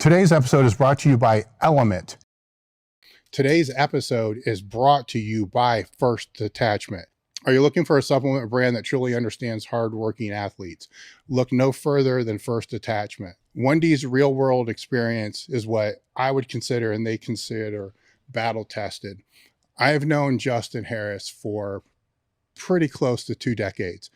Today's episode is brought to you by Element. Today's episode is brought to you by First Detachment. Are you looking for a supplement brand that truly understands hardworking athletes? Look no further than First Detachment. 1D's real world experience is what I would consider, and they consider, battle tested. I have known Justin Harris for pretty close to 2 decades.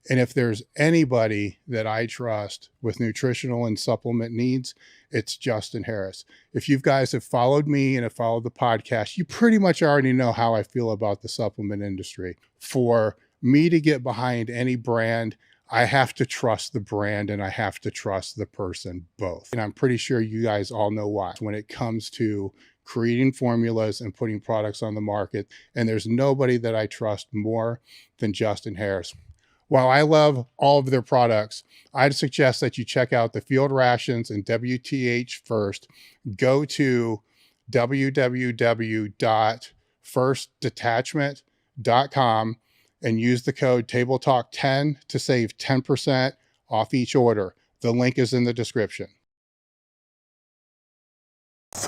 And if there's anybody that I trust with nutritional and supplement needs, it's Justin Harris. If you guys have followed me and have followed the podcast, you pretty much already know how I feel about the supplement industry. For me to get behind any brand, I have to trust the brand and I have to trust the person both. And I'm pretty sure you guys all know why. When it comes to creating formulas and putting products on the market, and there's nobody that I trust more than Justin Harris. While I love all of their products, I'd suggest that you check out the Field Rations and WTH first. Go to www.firstdetachment.com and use the code TableTalk10 to save 10% off each order. The link is in the description.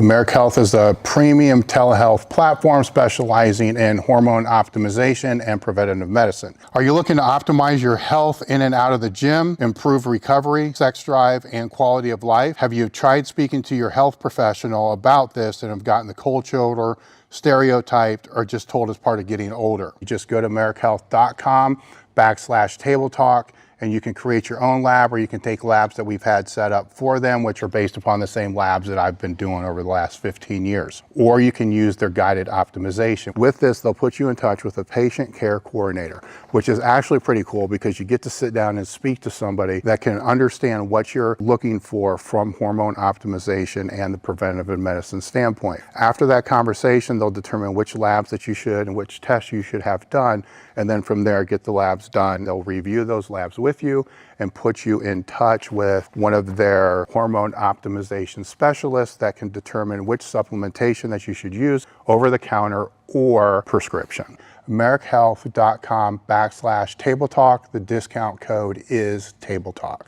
Marek Health is a premium telehealth platform specializing in hormone optimization and preventative medicine. Are you looking to optimize your health in and out of the gym, improve recovery, sex drive, and quality of life? Have you tried speaking to your health professional about this and have gotten the cold shoulder, stereotyped, or just told it's part of getting older? You just go to marekhealth.com/tabletalk and you can create your own lab, or you can take labs that we've had set up for them, which are based upon the same labs that I've been doing over the last 15 years. Or you can use their guided optimization. With this, they'll put you in touch with a patient care coordinator, which is actually pretty cool because you get to sit down and speak to somebody that can understand what you're looking for from hormone optimization and the preventative medicine standpoint. After that conversation, they'll determine which labs that you should and which tests you should have done. And then from there, get the labs done. They'll review those labs with you and put you in touch with one of their hormone optimization specialists that can determine which supplementation that you should use over the counter or prescription. marekhealth.com/tabletalk. The discount code is tabletalk.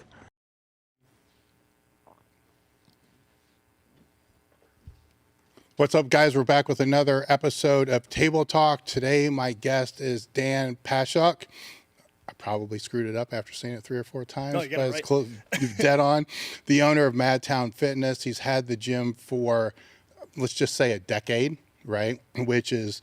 What's up, guys? We're back with another episode of Table Talk. Today, my guest is Dan Pasholk. I probably screwed it up after saying it 3 or 4 times, no, you got but it it's right. close. You're dead on. The owner of Madtown Fitness. He's had the gym for, let's just say, a decade, right? Which is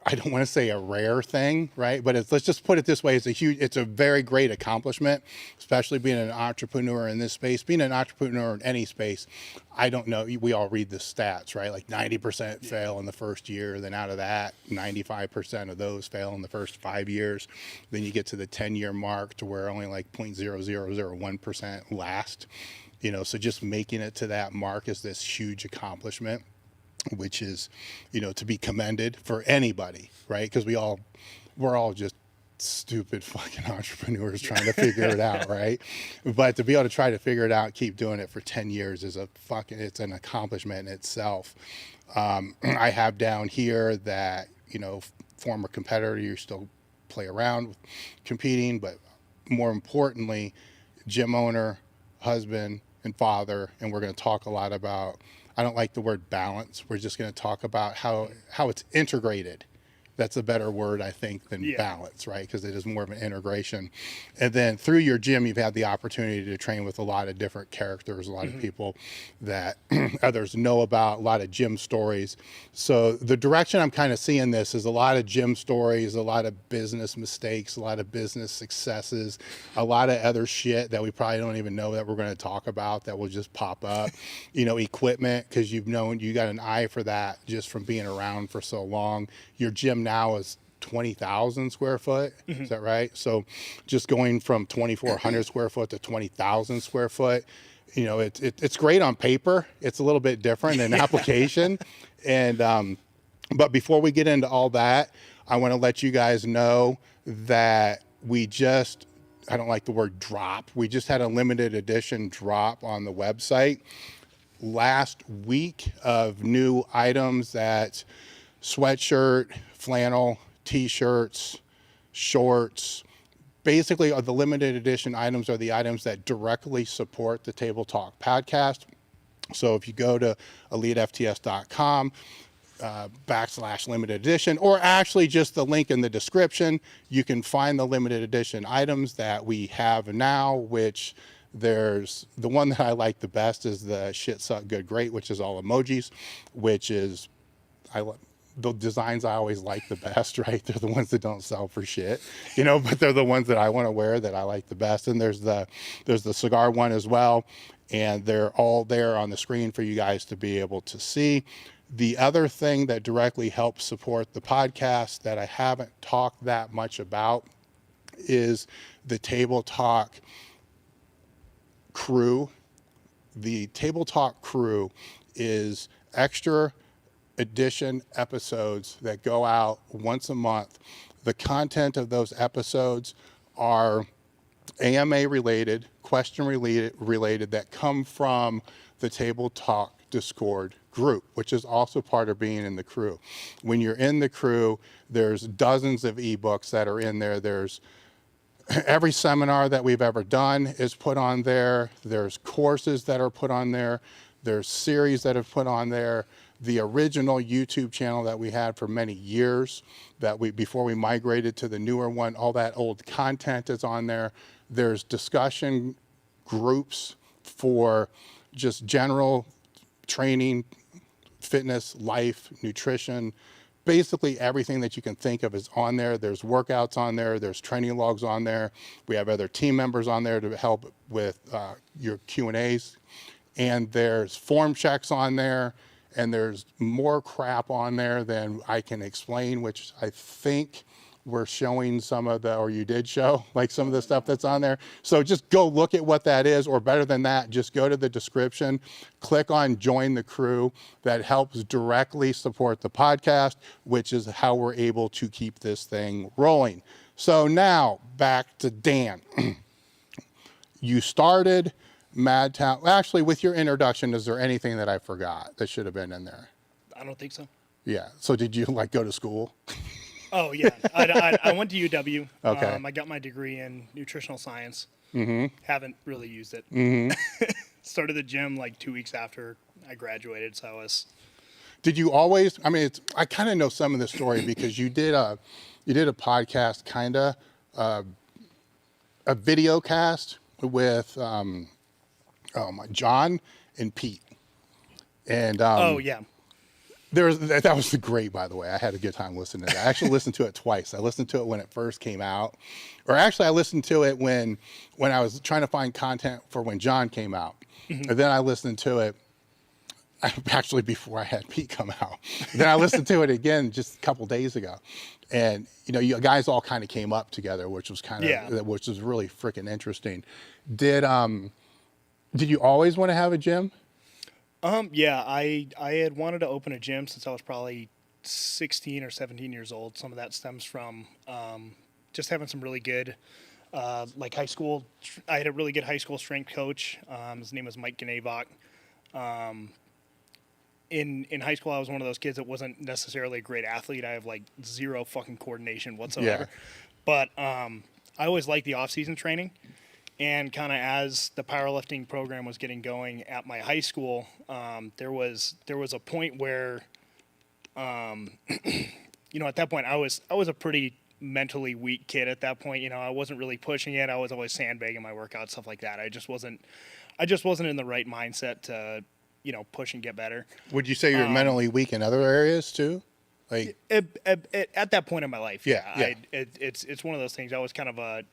I don't want to say a rare thing, right? But let's just put it this way. It's a very great accomplishment, especially being an entrepreneur in this space. Being an entrepreneur in any space, I don't know, we all read the stats, right? Like 90% fail in the first year. Then out of that, 95% of those fail in the first 5 years. Then you get to the 10-year mark to where only like 0.0001% last. You know, so just making it to that mark is this huge accomplishment, which is, you know, to be commended for anybody, right? Because we're all just stupid fucking entrepreneurs trying to figure it out, right? But to be able to try to figure it out, keep doing it for 10 years is it's an accomplishment in itself. I have down here that, you know, former competitor, you still play around with competing, but more importantly, gym owner, husband, and father. And we're going to talk a lot about, I don't like the word balance. We're just going to talk about how it's integrated. That's a better word, I think, than balance, right? Because it is more of an integration. And then through your gym, you've had the opportunity to train with a lot of different characters, a lot of people that others know about, a lot of gym stories. So the direction I'm kind of seeing this is a lot of gym stories, a lot of business mistakes, a lot of business successes, a lot of other shit that we probably don't even know that we're going to talk about that will just pop up. You know, equipment, because you got an eye for that just from being around for so long. Your gym now is 20,000 square foot. Is that right? So just going from 2,400 square foot to 20,000 square foot, you know, it's great on paper. It's a little bit different in application. And, but before we get into all that, I want to let you guys know that I don't like the word drop. We just had a limited edition drop on the website last week of new items that sweatshirt, flannel, t-shirts, shorts, basically the limited edition items are the items that directly support the Table Talk podcast. So if you go to elitefts.com / limited edition, or actually just the link in the description, you can find the limited edition items that we have now, which there's the one that I like the best is the shit suck good great, which is all emojis, which is the designs I always like the best, right? They're the ones that don't sell for shit, you know, but they're the ones that I want to wear that I like the best. And there's the cigar one as well. And they're all there on the screen for you guys to be able to see. The other thing that directly helps support the podcast that I haven't talked that much about is the Table Talk crew. The Table Talk crew is extra edition episodes that go out once a month. The content of those episodes are AMA related, question related that come from the Table Talk Discord group, which is also part of being in the crew. When you're in the crew, there's dozens of ebooks that are in there. There's every seminar that we've ever done is put on there. There's courses that are put on there. There's series that have put on there. The original YouTube channel that we had for many years before we migrated to the newer one, all that old content is on there. There's discussion groups for just general training, fitness, life, nutrition, basically everything that you can think of is on there. There's workouts on there. There's training logs on there. We have other team members on there to help with your Q&As. And there's form checks on there. And there's more crap on there than I can explain, which I think we're showing some of or you did show, like some of the stuff that's on there. So just go look at what that is, or better than that, just go to the description, click on join the crew. That helps directly support the podcast, which is how we're able to keep this thing rolling. So now back to Dan. You started Madtown. Actually, with your introduction, is there anything that I forgot that should have been in there? I don't think so. Yeah. So did you go to school? Oh yeah, I went to UW. Okay. I got my degree in nutritional science. Mm-hmm. Haven't really used it. Mm-hmm. Started the gym like 2 weeks after I graduated, so I was. Did you always? I mean, I kind of know some of the story because you did a podcast, kind of a video cast with John and Pete, and Oh yeah. That was great, by the way. I had a good time listening to that. I actually listened to it twice. I listened to it when it first came out, or actually I listened to it when I was trying to find content for when John came out, and then I listened to it actually before I had Pete come out. Then I listened to it again just a couple days ago, and you guys all kind of came up together, which was which was really freaking interesting. Did you always want to have a gym? Yeah, I had wanted to open a gym since I was probably 16 or 17 years old. Some of that stems from just having some really good, like high school. I had a really good high school strength coach. His name was Mike Ganavok. In high school, I was one of those kids that wasn't necessarily a great athlete. I have like zero fucking coordination whatsoever. Yeah. But I always liked the off-season training. And kind of as the powerlifting program was getting going at my high school, there was a point where, at that point I was a pretty mentally weak kid at that point. I wasn't really pushing it. I was always sandbagging my workouts, stuff like that. I just wasn't in the right mindset to, push and get better. Would you say you're mentally weak in other areas too? Like at that point in my life, yeah. It's one of those things. I was kind of a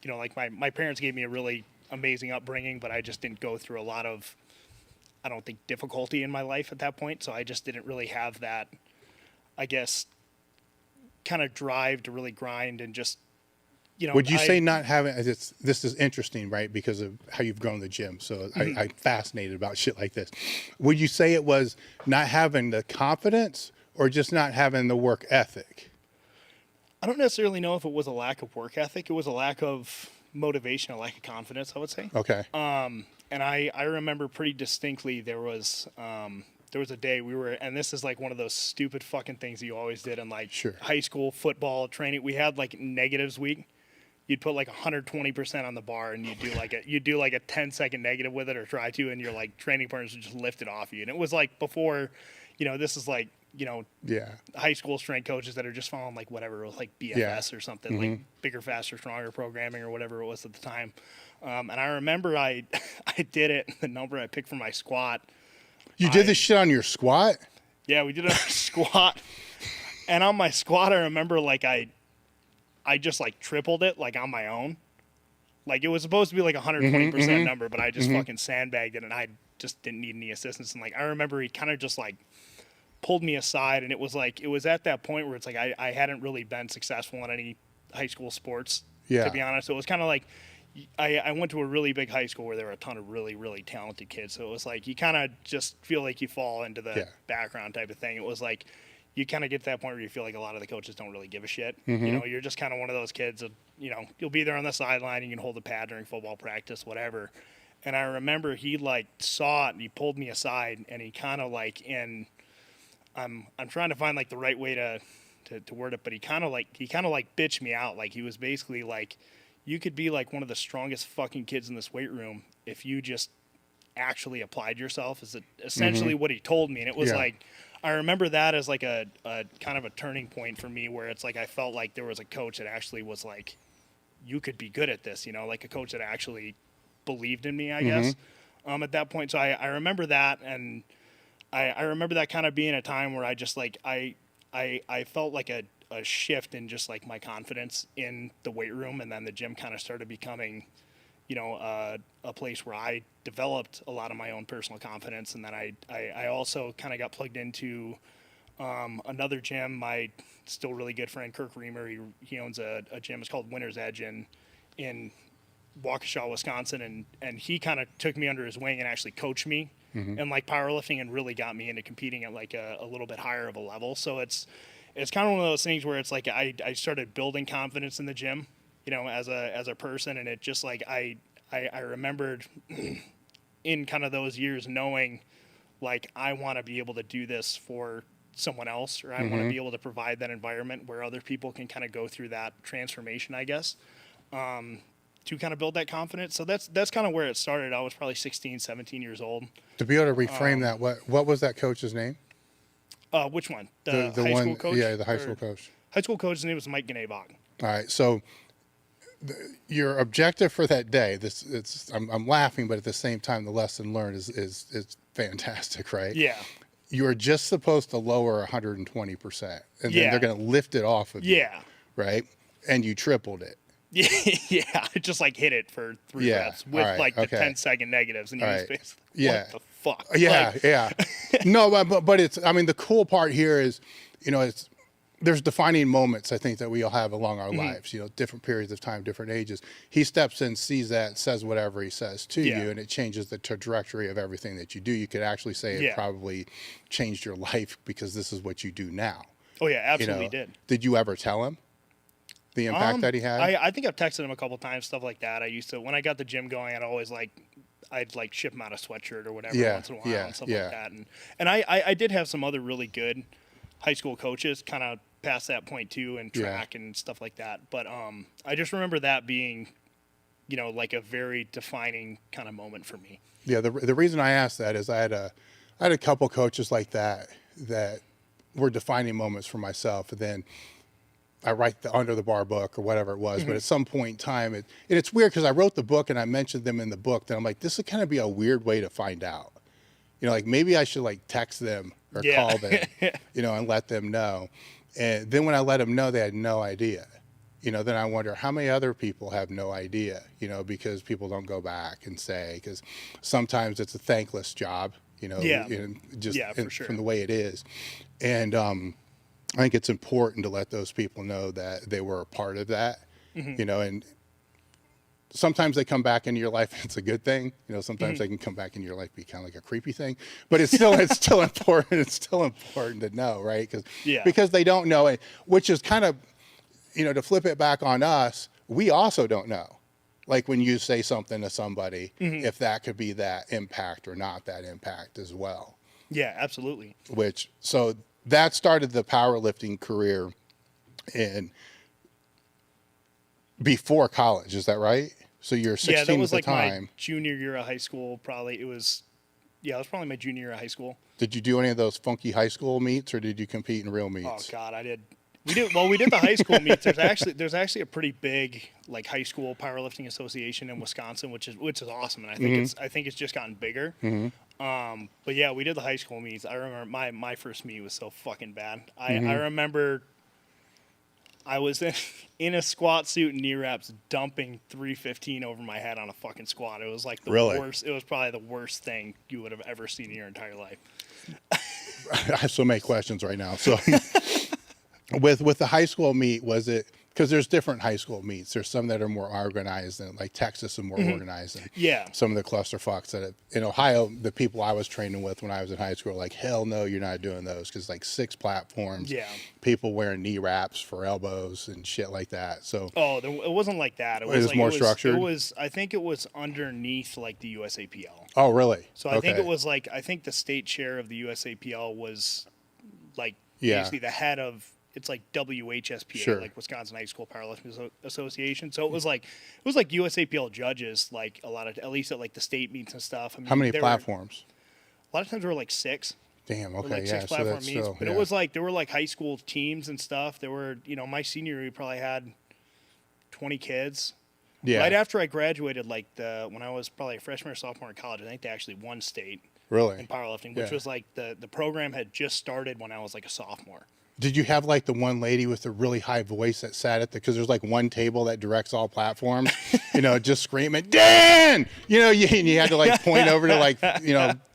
like my parents gave me a really amazing upbringing, but I just didn't go through a lot of, I don't think, difficulty in my life at that point. So I just didn't really have that, I guess, kind of drive to really grind and just, Would you say not having, this is interesting, right? Because of how you've grown the gym. So I'm fascinated about shit like this. Would you say it was not having the confidence or just not having the work ethic? I don't necessarily know if it was a lack of work ethic. It was a lack of motivation, a lack of confidence, I would say. Okay. And I remember pretty distinctly there was a day we were, and this is like one of those stupid fucking things you always did in like high school football training. We had like negatives week, you'd put like 120% on the bar, and you'd do like a 10-second negative with it, or try to, and your like training partners would just lift it off you. And it was like before, this is like, high school strength coaches that are just following like whatever, like BFS or something, like bigger, faster, stronger programming or whatever it was at the time. And I remember I did it. The number I picked for my squat. You did this shit on your squat? Yeah, we did a squat. And on my squat, I remember like I just like tripled it like on my own. Like it was supposed to be like 120% number, but I just fucking sandbagged it, and I just didn't need any assistance. And like I remember he kind of just like pulled me aside, and it was at that point where it's like I hadn't really been successful in any high school sports, to be honest. So it was kind of like I went to a really big high school where there were a ton of really, really talented kids. So it was like you kind of just feel like you fall into the background type of thing. It was like you kind of get to that point where you feel like a lot of the coaches don't really give a shit. You're just kind of one of those kids that, you'll be there on the sideline, you can hold the pad during football practice, whatever. And I remember he like saw it, and he pulled me aside, and he kind of like I'm trying to find like the right way to word it, but he kind of like bitched me out. Like he was basically like, you could be like one of the strongest fucking kids in this weight room if you just actually applied yourself, is essentially what he told me. And it was like, I remember that as like a kind of a turning point for me, where it's like I felt like there was a coach that actually was like, you could be good at this, like a coach that actually believed in me, I guess, at that point. So I remember that, and I remember that kind of being a time where I just like I felt like a shift in just like my confidence in the weight room, and then the gym kind of started becoming, a place where I developed a lot of my own personal confidence. And then I also kind of got plugged into another gym. My still really good friend Kirk Reamer, he owns a gym. It's called Winter's Edge in Waukesha, Wisconsin, and he kind of took me under his wing and actually coached me in like powerlifting, and really got me into competing at like a little bit higher of a level. So it's kind of one of those things where it's like I started building confidence in the gym, as a person, and it just like I remembered in kind of those years knowing like I want to be able to do this for someone else, or I want to be able to provide that environment where other people can kind of go through that transformation, I guess. To kind of build that confidence. So that's kind of where it started. I was probably 16, 17 years old. To be able to reframe that, what was that coach's name? Which one? The high one, school coach? Yeah, the high school coach. High school coach's name was Mike Ganevag. All right, so your objective for that day, I'm laughing, but at the same time, the lesson learned is fantastic, right? Yeah. You are just supposed to lower 120%, and then they're going to lift it off of you. Yeah. Right? And you tripled it. Yeah, I just like hit it for 3 reps with the 10-second negatives, and you just basically, what the fuck? Yeah. No, but it's, I mean, the cool part here is, there's defining moments, I think, that we all have along our lives, different periods of time, different ages. He steps in, sees that, says whatever he says to you, and it changes the trajectory of everything that you do. You could actually say it probably changed your life because this is what you do now. Oh yeah, absolutely did. Did you ever tell him the impact that he had? I think I've texted him a couple times, stuff like that. I used to, when I got the gym going, I'd ship him out a sweatshirt or whatever once in a while and stuff like that. And I did have some other really good high school coaches kind of past that point too, and track and stuff like that. But I just remember that being, like a very defining kind of moment for me. Yeah, the reason I asked that is I had a couple coaches like that were defining moments for myself, and then I write the Under the Bar book or whatever it was, but at some point in time, and it's weird because I wrote the book and I mentioned them in the book, that I'm like, this would kind of be a weird way to find out. Like maybe I should like text them or call them, and let them know. And then when I let them know, they had no idea. Then I wonder how many other people have no idea, because people don't go back and say, because sometimes it's a thankless job, for sure. From the way it is. And I think it's important to let those people know that they were a part of that, and sometimes they come back into your life and it's a good thing. Sometimes they can come back into your life, be kind of like a creepy thing, but it's still important. It's still important to know, right? Because they don't know it, which is kind of, to flip it back on us, we also don't know. Like when you say something to somebody, if that could be that impact or not that impact as well. Yeah, absolutely. So that started the powerlifting career, and before college. Is that right? So you're 16 Yeah, that was at like the time. my junior year of high school. Probably it was. Yeah, it was probably my junior year of high school. Did you do any of those funky high school meets, or did you compete in real Oh meets? God, I did. We did. Well, we did the high school meets. There's actually a pretty big like high school powerlifting association in Wisconsin, which is awesome, and I think it's just gotten bigger. But yeah, we did the high school meets. I remember my first meet was so fucking bad. I remember I was in a squat suit and knee wraps, dumping 315 over my head on a fucking squat. It was like the Really? worst. It was probably the worst thing you would have ever seen in your entire life. I have so many questions right now. So with the high school meet, was it, because there's different high school meets. There's some that are more organized, and like Texas is more organized. And Yeah. some of the clusterfucks in Ohio, the people I was training with when I was in high school were like, hell no, you're not doing those, because like 6 platforms, Yeah. people wearing knee wraps for elbows and shit like that. So Oh, it wasn't like that. It was like, more structured? I think it was underneath like the USAPL. oh really? So I think it was like, I think the state chair of the USAPL was like Yeah. basically the head of, it's like WHSPA, Sure. like Wisconsin High School Powerlifting Association. So it was like USAPL judges, like a lot of, at least at like the state meets and stuff. I mean, How many there platforms? a lot of times there were like 6. Damn. Or Okay. like Yeah. 6 So platform that's meets, still, but yeah. it was like there were like high school teams and stuff. There were, my senior year we probably had 20 kids. Yeah. Right after I graduated, like when I was probably a freshman or sophomore in college, I think they actually won state Really? in powerlifting, which Yeah. was like the program had just started when I was like a sophomore. Did you have like the one lady with the really high voice that sat at because there's like one table that directs all platforms, just screaming, Dan! And you had to like point over to like,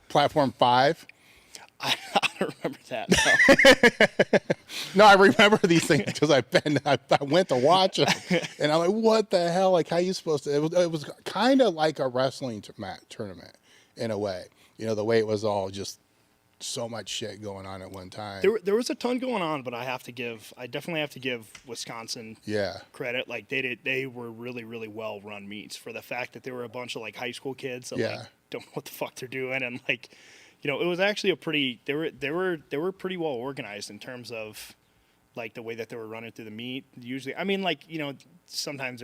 platform 5. I don't remember that. No. No, I remember these things because I went to watch them, and I'm like, what the hell? Like, how you supposed to? It was kind of like a wrestling tournament in a way. The way it was all just so much shit going on at one time. There was a ton going on, but I definitely have to give Wisconsin Yeah. credit. Like they were really, really well run meets for the fact that there were a bunch of like high school kids that Yeah. like don't know what the fuck they're doing, and like, it was actually they were pretty well organized in terms of like the way that they were running through the meet. Usually, I mean, like, sometimes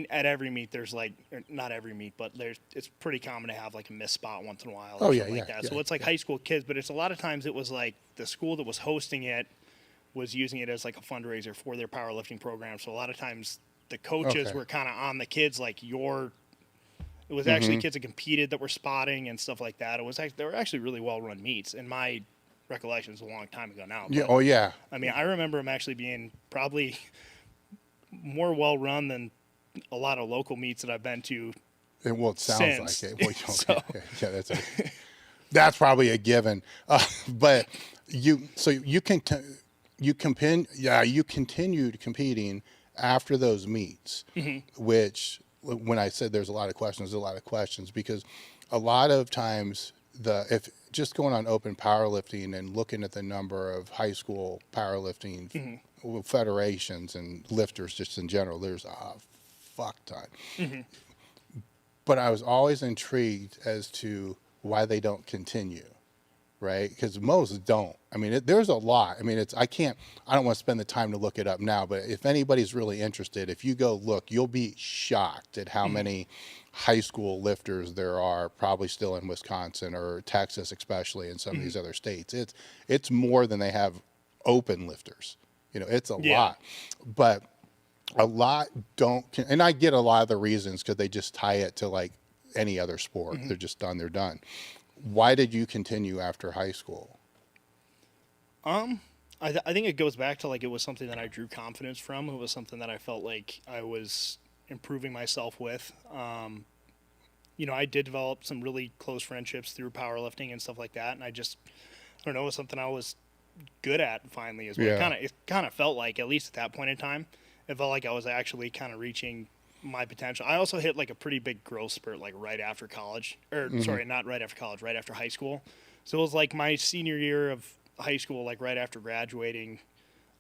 at every meet there's like, not every meet, but it's pretty common to have like a missed spot once in a while. Oh, Or yeah, something like yeah, that. yeah, So it's like high school kids, but it's a lot of times it was like the school that was hosting it was using it as like a fundraiser for their powerlifting program. So a lot of times the coaches Okay. were kind of on the kids, like it was actually kids that competed that were spotting and stuff like that. They were actually really well run meets. In my recollection, it's a long time ago now. Yeah. But, Oh yeah. I mean, I remember them actually being probably more well run than a lot of local meets that I've been to. It sounds Since. like it. Well, yeah, that's probably a given. But you continued competing after those meets, which when I said there's a lot of questions, because a lot of times if just going on open powerlifting and looking at the number of high school powerlifting federations and lifters just in general, there's a fuck ton. But I was always intrigued as to why they don't continue, right? Because most don't. I mean, there's a lot. I mean, I don't want to spend the time to look it up now, but if anybody's really interested, if you go look, you'll be shocked at how many high school lifters there are probably still in Wisconsin or Texas, especially in some of these other states. It's more than they have open lifters. It's a lot. But a lot don't, and I get a lot of the reasons because they just tie it to like any other sport. They're just done. They're done. Why did you continue after high school? I think it goes back to like it was something that I drew confidence from. It was something that I felt like I was improving myself with. I did develop some really close friendships through powerlifting and stuff like that, and I don't know, it was something I was good at finally as well. Yeah. It kind of felt like, at least at that point in time, it felt like I was actually kind of reaching my potential. I also hit like a pretty big growth spurt like right after college, or sorry, not right after college, right after high school. So it was like my senior year of high school, like right after graduating,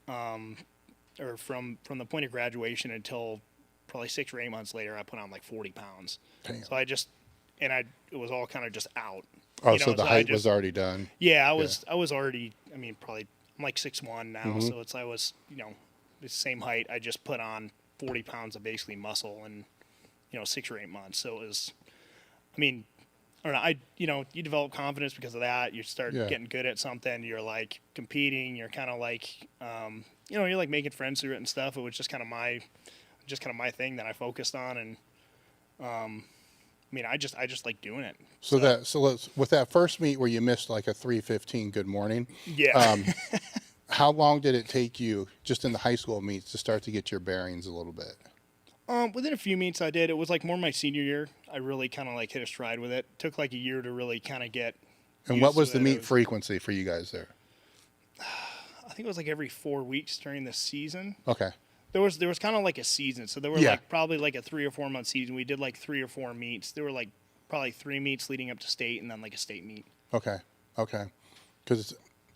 or from the point of graduation until probably 6 or 8 months later, I put on like 40 pounds. Damn. So it was all kind of just out. Oh, so the height was already done. Yeah, I was already, I mean, probably, I'm like 6'1" now, so I was, the same height. I just put on 40 pounds of basically muscle in, 6 or 8 months. So it was, I mean, I don't know. You develop confidence because of that. You start getting good at something. You're like competing. You're kind of like, you're like making friends through it and stuff. It was just kind of my thing that I focused on. And, I just like doing it. So let's, with that first meet where you missed like a 3:15 good morning. Yeah. How long did it take you just in the high school meets to start to get your bearings a little bit? Within a few meets I did. It was like more my senior year. I really kind of like hit a stride with it. Took like a year to really kind of get. And what was the meet frequency for you guys there? I think it was like every 4 weeks during the season. Okay. There was kind of like a season. So there were like probably like a 3 or 4 month season. We did like 3 or 4 meets. There were like probably 3 meets leading up to state and then like a state meet. Okay. Because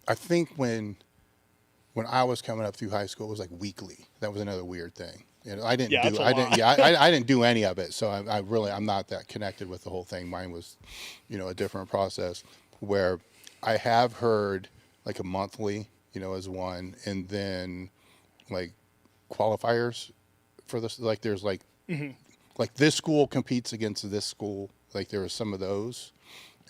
I think when I was coming up through high school, it was like weekly. That was another weird thing. I didn't do any of it. So I'm not that connected with the whole thing. Mine was, a different process where I have heard like a monthly, as one, and then like qualifiers for this. Like there's like, like this school competes against this school. Like there were some of those,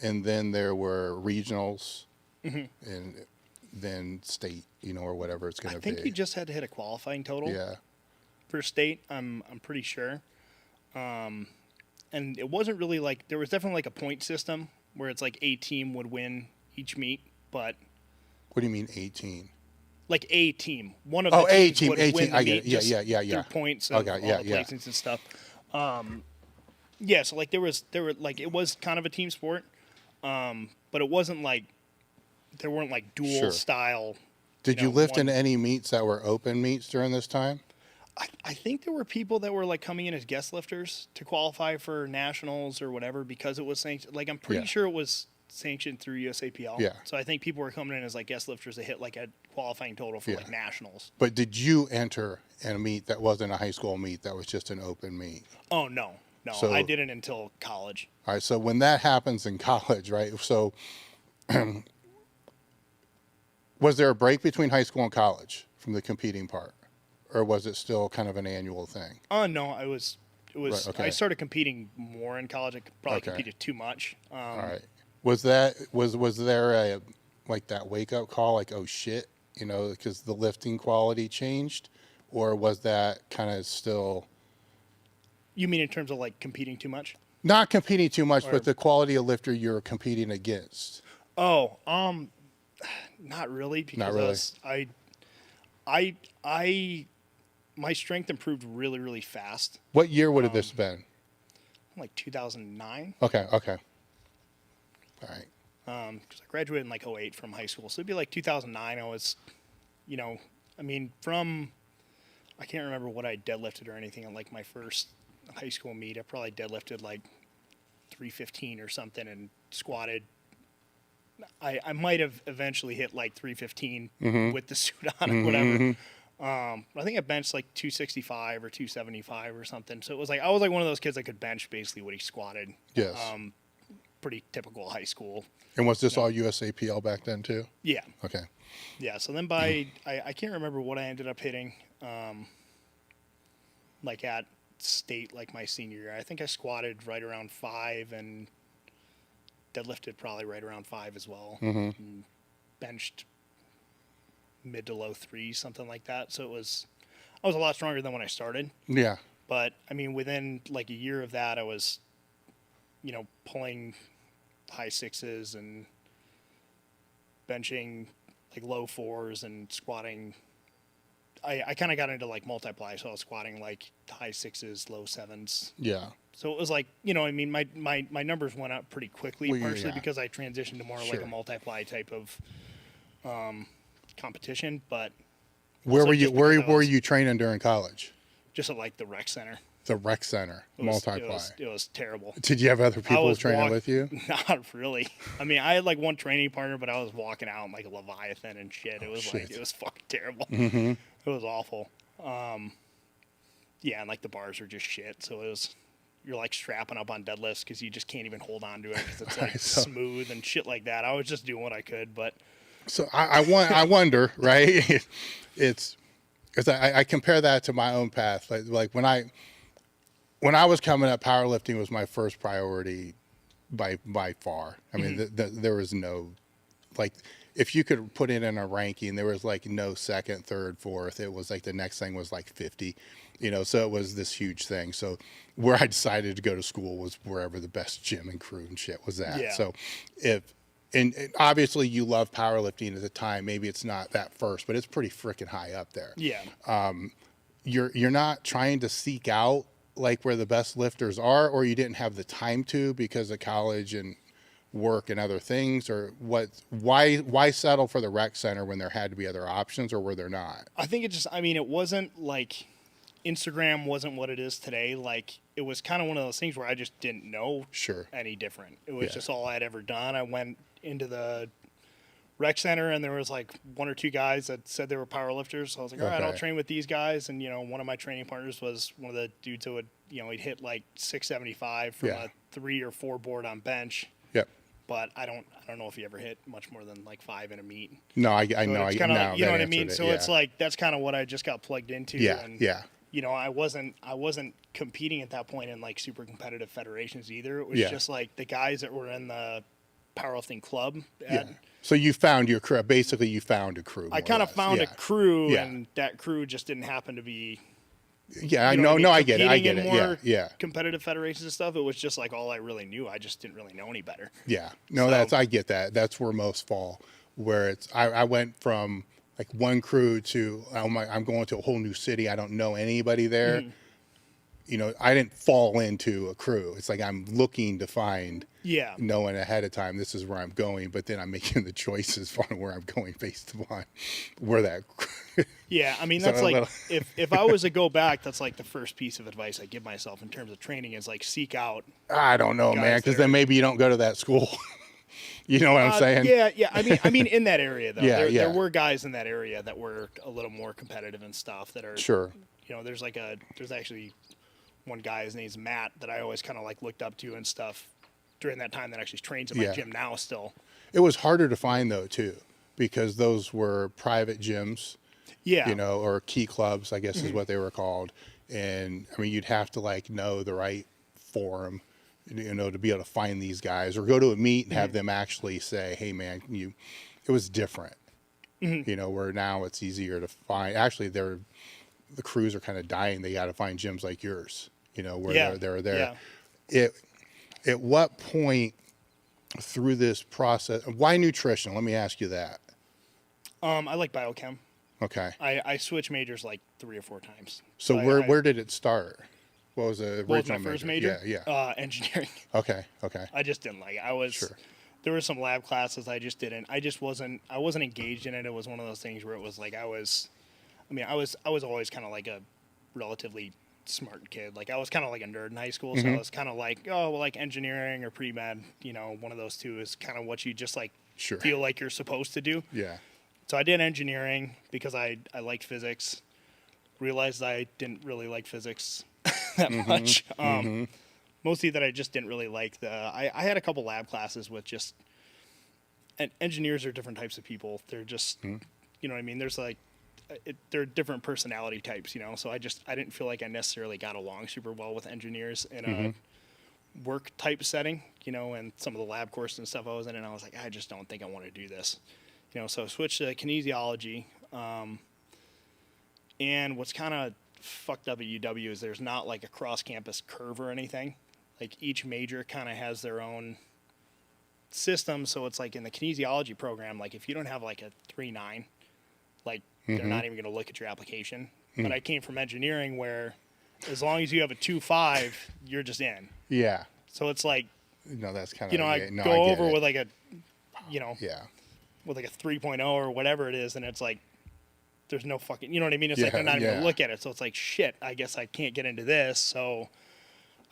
and then there were regionals, and then state, or whatever it's going to be. I think you just had to hit a qualifying total. Yeah. For state, I'm pretty sure. And it wasn't really like, there was definitely like a point system where it's like a team would win each meet, but. What do you mean 18? Like a team. One of the teams would win the meet just through points of all the placings and stuff. So like there were like, it was kind of a team sport. But it wasn't like, there weren't like dual style. Did you lift in any meets that were open meets during this time? I think there were people that were like coming in as guest lifters to qualify for nationals or whatever because it was sanctioned. Like I'm pretty sure it was sanctioned through USAPL. Yeah. So I think people were coming in as like guest lifters to hit like a qualifying total for like nationals. But did you enter in a meet that wasn't a high school meet, that was just an open meet? Oh, no. So, I didn't until college. All right. So when that happens in college, right? So was there a break between high school and college from the competing part? Or was it still kind of an annual thing? No, it was. Right, okay. I started competing more in college. I probably competed too much. All right. Was there a like that wake up call, like, oh shit, because the lifting quality changed, or was that kind of still? You mean in terms of like competing too much? Not competing too much, but the quality of lifter you're competing against. Oh, not really. Because I my strength improved really, really fast. What year would have this been? Like 2009. Okay. All right. Because I graduated in like 2008 from high school. So it'd be like 2009. I was, I can't remember what I deadlifted or anything at like my first high school meet. I probably deadlifted like 315 or something and squatted. I might have eventually hit like 315 with the suit on or whatever. I think I benched like 265 or 275 or something. So it was like, I was like one of those kids that could bench basically what he squatted. Yes. Pretty typical high school. And was this all USAPL back then too? Yeah. Okay. Yeah. So then I can't remember what I ended up hitting, like at state, like my senior year. I think I squatted right around 5 and deadlifted probably right around 5 as well. And benched mid to low 3s, something like that. So I was a lot stronger than when I started. Yeah. But I mean, within like a year of that, I was, pulling high 6s and benching like low 4s and squatting. I kind of got into like multiply, so I was squatting like high 6s, low 7s. Yeah. So it was like, my numbers went up pretty quickly, partially because I transitioned to more like a multiply type of competition. But where were you training during college? Just at like the rec center. The rec center, multiply. It was terrible. Did you have other people training with you? Not really. I mean, I had like one training partner, but I was walking out in like a Leviathan and shit. It was it was fucking terrible. It was awful. Yeah, and like the bars are just shit. So you're like strapping up on deadlifts because you just can't even hold on to it because it's like smooth and shit like that. I was just doing what I could, but. So I wonder, right? It's because I compare that to my own path. Like when I was coming up, powerlifting was my first priority by far. I mean, there was no, like, if you could put it in a ranking, there was like no second, third, fourth. It was like the next thing was like 50, so it was this huge thing. So where I decided to go to school was wherever the best gym and crew and shit was at. Yeah. So and obviously you love powerlifting at the time, maybe it's not that first, but it's pretty freaking high up there. Yeah. You're not trying to seek out like where the best lifters are, or you didn't have the time to because of college and work and other things, or why settle for the rec center when there had to be other options, or were there not? I think it wasn't like Instagram wasn't what it is today. Like, it was kind of one of those things where I just didn't know any different. It was just all I'd ever done. I went into the rec center and there was like one or two guys that said they were powerlifters. So I was like, all right, I'll train with these guys. And, one of my training partners was one of the dudes who would, he'd hit like 675 from a 3 or 4 board on bench. Yep. But I don't know if he ever hit much more than like 5 in a meet. No, I so know. It's kinda, now you know what I mean? It, so it's like, that's kind of what I just got plugged into. Yeah. And, yeah. I wasn't competing at that point in like super competitive federations either. It was just like the guys that were in the powerlifting club. So you found your crew. Basically, you found a crew. I kind of found a crew, and that crew just didn't happen to be. Yeah, I know. No, I get it. I get it. Yeah. Competitive federations and stuff. It was just like all I really knew. I just didn't really know any better. Yeah. No, I get that. That's where most fall. Where I went from like one crew to I'm going to a whole new city. I don't know anybody there. I didn't fall into a crew. It's like I'm looking to find. Yeah. Knowing ahead of time this is where I'm going, but then I'm making the choices on where I'm going based upon where that. Yeah, I mean that's like if I was to go back, that's like the first piece of advice I give myself in terms of training is like seek out. I don't know, man, because then maybe you don't go to that school. You know what I'm saying? Yeah. I mean, in that area though, there were guys in that area that were a little more competitive and stuff that are sure. There's actually one guy, his name's Matt, that I always kind of like looked up to and stuff. During that time, that actually trains in my gym now still. It was harder to find though too, because those were private gyms, or key clubs, I guess is what they were called. And I mean, you'd have to like know the right forum, to be able to find these guys, or go to a meet and have them actually say, "Hey, man, it was different." Where now it's easier to find. Actually, the crews are kind of dying. They got to find gyms like yours, where they're there. Yeah. At what point through this process, why nutrition? Let me ask you that. I like biochem. Okay. I switched majors like 3 or 4 times. So where did it start? What was the original my first major? Yeah. Engineering. Okay. I just didn't like it. There were some lab classes I just didn't. I wasn't engaged in it. It was one of those things where it was like I was always kind of like a relatively smart kid. Like I was kind of like a nerd in high school, so I was kind of like, like engineering or pre-med, one of those two is kind of what you just like feel like you're supposed to do. Yeah. So I did engineering because I liked physics. Realized I didn't really like physics that much. Mostly that I just didn't really like I had a couple lab classes with just, and engineers are different types of people. They're just, you know what I mean? There's like, they're different personality types, so I didn't feel like I necessarily got along super well with engineers in a work type setting, and some of the lab courses and stuff I was in, and I was like, I just don't think I want to do this, so I switched to kinesiology. And what's kind of fucked up at UW is there's not like a cross campus curve or anything. Like each major kind of has their own system. So it's like in the kinesiology program, like if you don't have like a 3.9, like they're not even going to look at your application. But I came from engineering where as long as you have a 2.5, you're just in. Yeah. So it's like, that's kind of, I go over with like a, with like a 3.0 or whatever it is. And it's like, there's no fucking, you know what I mean? It's like they're not even going to look at it. So it's like, shit, I guess I can't get into this. So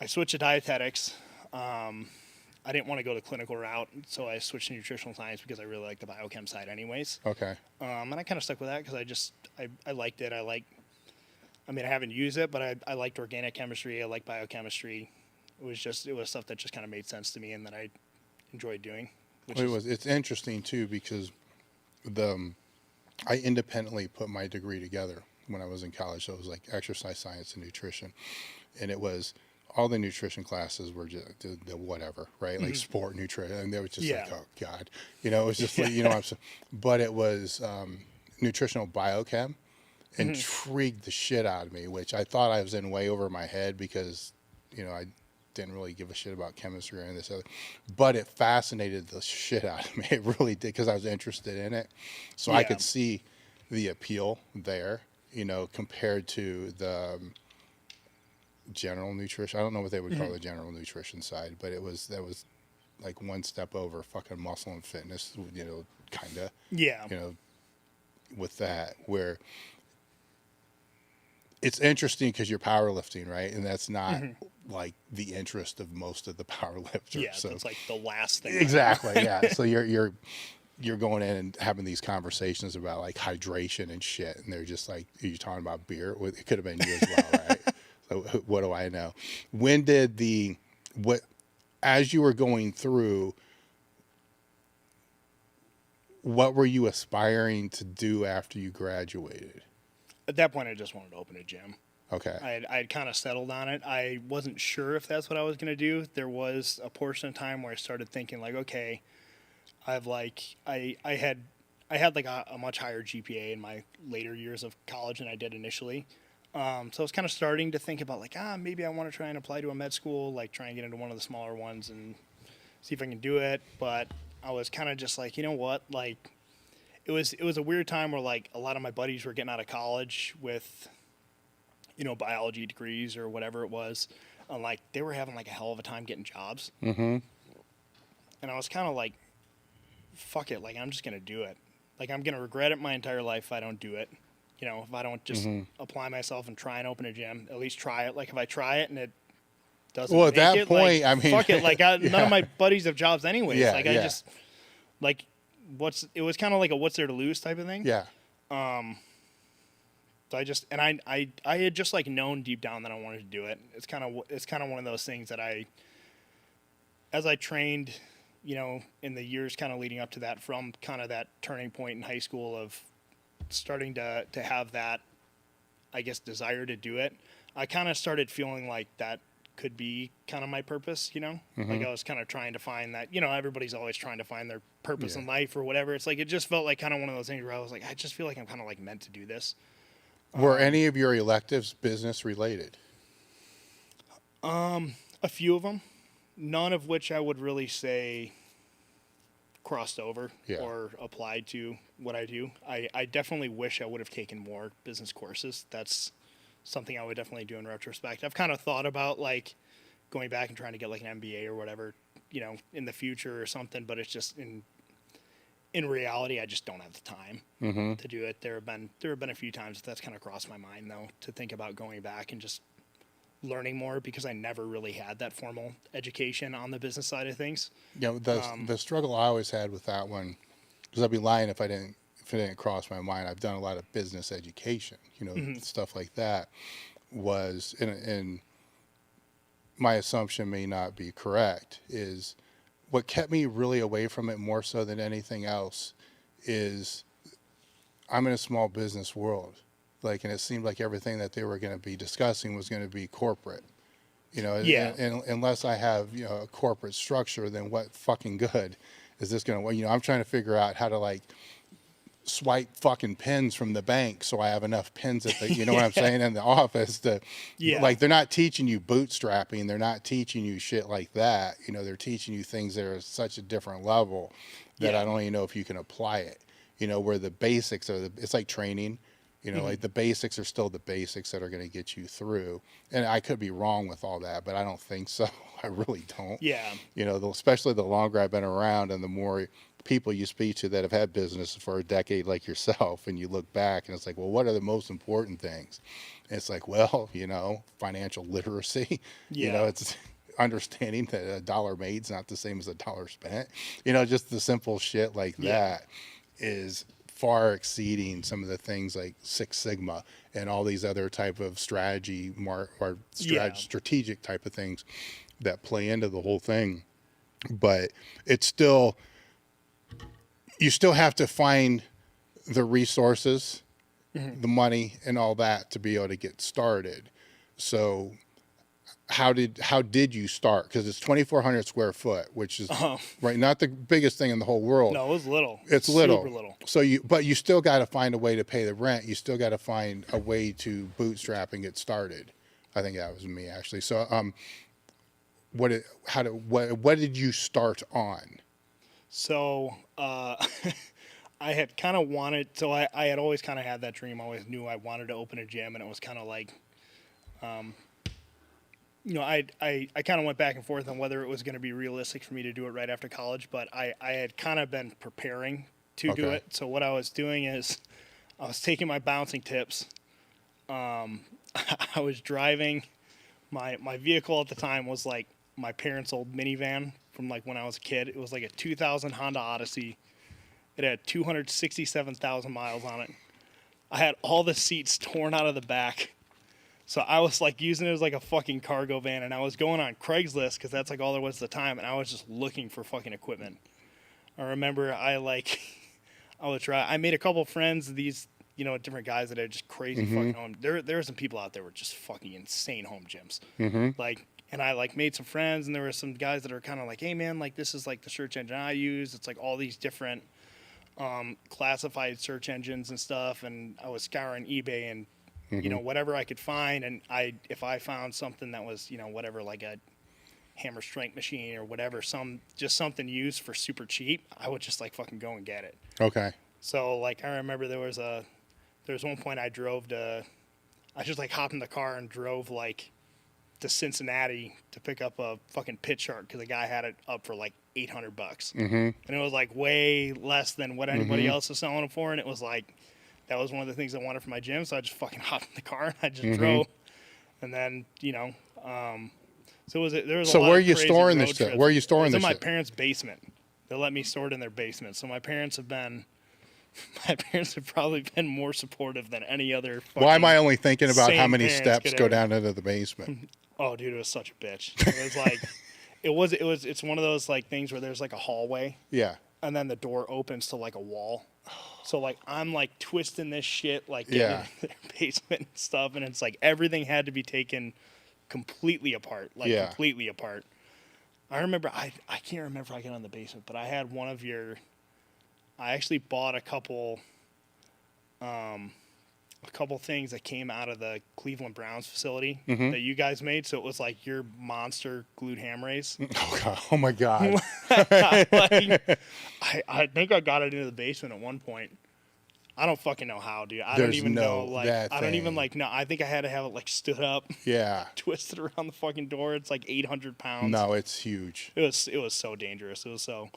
I switched to dietetics. I didn't want to go the clinical route, so I switched to nutritional science because I really like the biochem side anyways. Okay. And I kind of stuck with that because I liked it. I haven't used it, but I liked organic chemistry. I like biochemistry. It was stuff that just kind of made sense to me and that I enjoyed doing. It's interesting too because I independently put my degree together. when I was in college. So it was like exercise science and nutrition. And it was, all the nutrition classes were just the whatever, right? Like sport nutrition. And they were just like, oh God, you know, it was just like, you know, but it was nutritional biochem. Intrigued the shit out of me, which I thought I was in way over my head because, you know, I didn't really give a shit about chemistry or any of this other, but it fascinated the shit out of me. It really did, because I was interested in it. So I could see the appeal there, you know, compared to the general nutrition. I don't know what they would call the general nutrition side, but that was like one step over fucking muscle and fitness, you know, kind of, you know, with that, where it's interesting because you're powerlifting, right? And that's not like the interest of most of the powerlifters. Yeah, so it's like the last thing. Exactly. Yeah. So you're going in and having these conversations about like hydration and shit, and they're just like, are you talking about beer? Well, it could have been you as well, right? So what do I know? When did as you were going through, what were you aspiring to do after you graduated? At that point, I just wanted to open a gym. Okay. I had kind of settled on it. I wasn't sure if that's what I was going to do. There was a portion of time where I started thinking like, okay, I had like a much higher GPA in my later years of college than I did initially. So I was kind of starting to think about like, maybe I want to try and apply to a med school, like try and get into one of the smaller ones and see if I can do it. But I was kind of just like, you know what, like, it was a weird time where like a lot of my buddies were getting out of college with, you know, biology degrees or whatever it was, and like they were having like a hell of a time getting jobs. And I was kind of like, fuck it, like I'm just gonna do it. Like I'm gonna regret it my entire life if I don't do it. You know, if I don't just apply myself and try and open a gym, at least try it. Like if I try it and it doesn't, well, at make that it, point, like, I mean, fuck it. Like none of my buddies have jobs anyways. Yeah, like I just like. It was kind of like a what's there to lose type of thing. Yeah. So I had just like known deep down that I wanted to do it. It's kind of one of those things that as I trained, you know, in the years kind of leading up to that, from kind of that turning point in high school of starting to have that, I guess, desire to do it, I kind of started feeling like that could be kind of my purpose, you know? Like I was kind of trying to find that, you know, everybody's always trying to find their purpose in life or whatever. It's like, it just felt like kind of one of those things where I was like, I just feel like I'm kind of like meant to do this. Were any of your electives business related? A few of them, none of which I would really say crossed over or applied to what I do. I definitely wish I would have taken more business courses. That's something I would definitely do in retrospect. I've kind of thought about like going back and trying to get like an MBA or whatever, you know, in the future or something, but it's just in reality, I just don't have the time to do it. There have been a few times that's kind of crossed my mind though, to think about going back and just learning more, because I never really had that formal education on the business side of things. You know, the struggle I always had with that one, because I'd be lying if it didn't cross my mind. I've done a lot of business education, you know, stuff like that, was, and my assumption may not be correct, is what kept me really away from it more so than anything else is I'm in a small business world. Like, and it seemed like everything that they were going to be discussing was going to be corporate, you know, and unless I have, you know, a corporate structure, then what fucking good is this going to, you know, I'm trying to figure out how to like swipe fucking pins from the bank so I have enough pins at the, you know what I'm saying, in the office to, like, they're not teaching you bootstrapping. They're not teaching you shit like that. You know, they're teaching you things that are such a different level that I don't even know if you can apply it, you know, where the basics are, it's like training, you know, like the basics are still the basics that are going to get you through. And I could be wrong with all that, but I don't think so. I really don't. Yeah. You know, especially the longer I've been around and the more people you speak to that have had business for a decade like yourself, and you look back and it's like, well, what are the most important things? And it's like, well, you know, financial literacy, you know, it's understanding that a dollar made is not the same as a dollar spent, you know, just the simple shit like that is far exceeding some of the things like Six Sigma and all these other type of strategic type of things that play into the whole thing. But it's still, you still have to find the resources the money and all that to be able to get started. So how did you start? Because it's 2,400 square foot, which is right, not the biggest thing in the whole world. No, it was little. It's little. Super little. So but you still got to find a way to pay the rent. You still got to find a way to bootstrap and get started. I think that was me actually. So what did you start on? So I had kind of wanted, so I had always kind of had that dream. I always knew I wanted to open a gym, and it was kind of like, I kind of went back and forth on whether it was going to be realistic for me to do it right after college, but I had kind of been preparing to do it. So what I was doing is I was taking my bouncing tips. I was driving, my vehicle at the time was like my parents' old minivan from like when I was a kid. It was like a 2000 Honda Odyssey. It had 267,000 miles on it. I had all the seats torn out of the back. So I was like using it as like a fucking cargo van, and I was going on Craigslist because that's like all there was at the time, and I was just looking for fucking equipment. I remember I made a couple friends, these, different guys that had just crazy fucking home. There were some people out there with just fucking insane home gyms. And I made some friends, and there were some guys that are kind of like, hey man, like this is like the search engine I use. It's like all these different classified search engines and stuff, and I was scouring eBay and whatever I could find, and if I found something that was whatever, like a hammer strength machine or whatever, something used for super cheap, I would just like fucking go and get it. Okay. So like I remember there was one point I just like hopped in the car and drove like to Cincinnati to pick up a fucking pit shark because the guy had it up for like $800, and it was like way less than what anybody else was selling it for, and it was like that was one of the things I wanted for my gym, so I just fucking hopped in the car and I just drove, and then so there was a lot where are of you crazy storing road this shit? trips. Where are you storing It's this in my shit? parents' basement. They let me store it in their basement, so my parents have probably been more supportive than any other. Why am I only thinking about how sane many parents steps could go ever- down into the basement? Oh, dude, it was such a bitch. It was like, it's one of those like things where there's like a hallway, Yeah. and then the door opens to like a wall. So like I'm like twisting this shit like Yeah. in their basement and stuff, and it's like everything had to be taken completely apart, completely apart. I remember I can't remember if I got in the basement, but I had I actually bought a couple things that came out of the Cleveland Browns facility that you guys made. So it was like your monster glued ham rays. Oh God. Oh my God. I think I got it into the basement at one point. I don't fucking know how, dude. I There's don't even no know. Like, that I don't even thing. like. No, I think I had to have it like stood up, Yeah. twisted around the fucking door. It's like 800 pounds. No, it's huge. It was so dangerous. It was so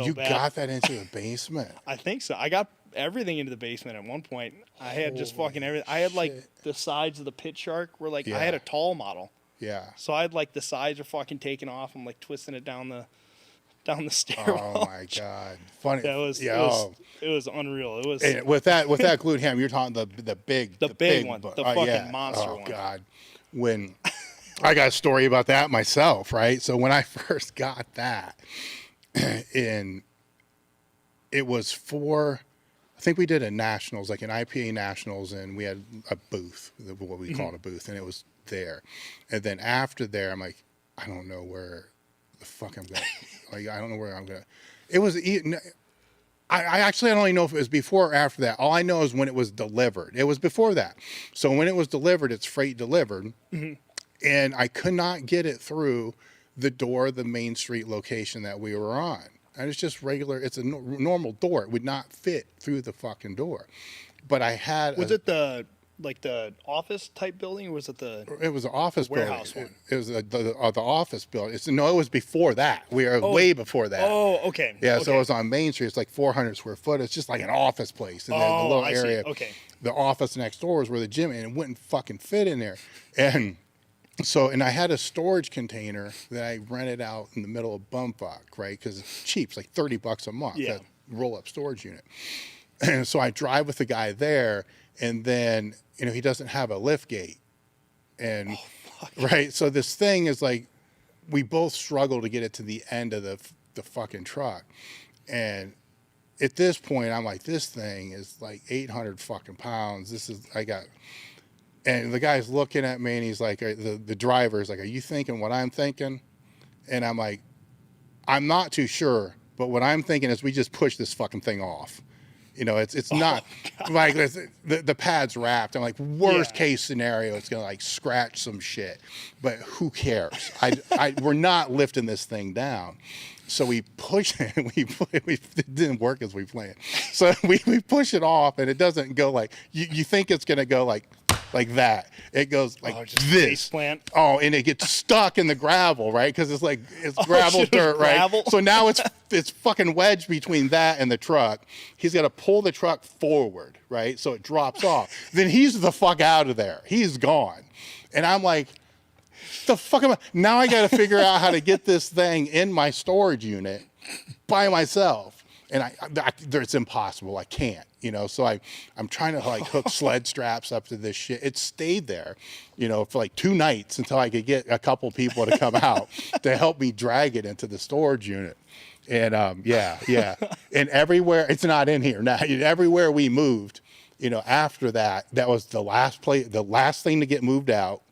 You bad. got that into the basement. I think so. I got everything into the basement at one point. I had just fucking everything. I had like the sides of the pit shark were like I had Yeah. a tall model. Yeah. So I had like the sides are fucking taken off. I'm like twisting it down the stairwell. Oh my God. Funny. That was Yeah. it was unreal. It was And with that glued ham, you're talking the big one, bu- the fucking yeah. monster oh, one. God. When I got a story about that myself, right? So when I first got that, and it was for, I think we did a nationals, like an IPA nationals, and we had a booth, what we called a booth, and it was there. And then after there, I'm like, I don't know where the fuck I'm going. Like, I don't know where I'm going. It was, I actually, I don't even know if it was before or after that. All I know is when it was delivered. It was before that. So when it was delivered, it's freight delivered. And I could not get it through the door, the Main Street location that we were on. And it's just regular, it's a normal door. It would not fit through the fucking door. But I had Was it the office type building, or was it it was an office building. warehouse one? It was the office building. It was before that. We were way before that. Oh, okay. Yeah, okay. so it was on Main Street. It's like 400 square foot. It's just like an office place. And then the little I see. area, Okay. the office next door is where the gym, and it wouldn't fucking fit in there. And so, and I had a storage container that I rented out in the middle of Bumfuck, right? Because it's cheap. It's like $30 a month. Yeah. That roll-up storage unit. And so I drive with the guy there, and then, he doesn't have a lift gate. And, right, so this thing is like, we both struggle to get it to the end of the fucking truck. And at this point, I'm like, this thing is like 800 fucking pounds. And the guy's looking at me and he's like, the driver's like, are you thinking what I'm thinking? And I'm like, I'm not too sure, but what I'm thinking is we just push this fucking thing off. It's not like the pad's wrapped. I'm like, worst case scenario, it's gonna like scratch some shit, but who cares? We're not lifting this thing down. So we push it. It didn't work as we planned. So we push it off, and it doesn't go like you think it's gonna go like that. It goes like this. Oh, and it gets stuck in the gravel, right? Because it's gravel dirt, right? Gravel? So now it's fucking wedged between that and the truck. He's got to pull the truck forward, right? So it drops off. Then he's the fuck out of there. He's gone. And I'm like, the fuck am I? Now I got to figure out how to get this thing in my storage unit by myself. And it's impossible. I can't, so I'm trying to like hook sled straps up to this shit. It stayed there, for like 2 nights until I could get a couple people to come out to help me drag it into the storage unit. And yeah. And everywhere, it's not in here now. Everywhere we moved, after that was the last thing to get moved out.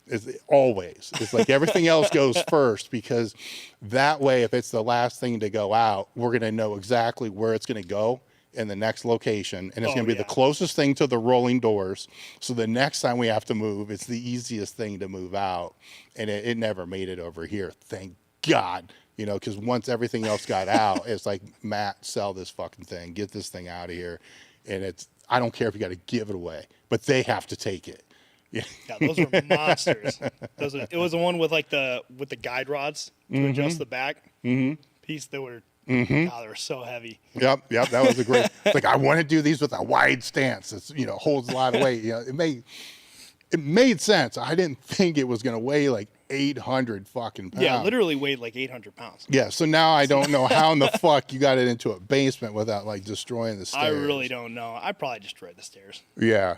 It's like everything else goes first, because that way, if it's the last thing to go out, we're going to know exactly where it's going to go in the next location. And it's going to be the closest thing to the rolling doors. So the next time we have to move, it's the easiest thing to move out. And it never made it over here. Thank God, because once everything else got out, it's like, Matt, sell this fucking thing, get this thing out of here. And I don't care if you got to give it away, but they have to take it. Yeah, those were monsters. It was the one with the guide rods to adjust the back piece. They were they were so heavy. Yep. That was a great. It's like, I want to do these with a wide stance. It's holds a lot of weight. It made sense. I didn't think it was going to weigh like 800 fucking pounds. Yeah, literally weighed like 800 pounds. Yeah, so now I don't know how in the fuck you got it into a basement without like destroying the stairs. I really don't know. I probably destroyed the stairs. Yeah.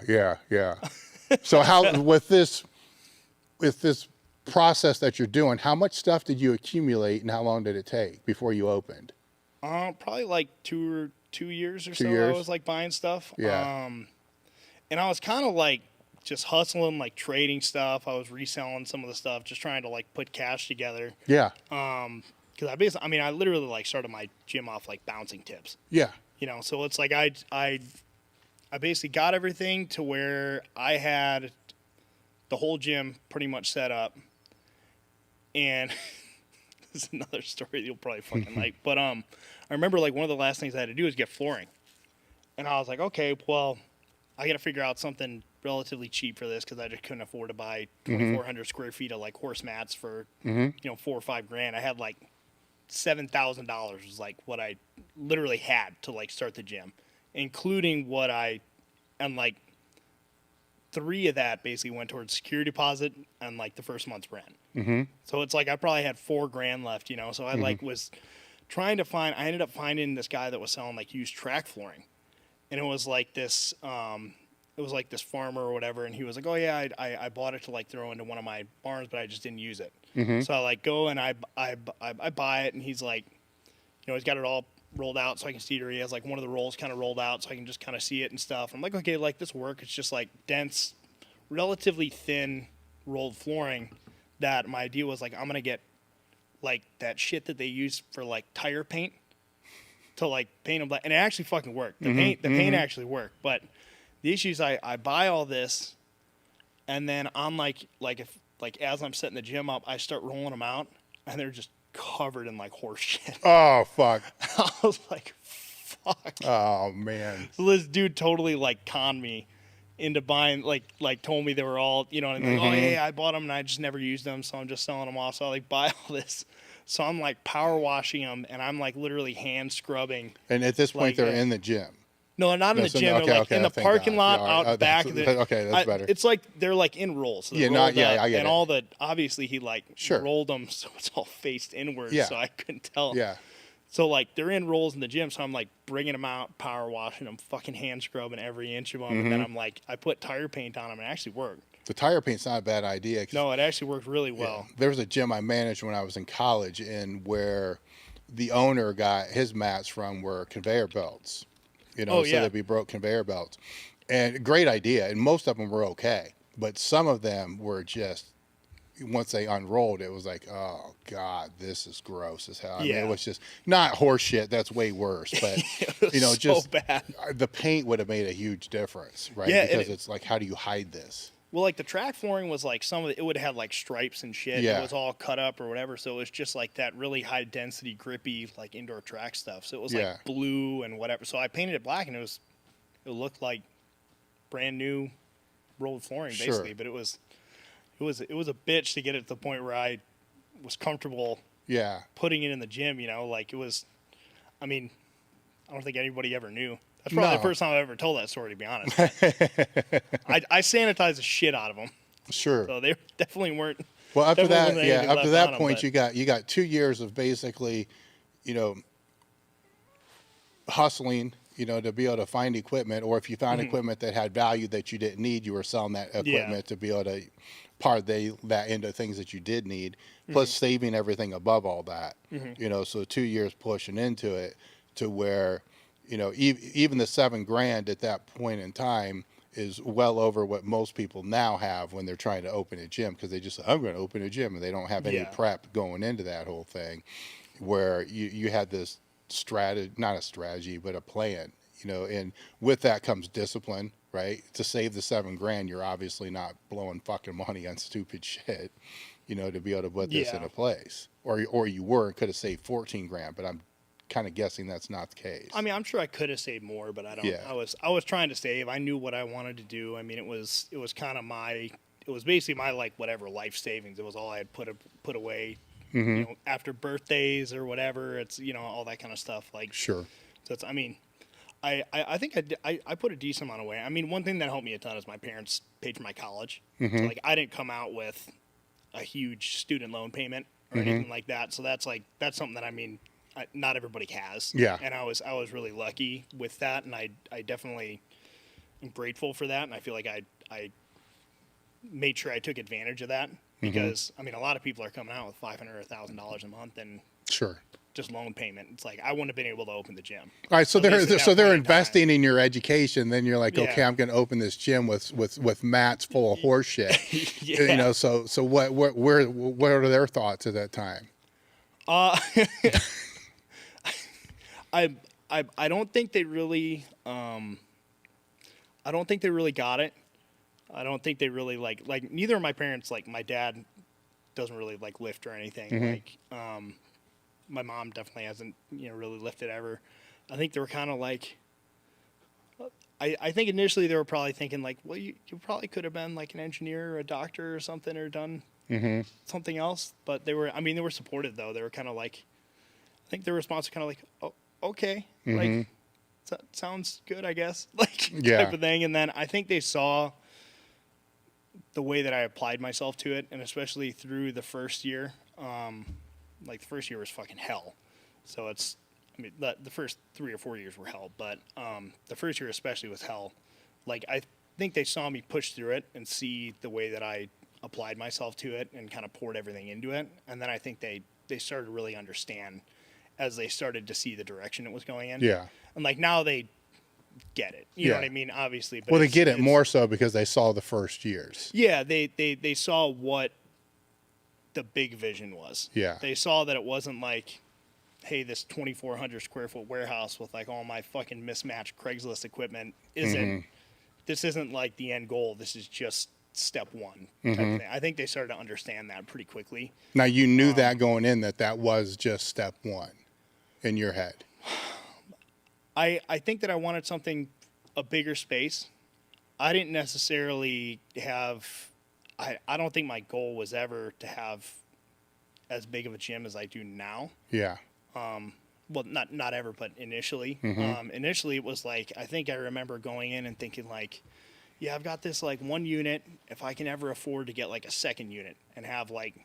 So how with this process that you're doing, how much stuff did you accumulate and how long did it take before you opened? Probably like 2 years or so. 2 years? I was like buying stuff. Yeah. And I was kind of like just hustling, like trading stuff. I was reselling some of the stuff, just trying to like put cash together. Yeah. Because I literally like started my gym off like bouncing tips. Yeah. So it's like I basically got everything to where I had the whole gym pretty much set up. And this is another story you'll probably fucking like. But I remember like one of the last things I had to do was get flooring. And I was like, okay, well, I got to figure out something relatively cheap for this, because I just couldn't afford to buy 2,400 square feet of like horse mats for, $4 or $5 grand. I had like $7,000 was like what I literally had to like start the gym, including and like 3 of that basically went towards security deposit and like the first month's rent. So it's like I probably had $4 grand left, so I like was trying to I ended up finding this guy that was selling like used track flooring, and it was like this farmer or whatever, and he was like, oh yeah, I bought it to like throw into one of my barns, but I just didn't use it. So I like go and I buy it, and he's like, he's got it all rolled out so I can see it, or he has like one of the rolls kind of rolled out so I can just kind of see it and stuff. I'm like, okay, like this will work. It's just like dense, relatively thin rolled flooring that my idea was like, I'm going to get like that shit that they use for like tire paint to like paint them black. And it actually fucking worked. The paint actually worked. But the issue is I buy all this, and then I'm as I'm setting the gym up, I start rolling them out, and they're just covered in like horse shit. Oh, fuck. I was like, fuck. Oh, man. So this dude totally like conned me into buying, like told me they were all, and like, oh yeah, I bought them and I just never used them, so I'm just selling them off. So I like buy all this. So I'm like power washing them, and I'm like literally hand scrubbing. And at this point, they're in the gym. No, not in the gym. They're like in the parking lot out back. Okay, that's better. It's like they're like in rolls. So I get and it. all the obviously he like rolled them so it's all faced inward. Yeah. So I couldn't tell. Yeah. So like they're in rolls in the gym, so I'm like bringing them out, power washing them, fucking hand scrubbing every inch of them, and then I'm like I put tire paint on them, and it actually worked. The tire paint's not a bad idea. No, it actually worked really well. Yeah. There was a gym I managed when I was in college, where the owner got his mats from were conveyor belts, Oh, so yeah. they'd be broke conveyor belts. And great idea. And most of them were okay. But some of them were just, once they unrolled, it was like, oh God, this is gross as hell. I mean, Yeah. it was just not horse shit. That's way worse. But, It was so just bad. the paint would have made a huge difference, right? Yeah, and Because it's like, how do you hide this? Well, like the track flooring was like some of it would have had like stripes and shit. Yeah. It was all cut up or whatever. So it was just like that really high density, grippy, like indoor track stuff. So it was Yeah. like blue and whatever. So I painted it black and it looked like brand new rolled flooring Sure. basically. But it was a bitch to get it to the point where I was comfortable Yeah. putting it in the gym, like it was, I mean, I don't think anybody ever knew. That's probably No. the first time I've ever told that story, to be honest. I sanitized the shit out of them. Sure. So they definitely weren't. Well, up to definitely that, wasn't yeah, anything up to left that on 'em, point, but- you got 2 years of basically, hustling, to be able to find equipment, or if you found equipment that had value that you didn't need, you were selling that equipment to be able to parlay that into things that you did need, plus saving everything above all that. So 2 years pushing into it to where, even the $7,000 at that point in time is well over what most people now have when they're trying to open a gym, because they just say, I'm going to open a gym, and they don't have any Yeah. prep going into that whole thing, where you had this strategy, not a strategy, but a plan, and with that comes discipline, right? To save the $7,000, you're obviously not blowing fucking money on stupid shit, to be able to put this Yeah. into place, or you were and could have saved $14,000, but I'm kind of guessing that's not the case. I mean, I'm sure I could have saved more, but I don't. Yeah. I was trying to save. I knew what I wanted to do. I mean, it was kind of it was basically my like whatever life savings. It was all I had put away. After birthdays or whatever. It's all that kind of stuff. Like Sure. So it's. I mean, I think I put a decent amount away. I mean, one thing that helped me a ton is my parents paid for my college. So like I didn't come out with a huge student loan payment or anything like that. So that's something that not everybody has. Yeah. And I was really lucky with that, and I definitely am grateful for that, and I feel like I made sure I took advantage of that because a lot of people are coming out with $500 or $1,000 a month and Sure. just loan payment. It's like I wouldn't have been able to open the gym. All right, so At least at that they're point in investing in your education. Then you're like, Yeah. okay, I'm going to open this gym with mats full of horse shit. Yeah. So what are their thoughts at that time? I don't think they really I don't think they really got it. I don't think they really like neither of my parents, like my dad doesn't really like lift or anything. Like my mom definitely hasn't really lifted ever. I think they were kind of like I think initially they were probably thinking like, well, you probably could have been like an engineer or a doctor or something, or done something else. But they were supportive though. They were kind of like, I think their response was kind of like, oh, okay, like that sounds good, I guess, like Yeah. type of thing. And then I think they saw the way that I applied myself to it, and especially through the first year. Like the first year was fucking hell. So it's, the first 3 or 4 years were hell, but the first year especially was hell. Like I think they saw me push through it and see the way that I applied myself to it and kind of poured everything into it, and then I think they started to really understand as they started to see the direction it was going in. Yeah. And like now they get it. You know Yeah. what I mean? Obviously. But Well, they it's- get it it's- more so because they saw the first years. Yeah, they saw what the big vision was. Yeah. They saw that it wasn't like, hey, this 2,400 square foot warehouse with like all my fucking mismatched Craigslist equipment isn't. This isn't like the end goal. This is just step one type of thing. I think they started to understand that pretty quickly. Now you knew that going in that was just step one in your head. I think that I wanted a bigger space. I didn't necessarily have, I don't think my goal was ever to have as big of a gym as I do now. Yeah. Well, not ever, but initially. Initially it was like, I think I remember going in and thinking like, yeah, I've got this like one unit. If I can ever afford to get like a second unit and have like,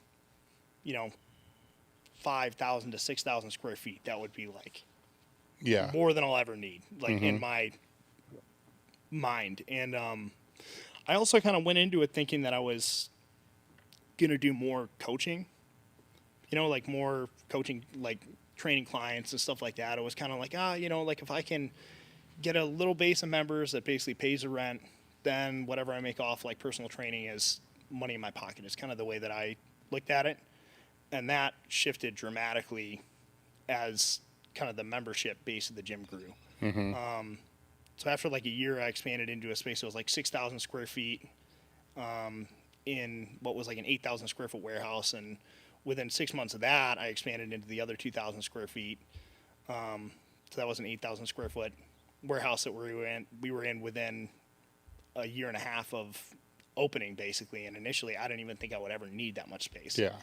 5,000 to 6,000 square feet, that would be like Yeah. more than I'll ever need, like in my mind. And I also kind of went into it thinking that I was gonna do more coaching, like more coaching, like training clients and stuff like that, it was kind of like, like if I can get a little base of members that basically pays the rent, then whatever I make off like personal training is money in my pocket. It's kind of the way that I looked at it. And that shifted dramatically as kind of the membership base of the gym grew. So after like a year, I expanded into a space that was like 6,000 square feet in what was like an 8,000 square foot warehouse. And within 6 months of that, I expanded into the other 2,000 square feet. So that was an 8,000 square foot warehouse that we were in within a year and a half of opening, basically. And initially, I didn't even think I would ever need that much space. Yeah.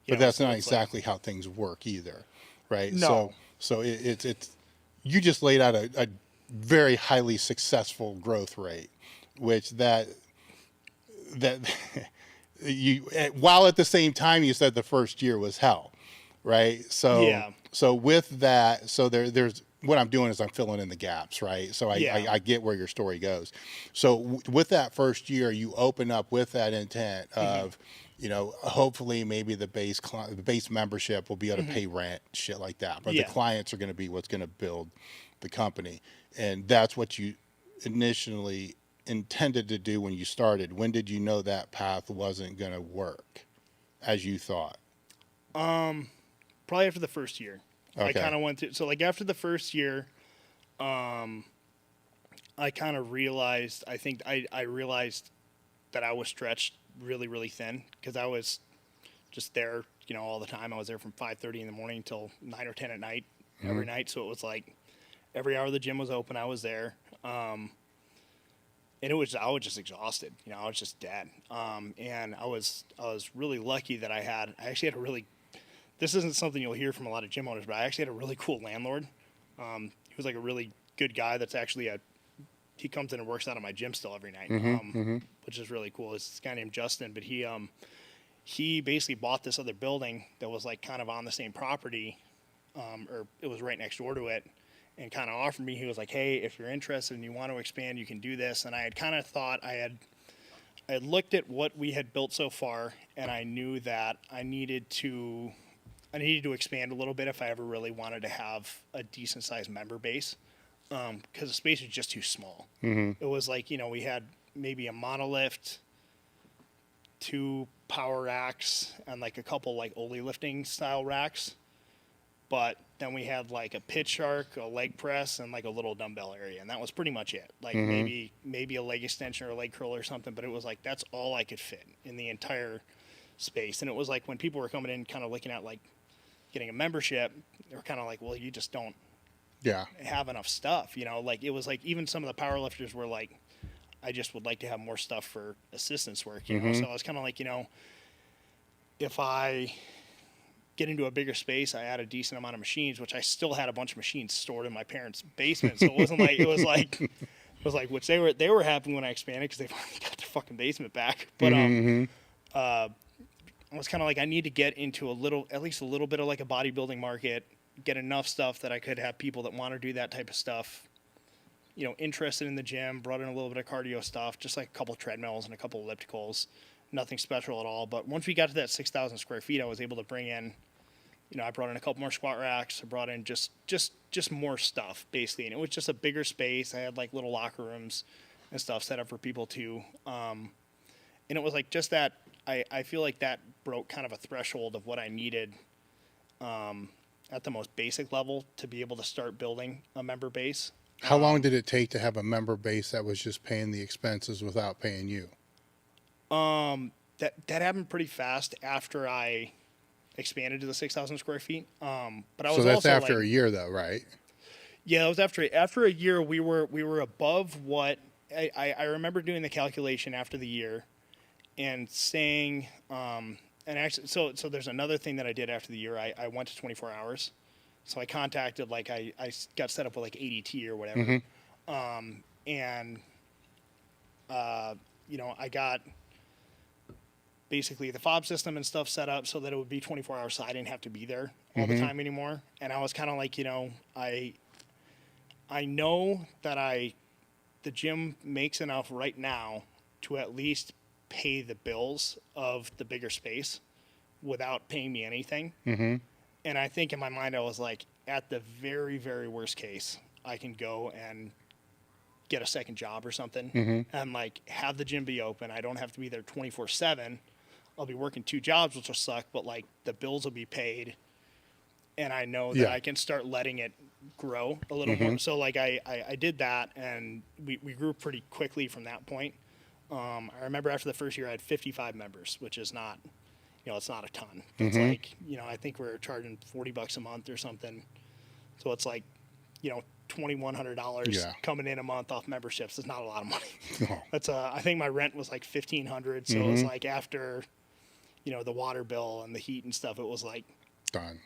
But that's not exactly how things work either, right? No. So it's you just laid out a very highly successful growth rate, which that you, while at the same time you said the first year was hell, right? So with that, so there's what I'm doing is I'm filling in the gaps, right? So I get where your story goes. So with that first year, you open up with that intent of, hopefully maybe the base membership will be able to pay rent, shit like that. But the clients are going to be what's going to build the company. And that's what you initially intended to do when you started. When did you know that path wasn't going to work as you thought? Probably after the first year. Okay. I kind of went through, so like after the first year, I kind of realized, I realized that I was stretched really, really thin because I was just there, all the time. I was there from 5:30 in the morning till 9 or 10 at night, every night. So it was like every hour the gym was open, I was there. And I was just exhausted, I was just dead. And I was really lucky that I actually had a really, this isn't something you'll hear from a lot of gym owners, but I actually had a really cool landlord. He was like a really good guy that's actually he comes in and works out of my gym still every night, which is really cool. It's this guy named Justin, but he basically bought this other building that was like kind of on the same property, or it was right next door to it, and kind of offered me, he was like, hey, if you're interested and you want to expand, you can do this. And I had kind of thought I had looked at what we had built so far, and I knew that I needed to expand a little bit if I ever really wanted to have a decent sized member base. Because the space was just too small. It was like, we had maybe a monolift, 2 power racks, and like a couple like Oli lifting style racks. But then we had like a pitch shark, a leg press, and like a little dumbbell area. And that was pretty much it. Like maybe a leg extension or a leg curl or something. But it was like, that's all I could fit in the entire space. And it was like when people were coming in kind of looking at like getting a membership, they were kind of like, well, you just don't have enough stuff, like it was like even some of the power lifters were like, I just would like to have more stuff for assistance work, so I was kind of like, if I get into a bigger space, I add a decent amount of machines, which I still had a bunch of machines stored in my parents' basement, so it wasn't like it was like which they were happy when I expanded because they finally got their fucking basement back, but I was kind of like, I need to get into at least a little bit of like a bodybuilding market, get enough stuff that I could have people that want to do that type of stuff, interested in the gym, brought in a little bit of cardio stuff, just like a couple treadmills and a couple ellipticals, nothing special at all. But once we got to that 6,000 square feet, I was able to bring in, I brought in a couple more squat racks. I brought in just more stuff basically. And it was just a bigger space. I had like little locker rooms and stuff set up for people too. And it was like just that, I feel like that broke kind of a threshold of what I needed, at the most basic level to be able to start building a member base. How long did it take to have a member base that was just paying the expenses without paying you? That happened pretty fast after I expanded to the 6,000 square feet. But I was so that's also after like, a year though, right? Yeah, it was after a year. We were above what I remember doing the calculation after the year and saying, and actually, so there's another thing that I did after the year. I went to 24 hours. So I contacted, like, I got set up with, like, ADT or whatever. I got basically the fob system and stuff set up so that it would be 24 hours so I didn't have to be there all the time anymore. And I was kind of like, I know that the gym makes enough right now to at least pay the bills of the bigger space without paying me anything. And I think in my mind, I was like, at the very, very worst case, I can go and get a second job or something and like have the gym be open. I don't have to be there 24/7. I'll be working 2 jobs, which will suck, but like the bills will be paid. And I know that I can start letting it grow a little more. So like I did that, and we grew pretty quickly from that point. I remember after the first year I had 55 members, which is not, it's not a ton. It's like, I think we're charging $40 a month or something. So it's like, $2,100 coming in a month off memberships is not a lot of money. No. That's I think my rent was like $1,500. So it was like after, the water bill and the heat and stuff, it was like Done.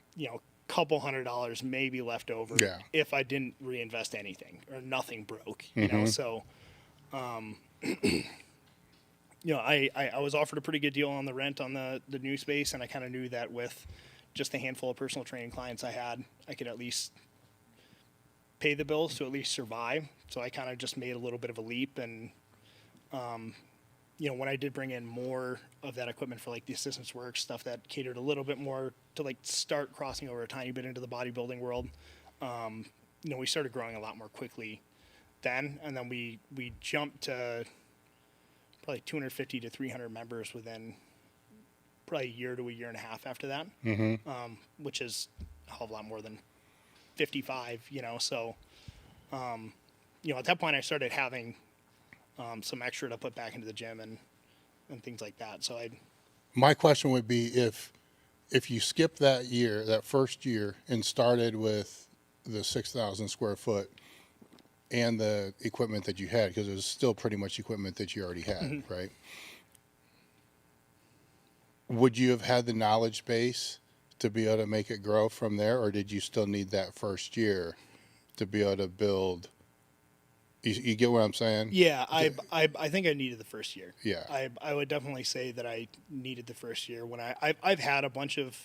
Couple $100 maybe left over if I didn't reinvest anything or nothing broke, so I was offered a pretty good deal on the rent on the new space, and I kind of knew that with just a handful of personal training clients I had, I could at least pay the bills to at least survive. So I kind of just made a little bit of a leap, and when I did bring in more of that equipment for like the assistance work stuff that catered a little bit more to like start crossing over a tiny bit into the bodybuilding world, we started growing a lot more quickly then. And then we jumped to probably 250 to 300 members within probably a year to a year and a half after that, which is a hell of a lot more than 55, so, at that point I started having some extra to put back into the gym and things like that. So My question would be if you skipped that first year, and started with the 6,000 square foot and the equipment that you had, because it was still pretty much equipment that you already had, right? Would you have had the knowledge base to be able to make it grow from there, or did you still need that first year to be able to build? You get what I'm saying? Yeah, I think I needed the first year. Yeah. I would definitely say that I needed the first year. When I've had a bunch of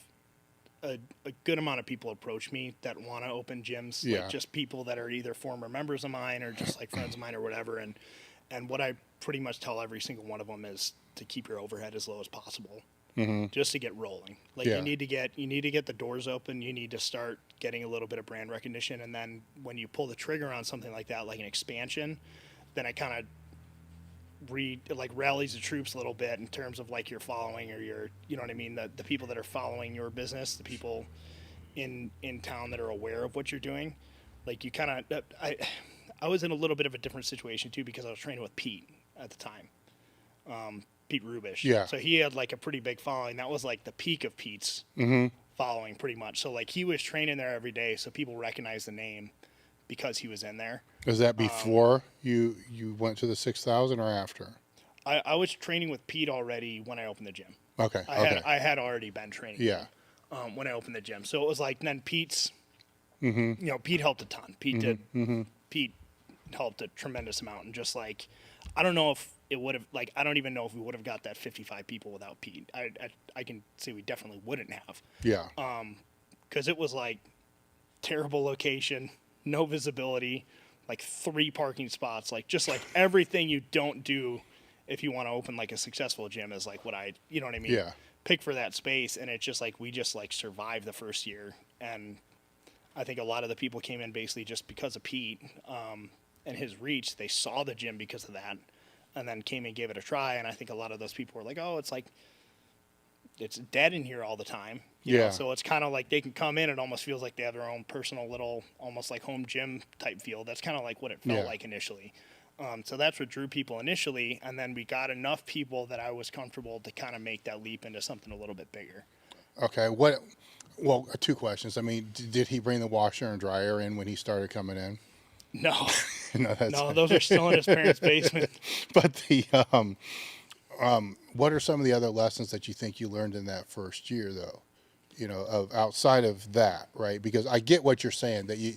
a good amount of people approach me that want to open gyms, like just people that are either former members of mine or just like friends of mine or whatever. And what I pretty much tell every single one of them is to keep your overhead as low as possible. Just to get rolling. Like you need to get the doors open. You need to start getting a little bit of brand recognition. And then when you pull the trigger on something like that, like an expansion, then it kind of rallies the troops a little bit in terms of like your following or your, you know what I mean? The people that are following your business, the people in town that are aware of what you're doing. Like you kind of, I was in a little bit of a different situation too, because I was training with Pete at the time. Pete Rubish. Yeah. So he had like a pretty big following. That was like the peak of Pete's following pretty much. So like he was training there every day. So people recognized the name because he was in there. Was that before you went to the 6,000 or after? I was training with Pete already when I opened the gym. Okay. I had already been training. Yeah. When I opened the gym. So it was like, then Pete's, Pete helped a ton. Pete helped a tremendous amount. And just like, I don't know if it would have, like, I don't even know if we would have got that 55 people without Pete. I can say we definitely wouldn't have. Yeah. Because it was like terrible location, no visibility, like 3 parking spots, like just like everything you don't do if you want to open like a successful gym is like what you know what I mean? Yeah. Pick for that space. And it's just like, we just like survived the first year. And I think a lot of the people came in basically just because of Pete and his reach. They saw the gym because of that. And then came and gave it a try, and I think a lot of those people were like, "Oh, it's like it's dead in here all the time." You know? So it's kind of like they can come in. It almost feels like they have their own personal little, almost like home gym type feel. That's kind of like what it felt like initially. So that's what drew people initially, and then we got enough people that I was comfortable to kind of make that leap into something a little bit bigger. Okay. Well, 2 questions. I mean, did he bring the washer and dryer in when he started coming in? No, no, those are still in his parents' basement. But what are some of the other lessons that you think you learned in that first year, though? Of outside of that, right? Because I get what you're saying, that you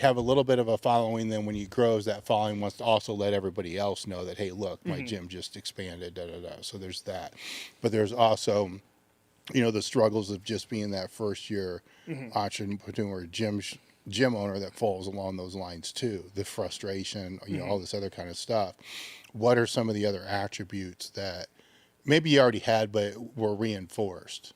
have a little bit of a following. Then when you grows, that following wants to also let everybody else know that, hey, look, my gym just expanded. So there's that, but there's also, the struggles of just being that first year entrepreneur, gym owner that falls along those lines too. The frustration, all this other kind of stuff. What are some of the other attributes that maybe you already had but were reinforced?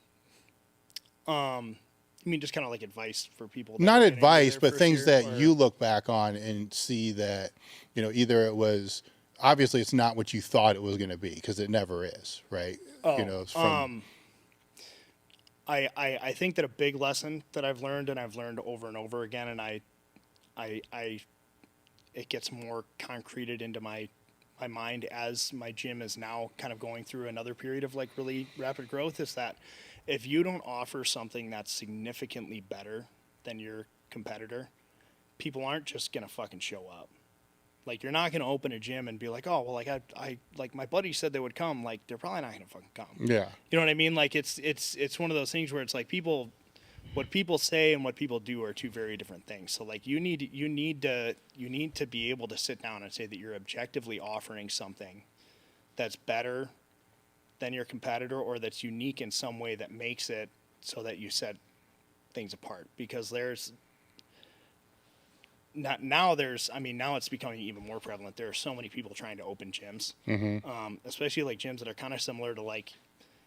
You mean just kind of like advice for people? That Not are getting into advice, their but first things year, that or- you look back on and see that, you know, either it was, obviously it's not what you thought it was going to be, because it never is, right? Oh, you know, it's from, I think that a big lesson that I've learned, and I've learned over and over again, and I it gets more concreted into my mind as my gym is now kind of going through another period of like really rapid growth, is that if you don't offer something that's significantly better than your competitor, people aren't just gonna fucking show up. Like, you're not gonna open a gym and be like, oh well, like I like my buddy said they would come. Like, they're probably not gonna fucking come. yeah, You know what I mean? Like, it's one of those things where it's like what people say and what people do are two very different things. So like you need to be able to sit down and say that you're objectively offering something that's better than your competitor, or that's unique in some way that makes it so that you set things apart. Because now it's becoming even more prevalent. There are so many people trying to open gyms, especially like gyms that are kind of similar to like,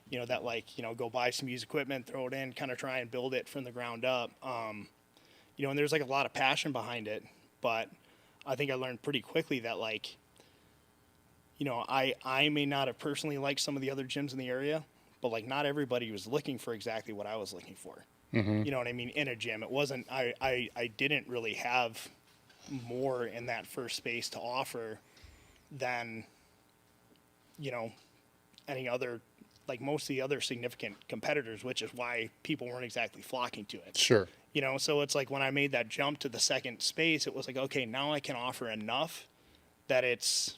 you know, that like, you know, go buy some used equipment, throw it in, kind of try and build it from the ground up. You know, and there's like a lot of passion behind it, but I think I learned pretty quickly that like, you know, I may not have personally liked some of the other gyms in the area, but like not everybody was looking for exactly what I was looking for. You know what I mean? In a gym, it wasn't, I didn't really have more in that first space to offer than, you know, any other, like most of the other significant competitors, which is why people weren't exactly flocking to it. sure. You know, so it's like when I made that jump to the second space, it was like, okay, now I can offer enough that it's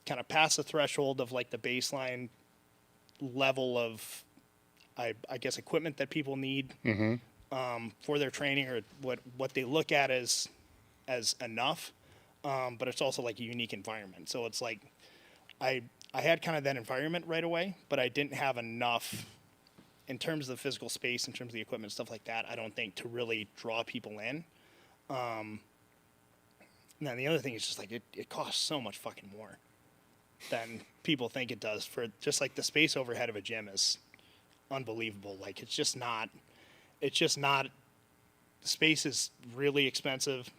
kind of past the threshold of like the baseline level of, I guess, equipment that people need for their training, or what they look at as enough. But it's also like a unique environment. So it's like I had kind of that environment right away, but I didn't have enough in terms of the physical space, in terms of the equipment, stuff like that, I don't think, to really draw people in. And then the other thing is just like it costs so much fucking more than people think it does. For just like the space overhead of a gym is unbelievable. Like it's just not space is really expensive.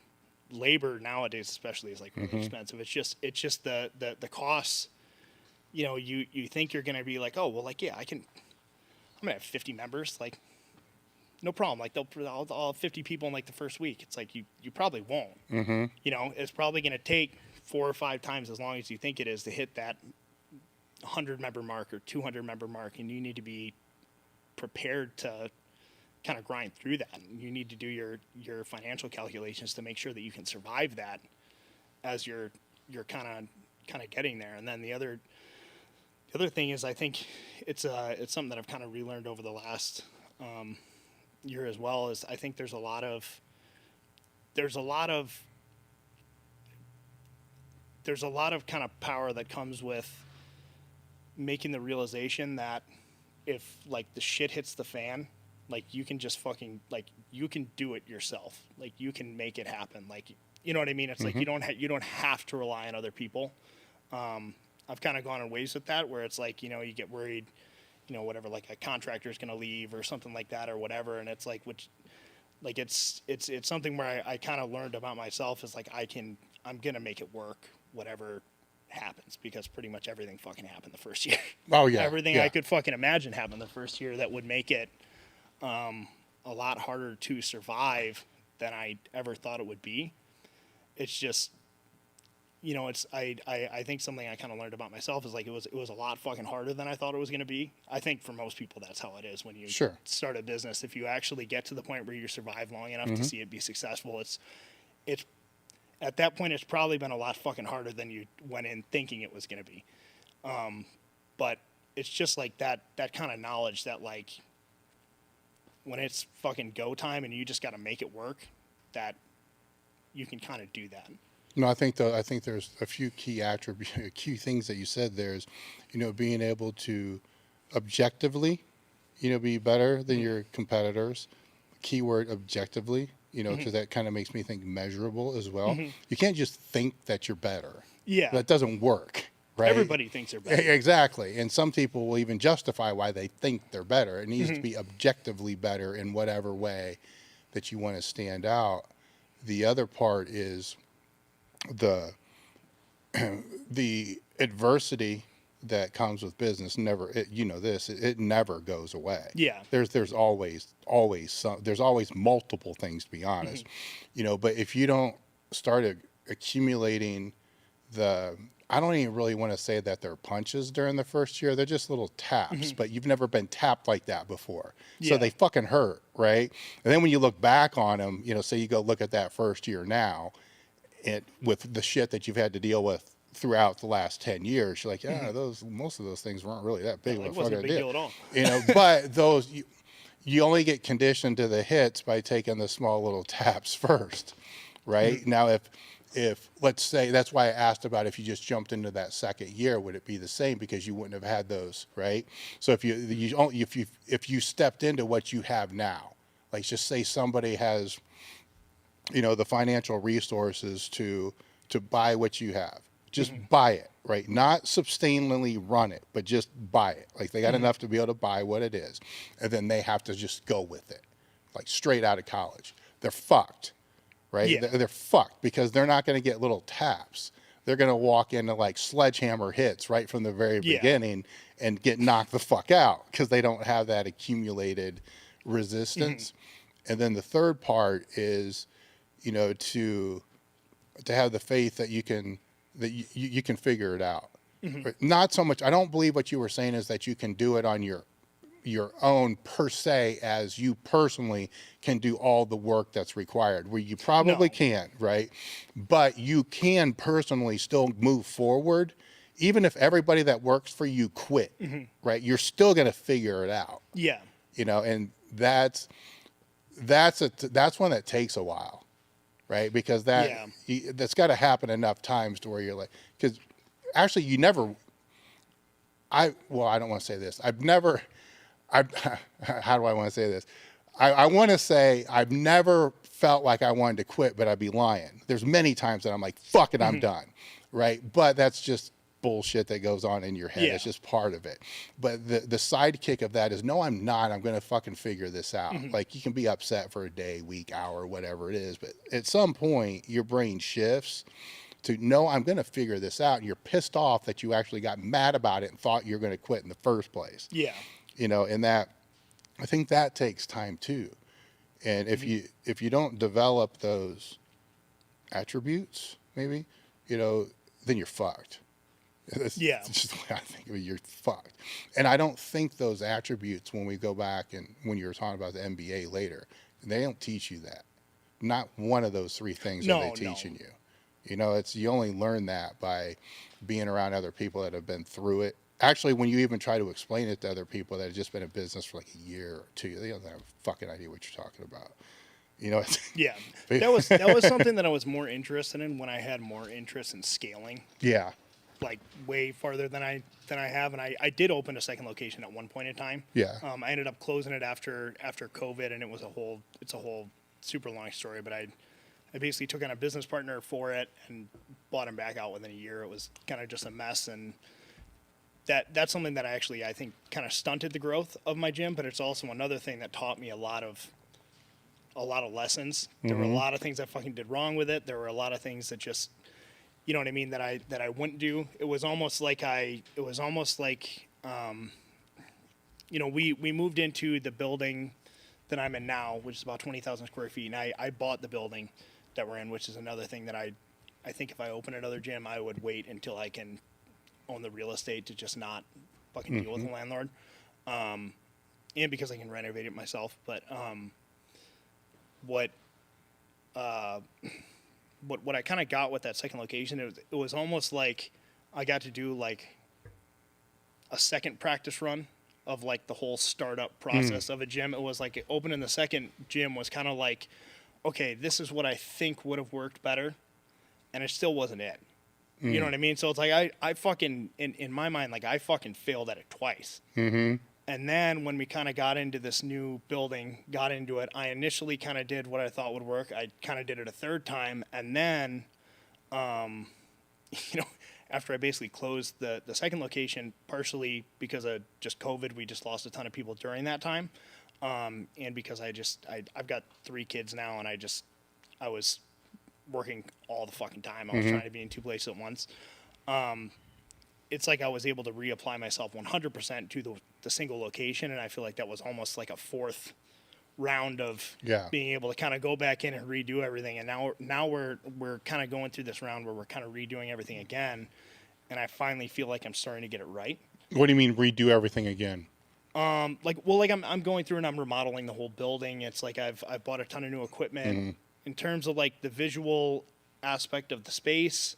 Labor nowadays especially is like really expensive. It's just the costs. You know, you think you're gonna be like, oh well, like yeah, I'm gonna have 50 members, like no problem. Like I'll have 50 people in like the first week. It's like you probably won't. You know, it's probably gonna take 4 or 5 times as long as you think it is to hit that 100 member mark or 200 member mark, and you need to be prepared to kind of grind through that. And you need to do your financial calculations to make sure that you can survive that as you're kind of getting there. And then the other thing is, I think it's something that I've kind of relearned over the last year as well. Is I think there's a lot of kind of power that comes with making the realization that if like the shit hits the fan, like you can just fucking, like you can do it yourself. Like you can make it happen. Like, you know what I mean? It's like you don't have to rely on other people. I've kind of gone in ways with that where it's like, you know, you get worried, you know, whatever, like a contractor's going to leave or something like that or whatever. And it's like, it's something where I kind of learned about myself is like, I'm going to make it work, whatever happens, because pretty much everything fucking happened the first year. Oh yeah. Everything I could fucking imagine happened the first year that would make it a lot harder to survive than I ever thought it would be. It's just, you know, I think something I kind of learned about myself is like it was a lot fucking harder than I thought it was going to be. I think for most people that's how it is when you start a business. If you actually get to the point where you survive long enough to see it be successful, it's at that point it's probably been a lot fucking harder than you went in thinking it was going to be. But it's just like that kind of knowledge that like when it's fucking go time and you just got to make it work, that you can kind of do that. No, I think there's a few key things that you said. There's, you know, being able to objectively, you know, be better than your competitors. Keyword objectively, you know, because that kind of makes me think measurable as well. You can't just think that you're better. Yeah. That doesn't work. right? Everybody thinks they're better. Exactly. And some people will even justify why they think they're better. It needs to be objectively better in whatever way that you want to stand out. The other part is the the adversity that comes with business never, it never goes away. Yeah. There's always there's always multiple things, to be honest. But if you don't start accumulating I don't even really want to say that they're punches during the first year. They're just little taps, but you've never been tapped like that before. So they fucking hurt, right? And then when you look back on them, say you go look at that first year now, with the shit that you've had to deal with throughout the last 10 years, you're like, yeah, most of those things weren't really that big. It wasn't a big deal at all. But those, you only get conditioned to the hits by taking the small little taps first, right? Now, if let's say, that's why I asked about if you just jumped into that second year, would it be the same, because you wouldn't have had those, right? So if you stepped into what you have now, like just say somebody has, the financial resources to buy what you have, just buy it, right? Not sustainably run it, but just buy it. Like they got enough to be able to buy what it is, and then they have to just go with it, like straight out of college. They're fucked. Right? Yeah. They're fucked, because they're not going to get little taps. They're going to walk into like sledgehammer hits right from the very beginning and get knocked the fuck out, because they don't have that accumulated resistance. And then the third part is, to have the faith that you can figure it out. Not so much. I don't believe what you were saying is that you can do it on your own per se, as you personally can do all the work that's required, where you probably can, right? But you can personally still move forward, even if everybody that works for you quit, right? You're still going to figure it out. Yeah. And that's one that takes a while, right? Because that's got to happen enough times to where you're like, because actually I don't want to say this. How do I want to say this? I want to say I've never felt like I wanted to quit, but I'd be lying. There's many times that I'm like, fuck it, I'm done, right? But that's just bullshit that goes on in your head. It's just part of it. But the sidekick of that is, no, I'm not. I'm going to fucking figure this out. Like, you can be upset for a day, week, hour, whatever it is, but at some point your brain shifts to, no, I'm going to figure this out. And you're pissed off that you actually got mad about it and thought you were going to quit in the first place. Yeah. And that, I think that takes time too. And if you don't develop those attributes, maybe, then you're fucked. That's just the way I think of it. You're fucked. And I don't think those attributes, when we go back and when you were talking about the MBA later, they don't teach you that. Not one of those three things are they teaching you. You only learn that by being around other people that have been through it. Actually, when you even try to explain it to other people that have just been in business for like a year or two, they don't have a fucking idea what you're talking about. Yeah, that was something that I was more interested in when I had more interest in scaling. Yeah, like way farther than I have, and I did open a second location at one point in time. Yeah, I ended up closing it after COVID, and it's a whole super long story. But I basically took on a business partner for it and bought him back out within a year. It was kind of just a mess, and that's something that I think kind of stunted the growth of my gym, but it's also another thing that taught me a lot of lessons. There were a lot of things I fucking did wrong with it. There were a lot of things that just, you know what I mean, that I wouldn't do. It was almost like we moved into the building that I'm in now, which is about 20,000 square feet. And I bought the building that we're in, which is another thing that I think if I open another gym, I would wait until I can own the real estate to just not fucking deal with the landlord. And because I can renovate it myself. But what I kind of got with that second location, it was almost like I got to do like a second practice run of like the whole startup process of a gym. It was like opening the second gym was kind of like, okay, this is what I think would have worked better, and it still wasn't it. You know what I mean? So it's like I fucking, in my mind, like I fucking failed at it twice. And then when we kind of got into this new building, got into it, I initially kind of did what I thought would work. I kind of did it a third time. And then, after I basically closed the second location, partially because of just COVID, we just lost a ton of people during that time. And because I've got 3 kids now, and I was working all the fucking time. I was trying to be in 2 places at once. It's like I was able to reapply myself 100% to the single location, and I feel like that was almost like a 4th round of being able to kind of go back in and redo everything. And now we're kind of going through this round where we're kind of redoing everything again, and I finally feel like I'm starting to get it right. What do you mean redo everything again? I'm going through and I'm remodeling the whole building. It's like I've bought a ton of new equipment in terms of like the visual aspect of the space.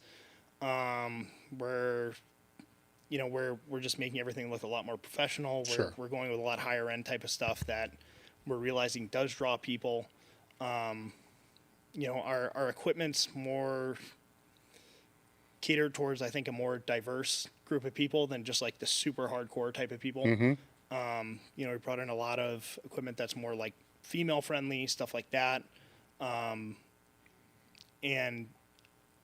We're just making everything look a lot more professional. We're going with a lot higher end type of stuff that we're realizing does draw people. Our equipment's more catered towards, I think, a more diverse group of people than just like the super hardcore type of people. We brought in a lot of equipment that's more like female friendly, stuff like that. And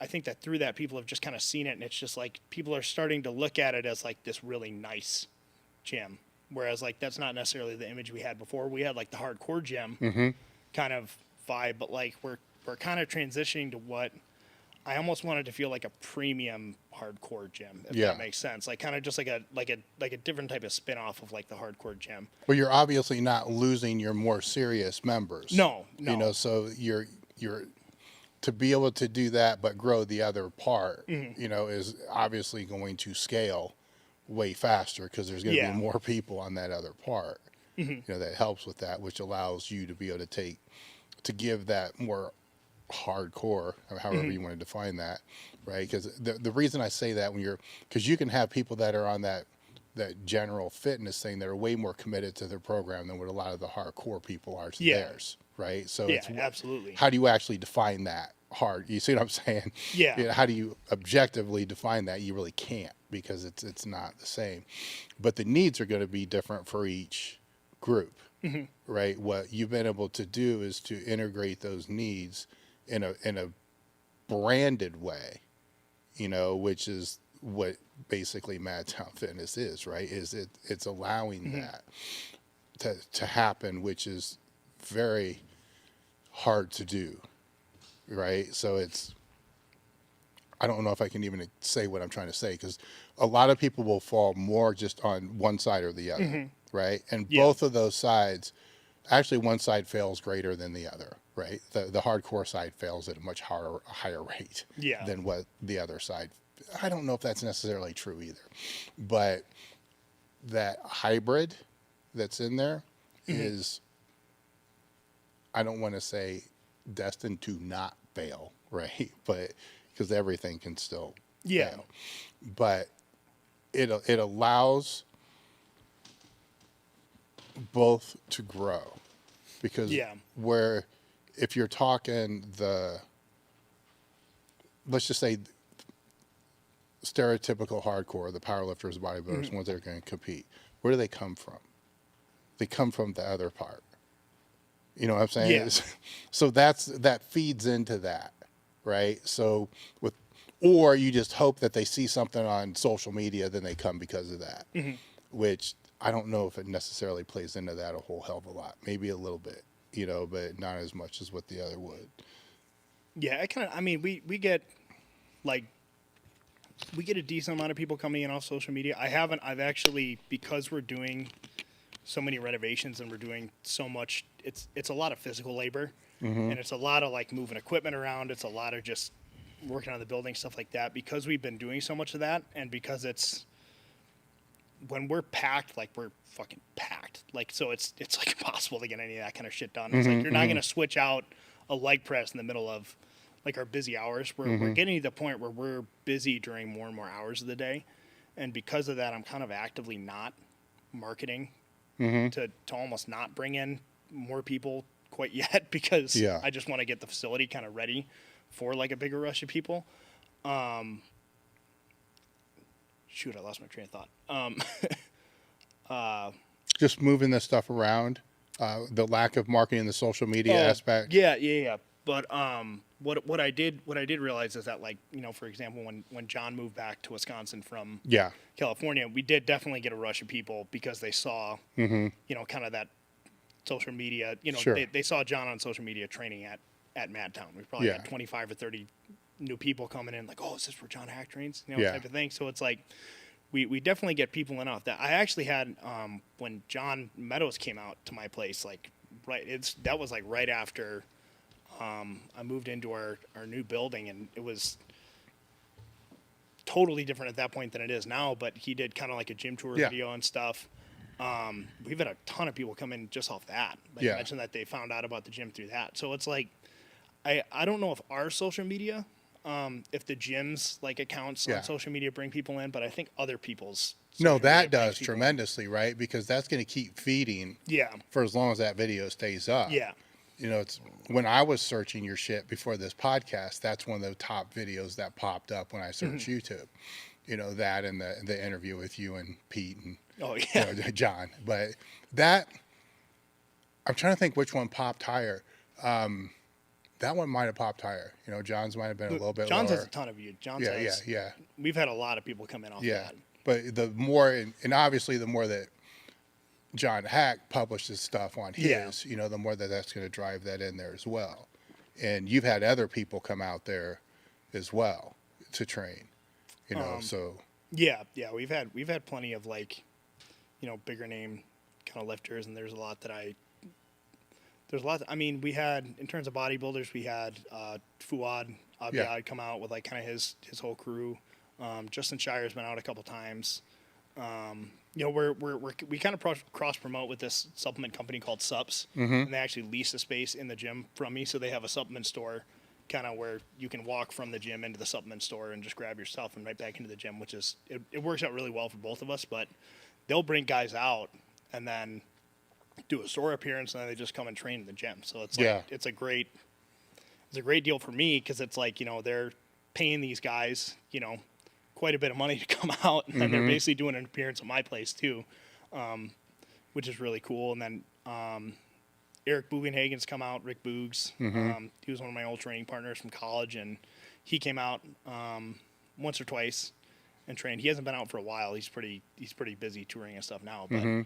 I think that through that, people have just kind of seen it, and it's just like people are starting to look at it as like this really nice gym. Whereas like that's not necessarily the image we had before. We had like the hardcore gym kind of vibe, but like we're kind of transitioning to what I almost wanted to feel like a premium hardcore gym, if that makes sense. Like kind of just like a different type of spin-off of like the hardcore gym. Well, you're obviously not losing your more serious members. No. So you're to be able to do that but grow the other part, is obviously going to scale way faster because there's going to be more people on that other part. That helps with that, which allows you to be able to give that more hardcore, or however you want to define that, right? Because the reason I say that because you can have people that are on that general fitness thing that are way more committed to their program than what a lot of the hardcore people are to theirs, right? So it's absolutely. How do you actually define that hard? You see what I'm saying? Yeah. How do you objectively define that? You really can't, because it's not the same. But the needs are going to be different for each group, right? What you've been able to do is to integrate those needs in a branded way, which is what basically Madtown Fitness is, right? It's allowing that to happen, which is very hard to do, right? So I don't know if I can even say what I'm trying to say, because a lot of people will fall more just on one side or the other, right? And both of those sides, actually one side fails greater than the other, right? The hardcore side fails at a much higher rate than what the other side. I don't know if that's necessarily true either, but that hybrid that's in there is, I don't want to say destined to not fail, right? But because everything can still fail. But it allows both to grow, because where if you're talking let's just say stereotypical hardcore, the powerlifters, bodybuilders, ones that are going to compete, where do they come from? They come from the other part. You know what I'm saying? Yeah. So that feeds into that, right? So or you just hope that they see something on social media, then they come because of that, which I don't know if it necessarily plays into that a whole hell of a lot. Maybe a little bit, but not as much as what the other would. Yeah, we get a decent amount of people coming in off social media. I've actually, because we're doing so many renovations and we're doing so much, it's a lot of physical labor, and it's a lot of like moving equipment around. It's a lot of just working on the building, stuff like that, because we've been doing so much of that. And because when we're packed, like we're fucking packed. Like, so it's like impossible to get any of that kind of shit done. It's like, you're not going to switch out a leg press in the middle of like our busy hours. We're getting to the point where we're busy during more and more hours of the day. And because of that, I'm kind of actively not marketing to almost not bring in more people quite yet, because I just want to get the facility kind of ready for like a bigger rush of people. Shoot, I lost my train of thought. Just moving this stuff around, the lack of marketing, the social media aspect. Yeah. But what I did realize is that, like, you know, for example, when John moved back to Wisconsin from Yeah. California, we did definitely get a rush of people because they saw, you know, kind of that social media, you know, Sure. they saw John on social media training at Madtown. We probably had 25 or 30 new people coming in, like, oh, is this where John Haack trains? You know, type of thing. So it's like, we definitely get people enough. That I actually had, when John Meadows came out to my place, like, that was like right after I moved into our new building, and it was totally different at that point than it is now, but he did kind of like a gym tour video and stuff. We've had a ton of people come in just off that. Like, mention that they found out about the gym through that. So it's like, I don't know if our social media, if the gym's like accounts on social media bring people in, but I think other people's No, social media that brings does people in. tremendously, right? Because that's going to keep feeding for as long as that video stays up. Yeah. You know, it's when I was searching your shit before this podcast, that's one of the top videos that popped up when I searched YouTube. You know, that and the interview with you and Pete and you know, John. But that, I'm trying to think which one popped higher. That one might have popped higher. You know, John's might have been a little bit John's lower. has a ton of views. John's has, yeah. We've had a lot of people come in off that. But the more, and obviously the more that John Haack publishes stuff on his, you know, the more that's going to drive that in there as well. And you've had other people come out there as well to train, you know, so. Yeah, we've had plenty of, like, you know, bigger name kind of lifters, and there's a lot, I mean, we had, in terms of bodybuilders, we had Fuad Abiad come out with, like, kind of his whole crew. Justin Shire's been out a couple times. You know, we kind of cross promote with this supplement company called Sups, and they actually lease a space in the gym from me. So they have a supplement store, kind of where you can walk from the gym into the supplement store and just grab your stuff and right back into the gym, which is it works out really well for both of us. But they'll bring guys out and then do a store appearance, and then they just come and train in the gym. So it's like it's a great deal for me, because it's like, you know, they're paying these guys, you know, quite a bit of money to come out, and then they're basically doing an appearance at my place too, which is really cool. And then Eric Bugenhagen's come out, Rick Boogs. He was one of my old training partners from college, and he came out once or twice and trained. He hasn't been out for a while. He's pretty busy touring and stuff now, but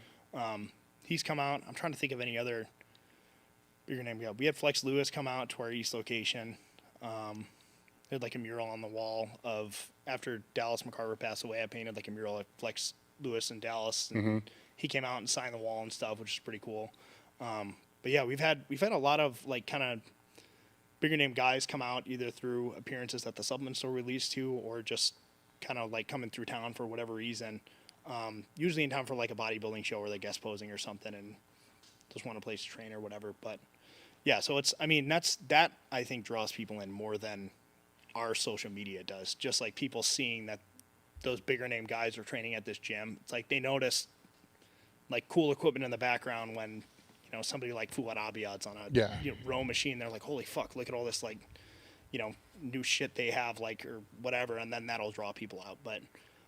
he's come out. I'm trying to think of any other bigger name. We had Flex Lewis come out to our East location. They had like a mural on the wall of, after Dallas McCarver passed away, I painted like a mural of Flex Lewis in Dallas, and he came out and signed the wall and stuff, which is pretty cool. But yeah, we've had a lot of, like, kind of bigger name guys come out, either through appearances that the supplement store released to, or just kind of like coming through town for whatever reason. Usually in town for like a bodybuilding show or they're guest posing or something and just want a place to train or whatever. But yeah, so it's, I mean, that I think draws people in more than our social media does. Just like people seeing that those bigger name guys are training at this gym. It's like they notice like cool equipment in the background when, you know, somebody like Fuad Abiad's on a you know, row machine. They're like, holy fuck, look at all this, like, you know, new shit they have, like, or whatever. And then that'll draw people out. But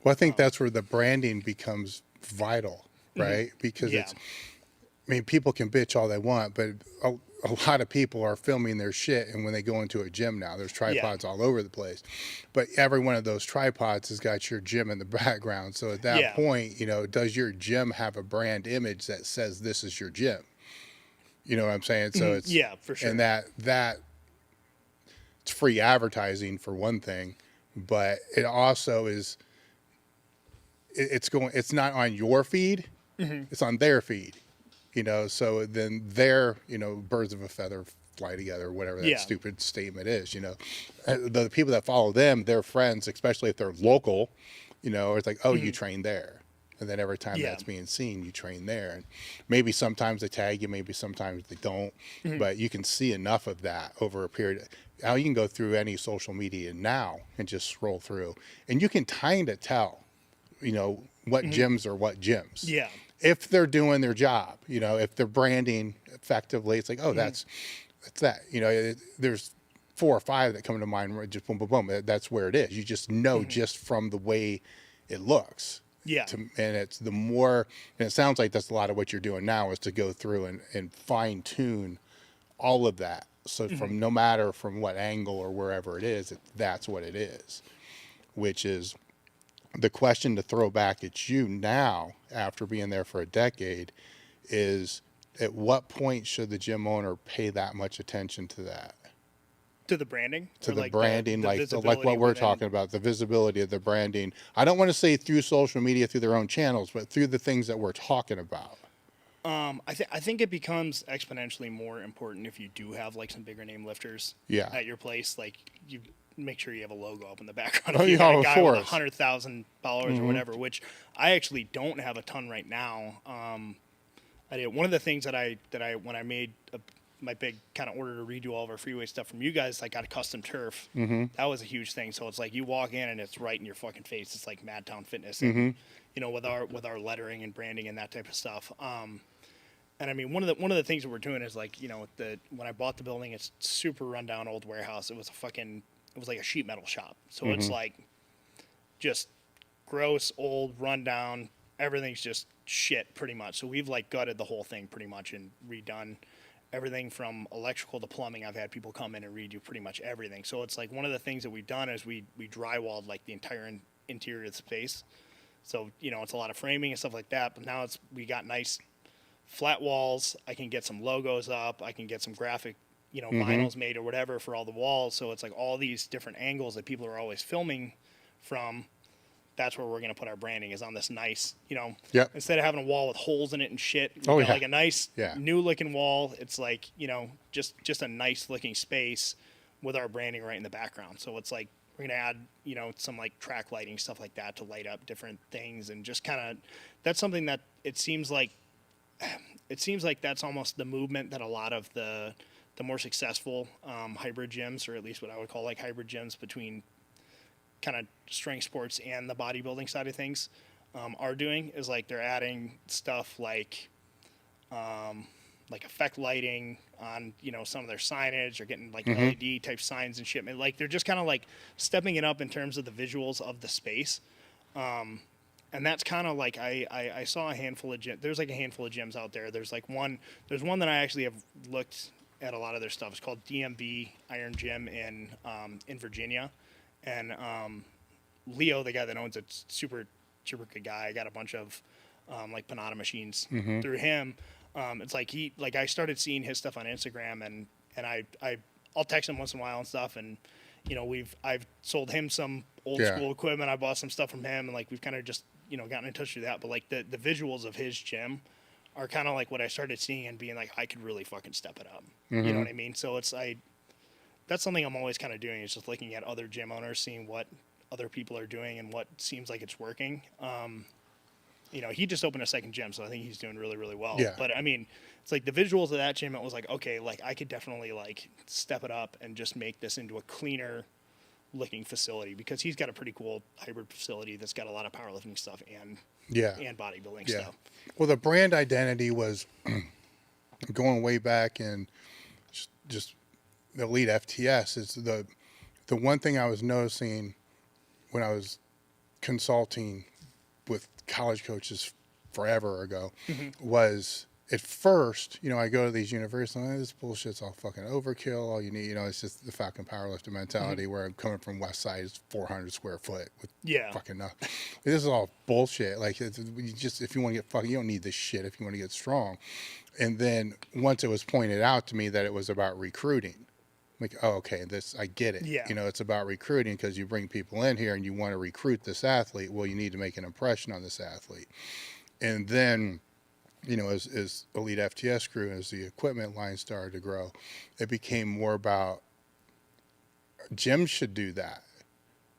well, I think that's where the branding becomes vital, right? Because it's, I mean, people can bitch all they want, but a lot of people are filming their shit. And when they go into a gym now, there's tripods all over the place. But every one of those tripods has got your gym in the background. So at that point, you know, does your gym have a brand image that says this is your gym? You know what I'm saying? So it's, for sure. And that it's free advertising for one thing, but it also is, it's not on your feed, it's on their feed. You know, so then they're, you know, birds of a feather fly together, whatever that stupid statement is, you know. The people that follow them, they're friends, especially if they're local, you know, it's like, oh, you train there. And then every time that's being seen, you train there. And maybe sometimes they tag you, maybe sometimes they don't. But you can see enough of that over a period. Now you can go through any social media now and just scroll through. And you can kind of tell, you know, what gyms are what gyms. Yeah. If they're doing their job, you know, if they're branding effectively, it's like, oh, that's that. You know, there's 4 or 5 that come to mind, where just boom, boom, boom. That's where it is. You just know just from the way it looks. Yeah. And it's the more, and it sounds like that's a lot of what you're doing now is to go through and fine tune all of that So from no matter from what angle or wherever it is, that's what it is, which is the question to throw back at you now after being there for a decade is, at what point should the gym owner pay that much attention to that? To the branding? To Or the like branding, like visibility what we're within- talking about, the visibility of the branding. I don't want to say through social media, through their own channels, but through the things that we're talking about. I think it becomes exponentially more important if you do have like some bigger name lifters Yeah. at your place. Like you make sure you have a logo up in the background. Oh, If you yeah, got a of guy with course. 100,000 followers or whatever, which I actually don't have a ton right now. I did one of the things that I when I made my big kind of order to redo all of our freeway stuff from you guys, I got a custom turf. That was a huge thing. So it's like you walk in and it's right in your fucking face. It's like Madtown Fitness, and you know, with our lettering and branding and that type of stuff. And I mean, one of the things that we're doing is like, you know, when I bought the building, it's super rundown old warehouse. It was like a sheet metal shop. So it's like just gross, old, rundown. Everything's just shit pretty much. So we've like gutted the whole thing pretty much and redone everything from electrical to plumbing. I've had people come in and redo pretty much everything. So it's like one of the things that we've done is we drywalled like the entire interior of the space. So, you know, it's a lot of framing and stuff like that. But now we got nice flat walls. I can get some logos up. I can get some graphic, you know, vinyls made or whatever for all the walls. So it's like all these different angles that people are always filming from. That's where we're going to put our branding, is on this nice, you know, Yep. instead of having a wall with holes in it and shit, we Oh, got yeah. like a nice Yeah. new looking wall. It's like, you know, just a nice looking space with our branding right in the background. So it's like, we're going to add, you know, some like track lighting, stuff like that to light up different things. And just kind of, that's something that it seems like that's almost the movement that a lot of the more successful hybrid gyms, or at least what I would call like hybrid gyms between kind of strength sports and the bodybuilding side of things are doing, is like they're adding stuff like effect lighting on, you know, some of their signage, or getting like LED type signs and shit. Like they're just kind of like stepping it up in terms of the visuals of the space. And that's kind of like I saw a handful of gyms. There's like a handful of gyms out there. There's one that I actually have looked at a lot of their stuff. It's called DMV Iron Gym in Virginia. And Leo, the guy that owns it, super good guy. I got a bunch of like Panada machines through him. It's like I started seeing his stuff on Instagram, and I'll text him once in a while and stuff. And you know, I've sold him some old school equipment. I bought some stuff from him, and like we've kind of just, you know, gotten in touch with that. But like the visuals of his gym are kind of like what I started seeing and being like, I could really fucking step it up. You know what I mean? So that's something I'm always kind of doing, is just looking at other gym owners, seeing what other people are doing and what seems like it's working. You know, he just opened a second gym, so I think he's doing really, really well. Yeah. But I mean, it's like the visuals of that gym, it was like, okay, like I could definitely like step it up and just make this into a cleaner looking facility, because he's got a pretty cool hybrid facility that's got a lot of powerlifting stuff and bodybuilding stuff. Well, the brand identity was going way back in just Elite FTS. Is the one thing I was noticing when I was consulting with college coaches forever ago was, at first, you know, I go to these universities and this bullshit's all fucking overkill. All you need, you know, it's just the fucking powerlifting mentality where I'm coming from West Side, is 400 square foot with fucking nothing. This is all bullshit. Like, if you want to get fucking, you don't need this shit if you want to get strong. And then once it was pointed out to me that it was about recruiting, like, oh, okay, I get it. Yeah. You know, it's about recruiting, because you bring people in here and you want to recruit this athlete. Well, you need to make an impression on this athlete. And then, you know, as Elite FTS grew, as the equipment line started to grow, it became more about gyms should do that.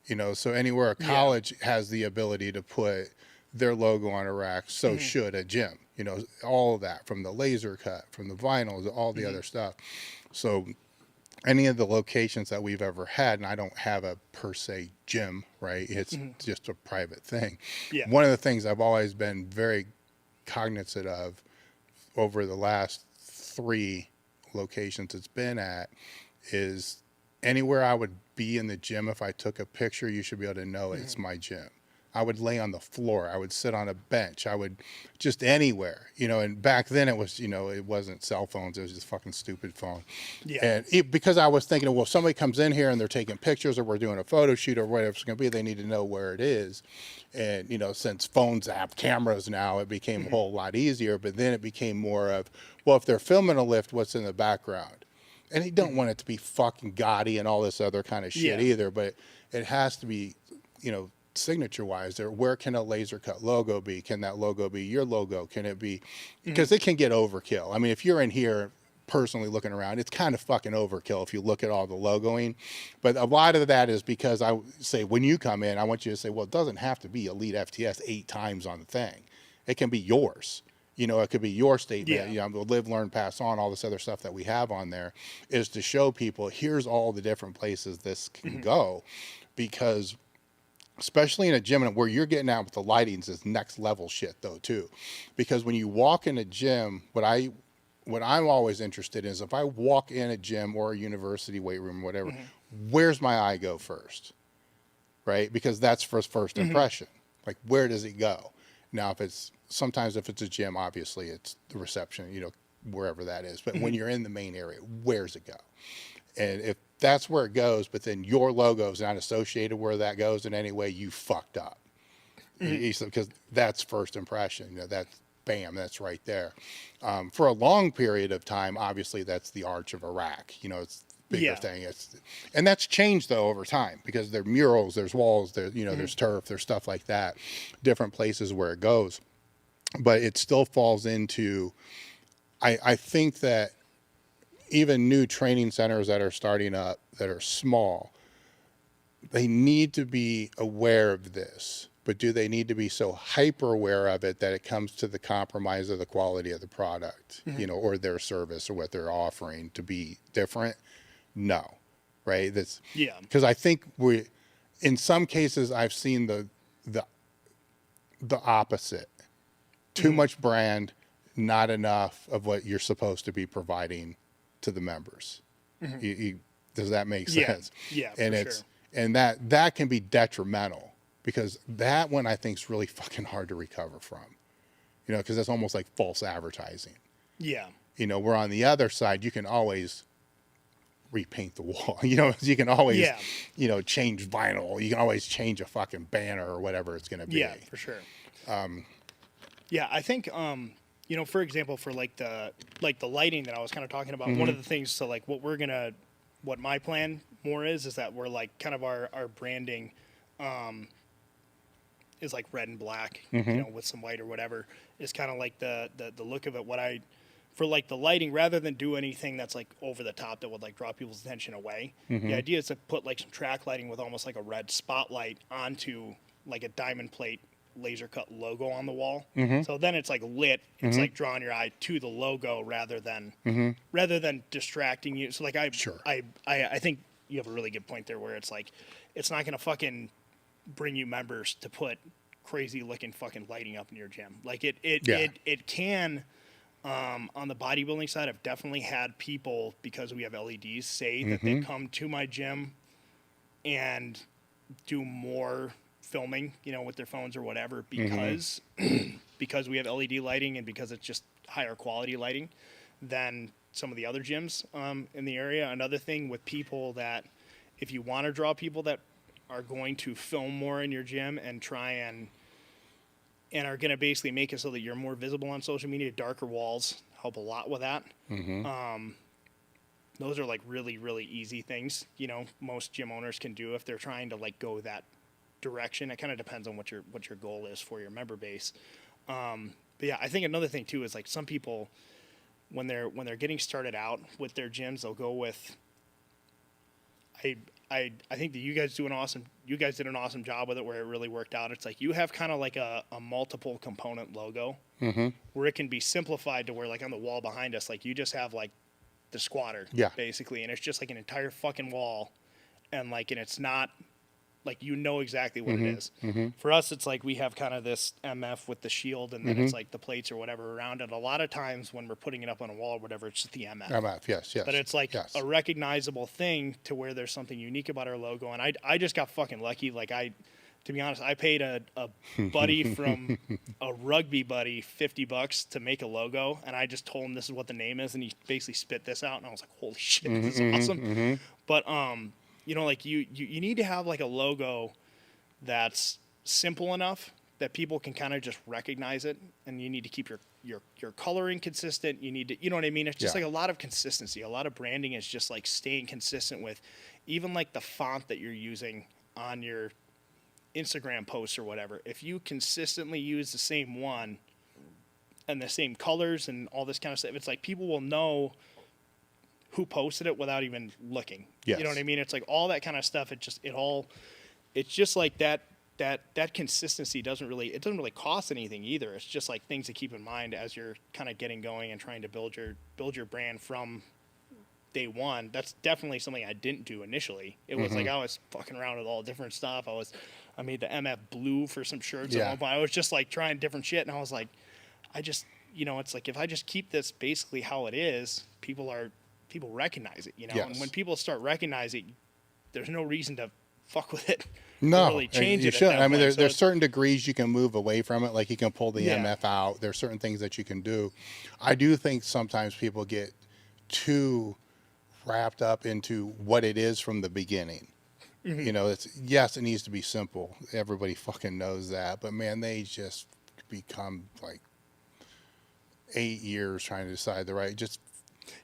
You know, so anywhere a college has the ability to put their logo on a rack, so should a gym. You know, all of that, from the laser cut, from the vinyls, all the other stuff. So any of the locations that we've ever had, and I don't have a per se gym, right? It's just a private thing. Yeah. One of the things I've always been very cognizant of over the last 3 locations it's been at is, anywhere I would be in the gym, if I took a picture, you should be able to know it's my gym. I would lay on the floor. I would sit on a bench. I would just anywhere, and back then it was, it wasn't cell phones. It was just fucking stupid phone. Yeah. And because I was thinking, well, if somebody comes in here and they're taking pictures or we're doing a photo shoot or whatever it's going to be, they need to know where it is. And, since phones have cameras now, it became a whole lot easier. But then it became more of, well, if they're filming a lift, what's in the background? And you don't want it to be fucking gaudy and all this other kind of shit either. But it has to be, signature wise there. Where can a laser cut logo be? Can that logo be your logo? Can it be, because it can get overkill. I mean, if you're in here personally looking around, it's kind of fucking overkill if you look at all the logoing. But a lot of that is because I say, when you come in, I want you to say, well, it doesn't have to be Elite FTS 8 times on the thing. It can be yours. It could be your statement. Live, learn, pass on, all this other stuff that we have on there is to show people, here's all the different places this can go. Because especially in a gym where you're getting out with the lightings is next level shit though too. Because when you walk in a gym, what I'm always interested in is if I walk in a gym or a university weight room, whatever, where's my eye go first? Right? Because that's first impression. Like, where does it go? Now, sometimes if it's a gym, obviously it's the reception, wherever that is. But when you're in the main area, where's it go? And if that's where it goes, but then your logo is not associated where that goes in any way, you fucked up. Because that's first impression. That's bam, that's right there. For a long period of time, obviously that's the arch of Iraq. It's a bigger thing. And that's changed though over time because there are murals, there's walls, there's turf, there's stuff like that, different places where it goes. But it still falls into, I think that even new training centers that are starting up that are small, they need to be aware of this, but do they need to be so hyper aware of it that it comes to the compromise of the quality of the product, or their service or what they're offering to be different? No, right? Because I think in some cases I've seen the opposite. Too much brand, not enough of what you're supposed to be providing to the members. Does that make sense? Yeah, and for sure. And that can be detrimental because that one I think is really fucking hard to recover from, because that's almost like false advertising. Yeah. Where on the other side, you can always repaint the wall, you can always, change vinyl. You can always change a fucking banner or whatever it's going to be. Yeah, for sure. I think, for example, for like the lighting that I was kind of talking about, one of the things, so like what my plan more is that we're like kind of our branding, is like red and black, with some white or whatever, is kind of like the look of it. For like the lighting, rather than do anything that's like over the top that would like draw people's attention away, the idea is to put like some track lighting with almost like a red spotlight onto like a diamond plate laser cut logo on the wall. So then it's like lit. It's like drawing your eye to the logo rather than distracting you. So like I think you have a really good point there where it's like, it's not going to fucking bring you members to put crazy looking fucking lighting up in your gym. Like it can, on the bodybuilding side, I've definitely had people, because we have LEDs, say that they come to my gym and do more filming, with their phones or whatever, because because we have LED lighting and because it's just higher quality lighting than some of the other gyms in the area. Another thing with people, that if you want to draw people that are going to film more in your gym and try and are going to basically make it so that you're more visible on social media, darker walls help a lot with that. Those are like really, really easy things, most gym owners can do if they're trying to like go that direction. It kind of depends on what your goal is for your member base. But yeah, I think another thing too is like some people, when they're getting started out with their gyms, they'll go with, I think that you guys did an awesome job with it where it really worked out. It's like you have kind of like a multiple component logo where it can be simplified to where like on the wall behind us, like you just have like the squatter basically, and it's just like an entire fucking wall, and it's not like exactly what it is. For us, it's like we have kind of this MF with the shield, and then it's like the plates or whatever around it. A lot of times when we're putting it up on a wall or whatever, it's just the MF. MF, yes. But it's like a recognizable thing to where there's something unique about our logo. And I just got fucking lucky. Like to be honest, I paid a buddy from a rugby buddy $50 to make a logo, and I just told him this is what the name is, and he basically spit this out, and I was like, holy shit, this is awesome. But you know, like you need to have like a logo that's simple enough that people can kind of just recognize it, and you need to keep your coloring consistent. You need to, you know what I mean? It's just like a lot of consistency. A lot of branding is just like staying consistent with even like the font that you're using on your Instagram posts or whatever. If you consistently use the same one and the same colors and all this kind of stuff, it's like people will know who posted it without even looking. Yes. You know what I mean? It's like all that kind of stuff. It's just like that consistency doesn't really cost anything either. It's just like things to keep in mind as you're kind of getting going and trying to build your brand from day one. That's definitely something I didn't do initially. It was like I was fucking around with all different stuff. I made the MF blue for some shirts at one point. I was just like trying different shit, and I was like, you know, it's like if I just keep this basically how it is, people recognize it, you know. And when people start recognizing, there's no reason to fuck with it. No, really change you it. shouldn't. I mean, So there's certain degrees you can move away from it. Like you can pull the MF out. There's certain things that you can do. I do think sometimes people get too wrapped up into what it is from the beginning. You know, it needs to be simple. Everybody fucking knows that. But man, they just become like 8 years trying to decide the right.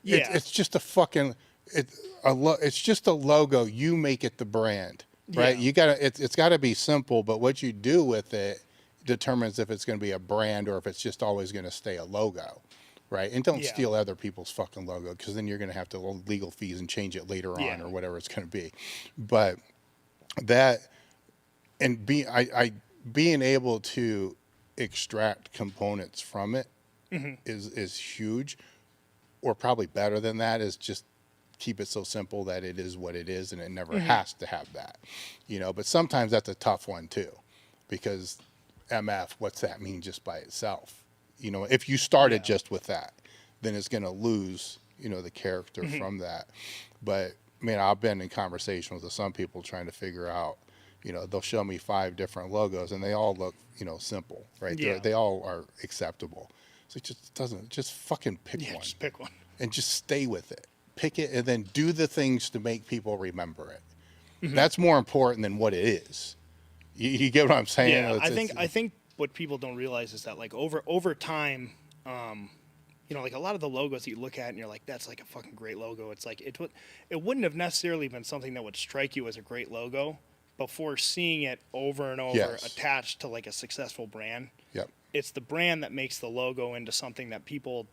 It's just a fucking it's just a logo. You make it the brand. Right, you it's got to be simple, but what you do with it determines if it's going to be a brand or if it's just always going to stay a logo, right? And don't steal other people's fucking logo, because then you're going to have to legal fees and change it later on or whatever it's going to be. But that and being able to extract components from it is huge, or probably better than that is just keep it so simple that it is what it is and it never has to have that, you know. But sometimes that's a tough one too, because MF, what's that mean just by itself? You know, if you started just with that, then it's going to lose, you know, the character from that. But man, I've been in conversations with some people trying to figure out, you know, they'll show me 5 different logos and they all look, you know, simple, right? They all are acceptable. So just fucking pick one. Just pick one. And just stay with it. Pick it and then do the things to make people remember it. That's more important than what it is. You get what I'm saying? Yeah, I think what people don't realize is that like over time, you know, like a lot of the logos that you look at and you're like, that's like a fucking great logo. It's like it wouldn't have necessarily been something that would strike you as a great logo before seeing it over and over attached to like a successful brand. Yep. It's the brand that makes the logo into something that people,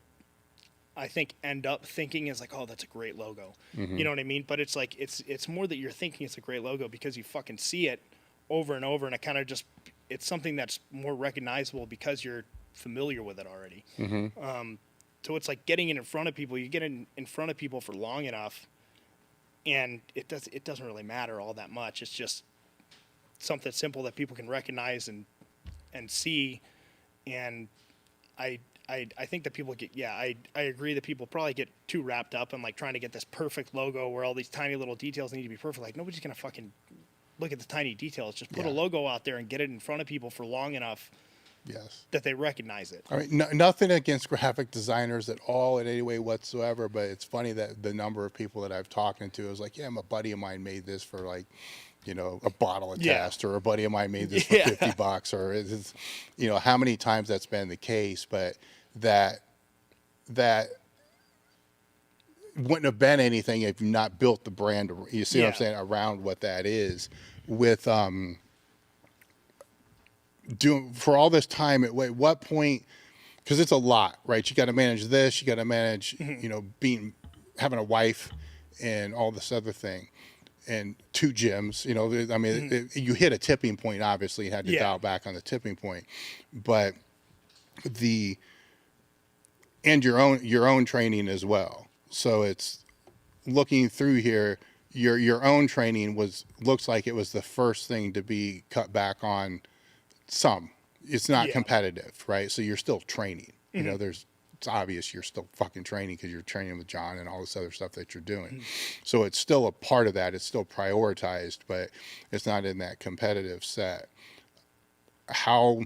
I think, end up thinking is like, oh, that's a great logo. You know what I mean? But it's like, it's more that you're thinking it's a great logo because you fucking see it over and over, and it kind of just, it's something that's more recognizable because you're familiar with it already. So it's like getting it in front of people. You get in front of people for long enough, and it doesn't really matter all that much. It's just something simple that people can recognize and see. And I think that people get, I agree that people probably get too wrapped up in like trying to get this perfect logo where all these tiny little details need to be perfect. Like nobody's going to fucking look at the tiny details. Just put a logo out there and get it in front of people for long enough that they recognize it. I mean, nothing against graphic designers at all in any way whatsoever, but it's funny that the number of people that I've talked to is like, a buddy of mine made this for like, you know, a bottle of test, or a buddy of mine made this for $50, or it's, you know, how many times that's been the case. But that wouldn't have been anything if you not built the brand. You see what I'm saying, around what that is. With doing for all this time, at what point? Because it's a lot, right? You got to manage this. You got to manage, you know, having a wife and all this other thing. And 2 gyms, you know, I mean, you hit a tipping point, obviously, and had to dial back on the tipping point. But and your own training as well. So it's looking through here, your own training looks like it was the first thing to be cut back on some. It's not competitive, right? So you're still training. You know, there's it's obvious you're still fucking training because you're training with John and all this other stuff that you're doing. So it's still a part of that. It's still prioritized, but it's not in that competitive set. How,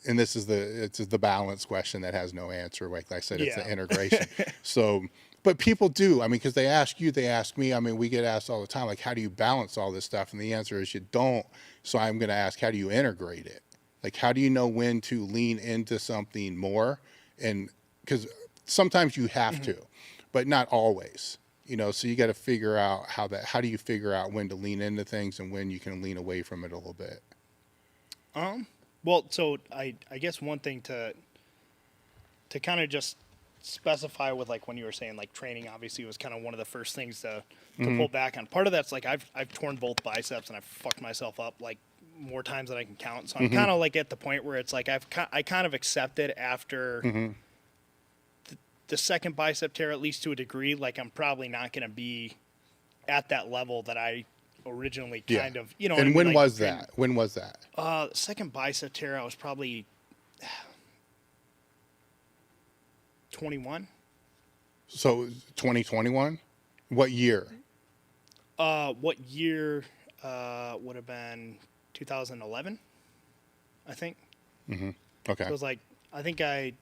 and this is the balance question that has no answer. Like I said, it's the integration. So, but people do, I mean, because they ask you, they ask me, I mean, we get asked all the time, like, how do you balance all this stuff? And the answer is you don't. So I'm going to ask, how do you integrate it? Like, how do you know when to lean into something more? And because sometimes you have to, but not always, you know, so you got to figure out how do you figure out when to lean into things and when you can lean away from it a little bit? Well, so I guess one thing to kind of just specify with, like, when you were saying, like, training obviously was kind of one of the first things to pull back on. Part of that's like I've torn both biceps and I've fucked myself up like more times than I can count. So I'm kind of like at the point where it's like I kind of accepted after the second bicep tear, at least to a degree, like I'm probably not going to be at that level that I originally kind of, you know. And when was that? When was that? Second bicep tear, I was probably 21. So 2021? What year? What year would have been 2011, I think. Okay. So it was like, I think I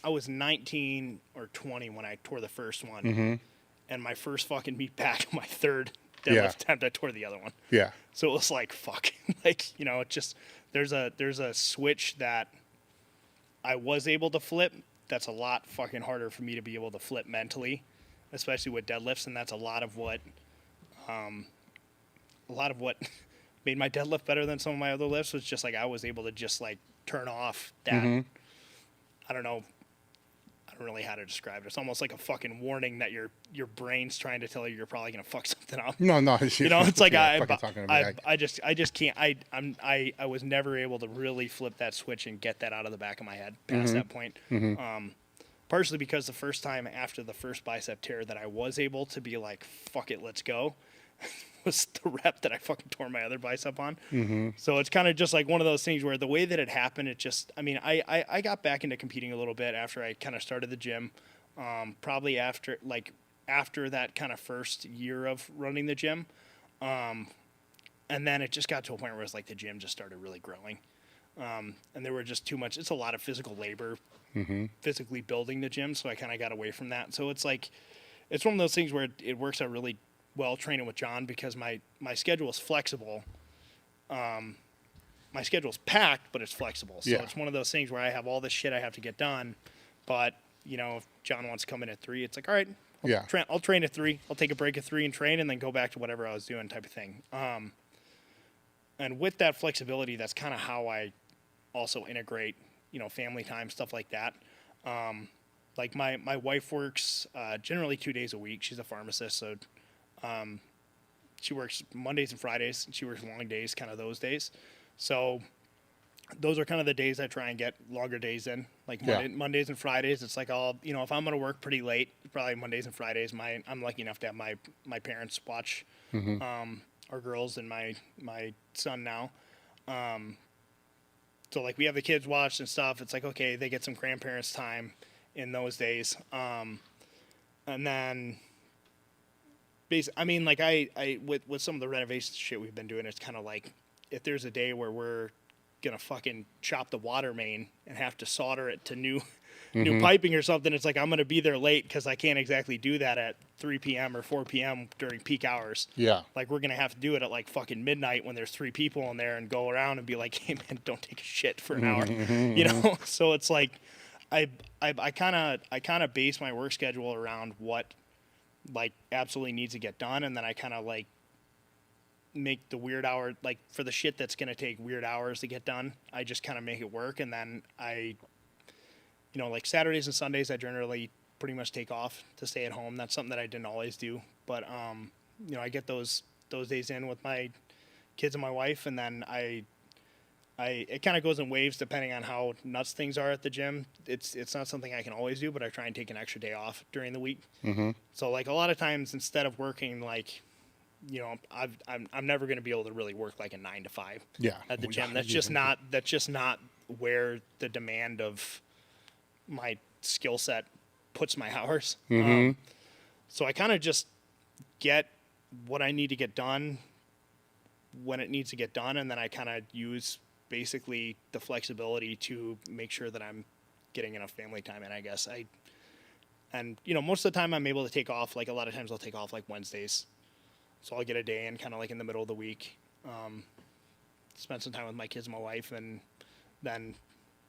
was 19 or 20 when I tore the first one. And my first fucking meet back, my third deadlift attempt, I tore the other one. Yeah. So it was like, fuck. Like, you know, it just, there's a switch that I was able to flip. That's a lot fucking harder for me to be able to flip mentally, especially with deadlifts. And that's a lot of what made my deadlift better than some of my other lifts was just like, I was able to just like turn off that. I don't know really how to describe it. It's almost like a fucking warning that your brain's trying to tell you you're probably gonna fuck something up. No, you know, it's like I just can't. I was never able to really flip that switch and get that out of the back of my head past that point. Partially because the first time after the first bicep tear that I was able to be like, fuck it, let's go, was the rep that I fucking tore my other bicep on. So it's kind of just like one of those things where the way that it happened, it just, I mean, I got back into competing a little bit after I kind of started the gym, probably after that kind of first year of running the gym. And then it just got to a point where it's like the gym just started really growing. And there were just too much, it's a lot of physical labor, physically building the gym. So I kind of got away from that. So it's like, it's one of those things where it works out really well training with John because my schedule is flexible. My schedule's packed, but it's flexible. So it's one of those things where I have all this shit I have to get done. But, you know, if John wants to come in at 3, it's like, all right, I'll train at 3. I'll take a break at 3 and train and then go back to whatever I was doing type of thing. And with that flexibility, that's kind of how I also integrate, you know, family time, stuff like that. Like my wife works generally 2 days a week. She's a pharmacist, so she works Mondays and Fridays. She works long days, kind of those days. So those are kind of the days I try and get longer days in. Like Mondays and Fridays, it's like you know, if I'm going to work pretty late, probably Mondays and Fridays. I'm lucky enough to have my parents watch our girls and my son now. So like we have the kids watch and stuff. It's like, okay, they get some grandparents time in those days. And then I mean, like I with some of the renovation shit we've been doing, it's kind of like if there's a day where we're gonna fucking chop the water main and have to solder it to new piping or something, it's like I'm gonna be there late because I can't exactly do that at 3 p.m. or 4 p.m. during peak hours. Yeah, like we're gonna have to do it at like fucking midnight when there's 3 people in there and go around and be like, hey man, don't take a shit for an hour, you know. So it's like I kind of base my work schedule around what like absolutely needs to get done, and then I kind of like make the weird hour, like for the shit that's gonna take weird hours to get done, I just kind of make it work. And then I, you know, like Saturdays and Sundays I generally pretty much take off to stay at home. That's something that I didn't always do, but you know, I get those days in with my kids and my wife, and then it kind of goes in waves depending on how nuts things are at the gym. It's not something I can always do, but I try and take an extra day off during the week. So like a lot of times, instead of working like, you know, I'm never going to be able to really work like a 9 to 5 at the gym. That's just not where the demand of my skill set puts my hours. Mm-hmm. So I kind of just get what I need to get done when it needs to get done, and then I kind of use basically the flexibility to make sure that I'm getting enough family time in, I guess. And most of the time I'm able to take off. Like, a lot of times I'll take off like Wednesdays. So I'll get a day in kind of like in the middle of the week. Spend some time with my kids and my wife, and then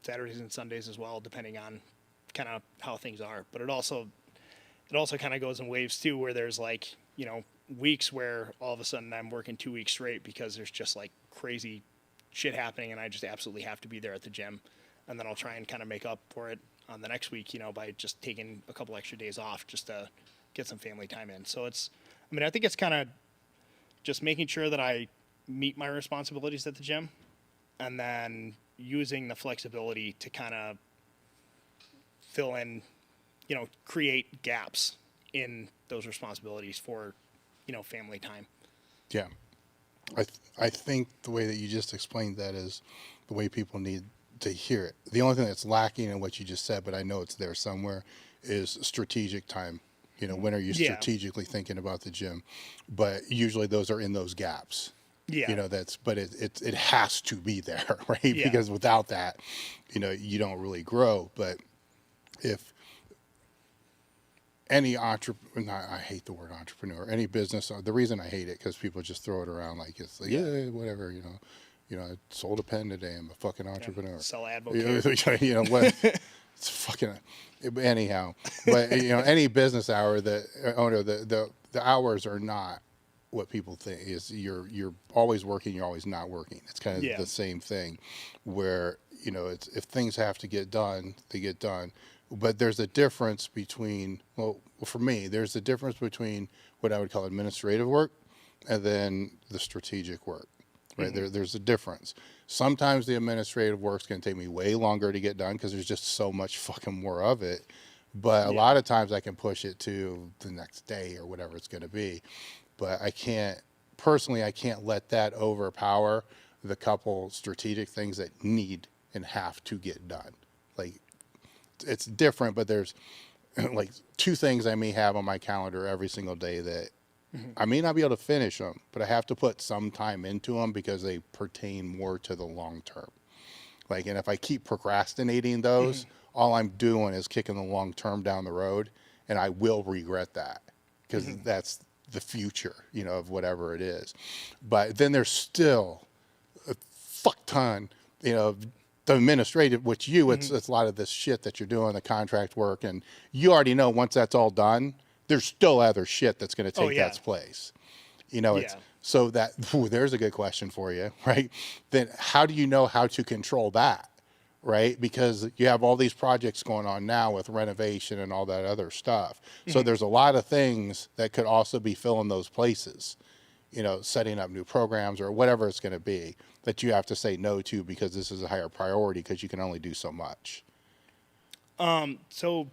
Saturdays and Sundays as well, depending on kind of how things are. But it also kind of goes in waves too, where there's like, weeks where all of a sudden I'm working 2 weeks straight because there's just like crazy shit happening and I just absolutely have to be there at the gym. And then I'll try and kind of make up for it on the next week, by just taking a couple extra days off just to get some family time in. So I think it's kind of just making sure that I meet my responsibilities at the gym, and then using the flexibility to kind of fill in, create gaps in those responsibilities for, family time. Yeah. I think the way that you just explained that is the way people need to hear it. The only thing that's lacking in what you just said, but I know it's there somewhere, is strategic time. When are you strategically thinking about the gym? But usually those are in those gaps. Yeah. But it has to be there, right? Yeah. Because without that, you don't really grow. But if any entrepreneur, I hate the word entrepreneur, any business, the reason I hate it, because people just throw it around like it's like, yeah, whatever, I sold a pen today, I'm a fucking entrepreneur. Sell advocate. What? It's fucking, anyhow. But, any business owner, the hours are not what people think. Is you're always working, you're always not working. It's kind of the same thing where, it's, if things have to get done, they get done. But there's a difference between, for me, there's a difference between what I would call administrative work and then the strategic work, right? Mm-hmm. There's a difference. Sometimes the administrative work's going to take me way longer to get done because there's just so much fucking more of it. But a lot of times I can push it to the next day or whatever it's going to be. But I can't let that overpower the couple strategic things that need and have to get done. Like, it's different, but there's like 2 things I may have on my calendar every single day that I may not be able to finish them, but I have to put some time into them because they pertain more to the long term. Like, and if I keep procrastinating those, all I'm doing is kicking the long term down the road, and I will regret that because that's the future, of whatever it is. But then there's still a fuck ton, the administrative, which it's a lot of this shit that you're doing, the contract work, and you already know once that's all done, there's still other shit that's going to take that's place. It's so that, there's a good question for you, right? Then how do you know how to control that, right? Because you have all these projects going on now with renovation and all that other stuff. So there's a lot of things that could also be filling those places, setting up new programs or whatever it's going to be that you have to say no to because this is a higher priority because you can only do so much. So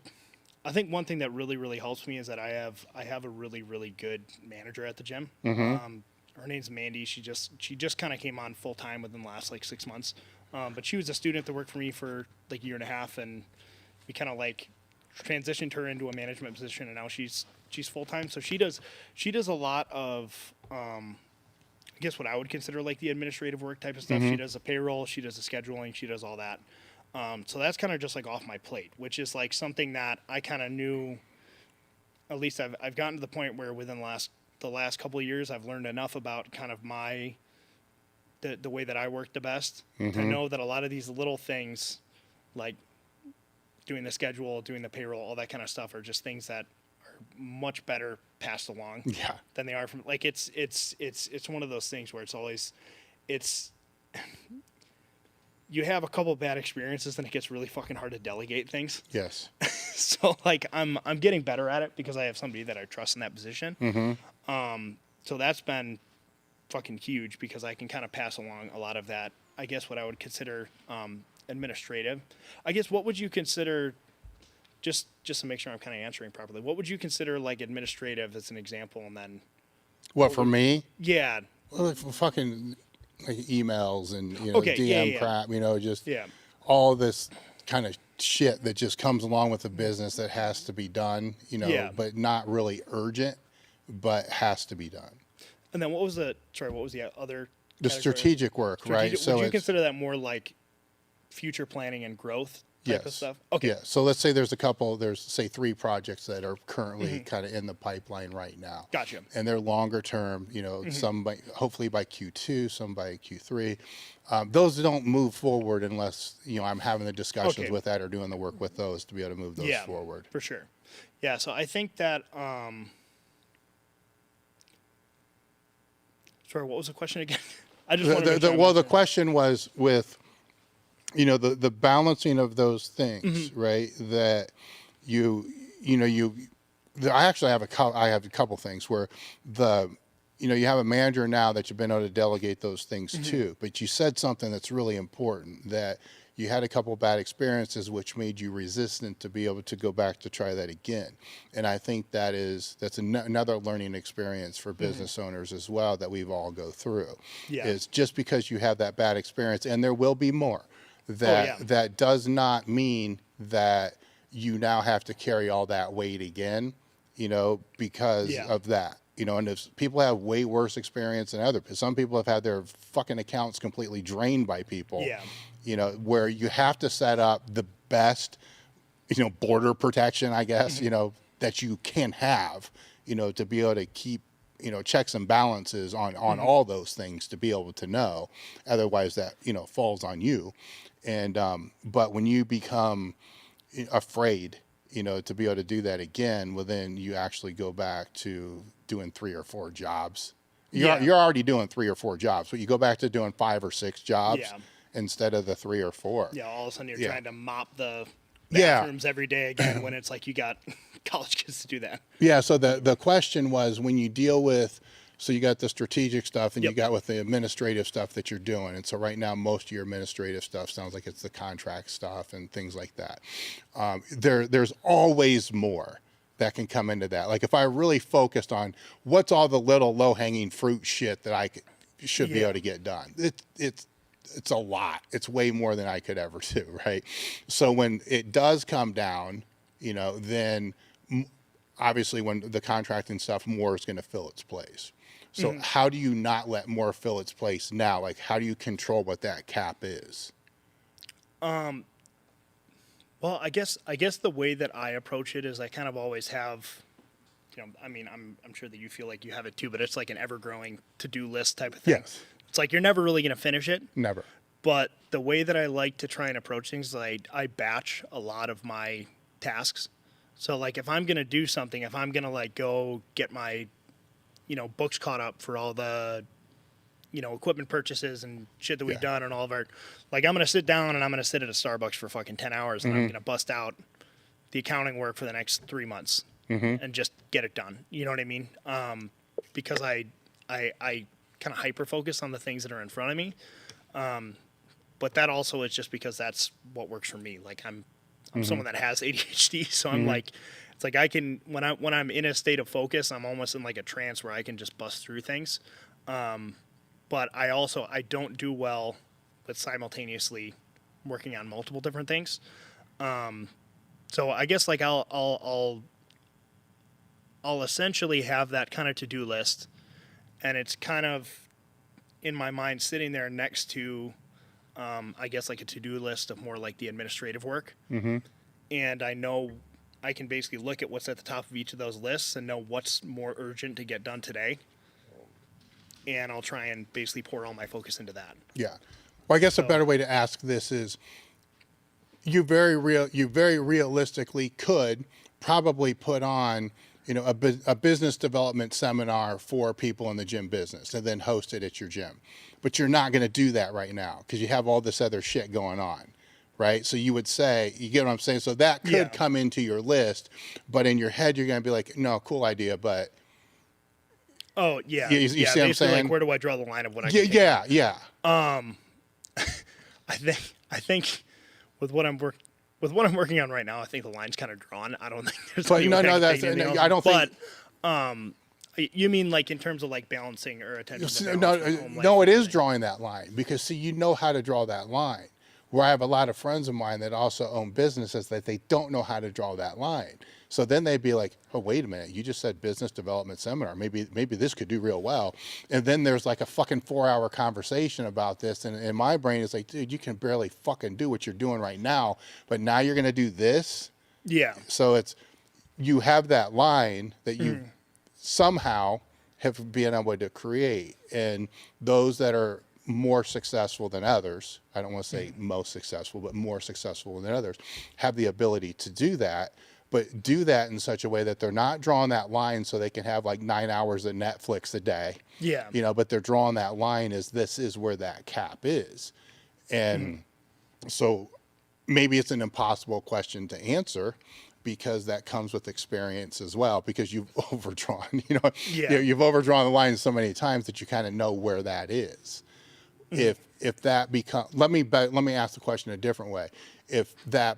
I think one thing that really, really helps me is that I have a really, really good manager at the gym. Her name's Mandy. She just kind of came on full time within the last like 6 months. But she was a student that worked for me for like a year and a half, and we kind of like transitioned her into a management position, and now she's full time. So she does a lot of I guess what I would consider like the administrative work type of stuff. She does the payroll, she does the scheduling, she does all that. So that's kind of just like off my plate, which is like something that I kind of knew. At least I've gotten to the point where within the last couple of years, I've learned enough about kind of the way that I work the best to know that a lot of these little things, like doing the schedule, doing the payroll, all that kind of stuff, are just things that are much better passed along than they are from like it's one of those things where you have a couple of bad experiences and it gets really fucking hard to delegate things. Yes. So like I'm getting better at it because I have somebody that I trust in that position. So that's been fucking huge because I can kind of pass along a lot of that. I guess what I would consider administrative. I guess what would you consider, just to make sure I'm kind of answering properly, what would you consider like administrative as an example, and then what for me? Yeah. Well, fucking like emails and DM crap, just all this kind of shit that just comes along with the business that has to be done, Yeah. but not really urgent, but has to be done. And then what was the other The category? strategic work, right? Would you consider that more like future planning and growth type of stuff? Okay. Yeah. So let's say there's say 3 projects that are currently kind of in the pipeline right now. Gotcha. And they're longer term, some hopefully by Q2, some by Q3. Those don't move forward unless, I'm having the discussions with that or doing the work with those to be able to move those forward. For sure. Yeah. So I think that, sorry, what was the question again? I just want to make sure the question was with, the balancing of those things, right? That I actually have a couple things where you have a manager now that you've been able to delegate those things to, but you said something that's really important, that you had a couple of bad experiences which made you resistant to be able to go back to try that again. And I think that's another learning experience for business owners as well that we've all go through. Yeah. Is just because you have that bad experience, and there will be more, that does not mean that you now have to carry all that weight again, because of that. And if people have way worse experience than others, some people have had their fucking accounts completely drained by people, where you have to set up the best, border protection, I guess, that you can have, to be able to keep, checks and balances on all those things to be able to know. Otherwise that, falls on you. And, but when you become afraid, to be able to do that again, well, then you actually go back to doing 3 or 4 jobs. You're already doing 3 or 4 jobs, but you go back to doing 5 or 6 jobs instead of the 3 or 4. Yeah. All of a sudden you're trying to mop the bathrooms every day again when it's like you got college kids to do that. Yeah. So the question was, when you deal with, so you got the strategic stuff and you got with the administrative stuff that you're doing. And so right now, most of your administrative stuff sounds like it's the contract stuff and things like that. There's always more that can come into that. Like if I really focused on what's all the little low hanging fruit shit that I should be able to get done. It's a lot. It's way more than I could ever do. Right. So when it does come down, then obviously when the contracting stuff, more is going to fill its place. So how do you not let more fill its place now? Like, how do you control what that cap is? Well, I guess the way that I approach it is I kind of always have, I'm sure that you feel like you have it too, but it's like an ever-growing to-do list type of thing. Yes. It's like you're never really going to finish it. Never. But the way that I like to try and approach things is I batch a lot of my tasks. So like if I'm going to do something, if I'm going to like go get my books caught up for all the, equipment purchases and shit that we've done and all of our, like I'm going to sit down and I'm going to sit at a Starbucks for fucking 10 hours and I'm going to bust out the accounting work for the next 3 months and just get it done. You know what I mean? Because I kind of hyper focus on the things that are in front of me. But that also is just because that's what works for me. Like I'm someone that has ADHD. So I'm like, it's like I can, when I'm in a state of focus, I'm almost in like a trance where I can just bust through things. But I don't do well with simultaneously working on multiple different things. So I guess like I'll essentially have that kind of to-do list, and it's kind of in my mind sitting there next to, I guess like a to-do list of more like the administrative work. And I know I can basically look at what's at the top of each of those lists and know what's more urgent to get done today. And I'll try and basically pour all my focus into that. Yeah. Well, I guess a better way to ask this is you very realistically could probably put on, a business development seminar for people in the gym business and then host it at your gym. But you're not going to do that right now because you have all this other shit going on. Right. So you would say, you get what I'm saying? So that could come into your list, but in your head, you're going to be like, no, cool idea. But oh yeah. You see what I'm saying? Like, where do I draw the line of what I can take? Yeah. I think with what I'm working on right now, I think the line's kind of drawn. I don't think there's I don't think. But you mean like in terms of like balancing or attention? No, it is drawing that line because see, you know how to draw that line. Where I have a lot of friends of mine that also own businesses that they don't know how to draw that line. So then they'd be like, oh, wait a minute, you just said business development seminar. Maybe this could do real well. And then there's like a fucking 4-hour conversation about this. And in my brain, it's like, dude, you can barely fucking do what you're doing right now. But now you're going to do this. Yeah. So it's, you have that line that you somehow have been able to create. And those that are more successful than others, I don't want to say most successful, but more successful than others, have the ability to do that, but do that in such a way that they're not drawing that line so they can have like 9 hours of Netflix a day. Yeah. You know, but they're drawing that line as this is where that cap is. And so maybe it's an impossible question to answer, because that comes with experience as well, because you've overdrawn, you've overdrawn the line so many times that you kind of know where that is. If that becomes, let me ask the question a different way. If that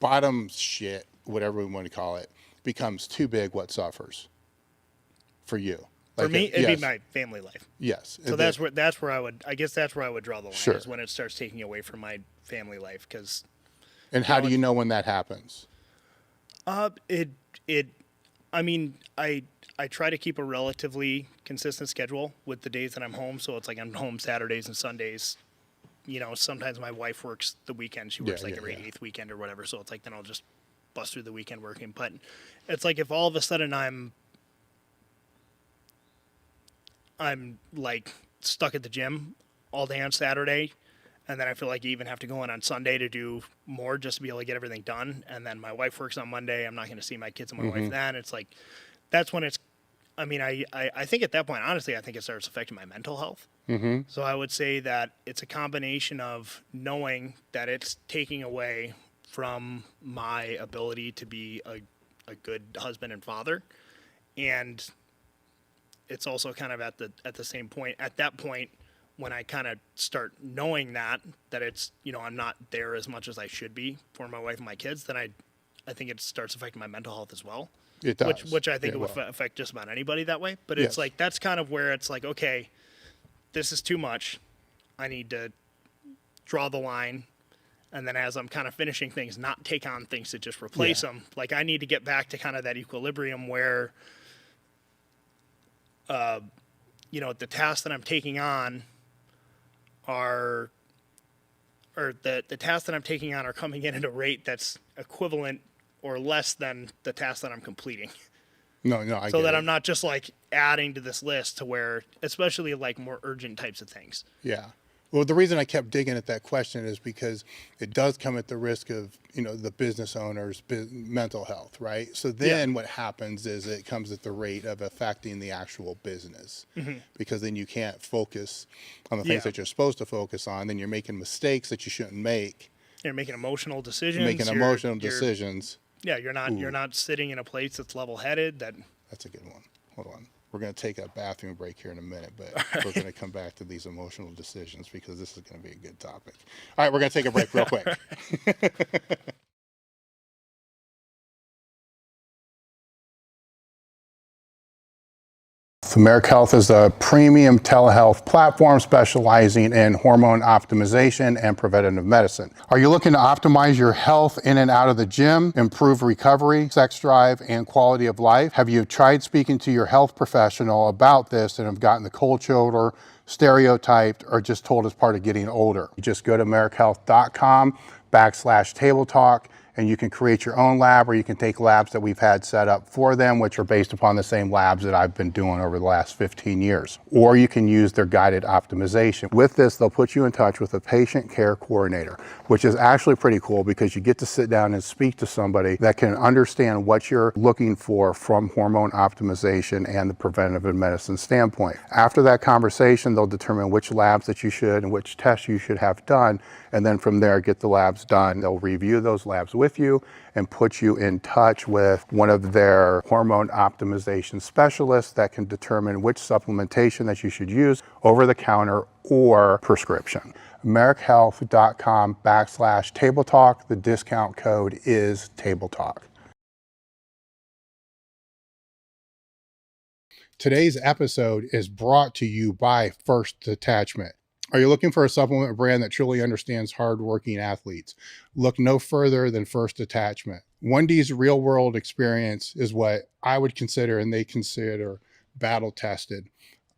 bottom shit, whatever we want to call it, becomes too big, what suffers for you? For me, it'd be my family life. Yes. So that's where I would draw the line, Sure. is when it starts taking away from my family life. Because and how do you know when that happens? I mean, I try to keep a relatively consistent schedule with the days that I'm home. So it's like I'm home Saturdays and Sundays. Sometimes my wife works the weekend. She works every 8th weekend or whatever. So it's like, then I'll just bust through the weekend working. But it's like, if all of a sudden I'm like stuck at the gym all day on Saturday, and then I feel like you even have to go in on Sunday to do more just to be able to get everything done. And then my wife works on Monday. I'm not going to see my kids and my wife then. It's like, that's when it's, I mean, I think at that point, honestly, I think it starts affecting my mental health. So I would say that it's a combination of knowing that it's taking away from my ability to be a good husband and father. And it's also kind of at the same point, at that point, when I kind of start knowing that it's, I'm not there as much as I should be for my wife and my kids, then I think it starts affecting my mental health as well. It does. Which I think it would affect just about anybody that way. But it's like, that's kind of where it's like, okay, this is too much. I need to draw the line. And then as I'm kind of finishing things, not take on things to just replace them. Like, I need to get back to kind of that equilibrium where, the tasks that I'm taking on are coming in at a rate that's equivalent or less than the tasks that I'm completing. No, so that I'm not just like adding to this list to where, especially like more urgent types of things. Yeah. Well, the reason I kept digging at that question is because it does come at the risk of, the business owner's mental health, right? So then what happens is it comes at the rate of affecting the actual business, because then you can't focus on the things that you're supposed to focus on. Then you're making mistakes that you shouldn't make. You're making emotional decisions. Yeah, you're not sitting in a place that's level-headed. That's a good one. Hold on. We're going to take a bathroom break here in a minute, but we're going to come back to these emotional decisions because this is going to be a good topic. All right, we're going to take a break real quick. Marek Health is a premium telehealth platform specializing in hormone optimization and preventative medicine. Are you looking to optimize your health in and out of the gym, improve recovery, sex drive, and quality of life? Have you tried speaking to your health professional about this and have gotten the cold shoulder, stereotyped, or just told it's part of getting older? You just go to marekhealth.com/table talk, and you can create your own lab, or you can take labs that we've had set up for them, which are based upon the same labs that I've been doing over the last 15 years. Or you can use their guided optimization. With this, they'll put you in touch with a patient care coordinator, which is actually pretty cool because you get to sit down and speak to somebody that can understand what you're looking for from hormone optimization and the preventative medicine standpoint. After that conversation, they'll determine which labs that you should and which tests you should have done, and then from there, get the labs done. They'll review those labs with you and put you in touch with one of their hormone optimization specialists that can determine which supplementation that you should use over the counter or prescription. marekhealth.com/table talk. The discount code is table talk. Today's episode is brought to you by First Attachment. Are you looking for a supplement brand that truly understands hardworking athletes? Look no further than First Attachment. 1D's real world experience is what I would consider, and they consider, battle tested.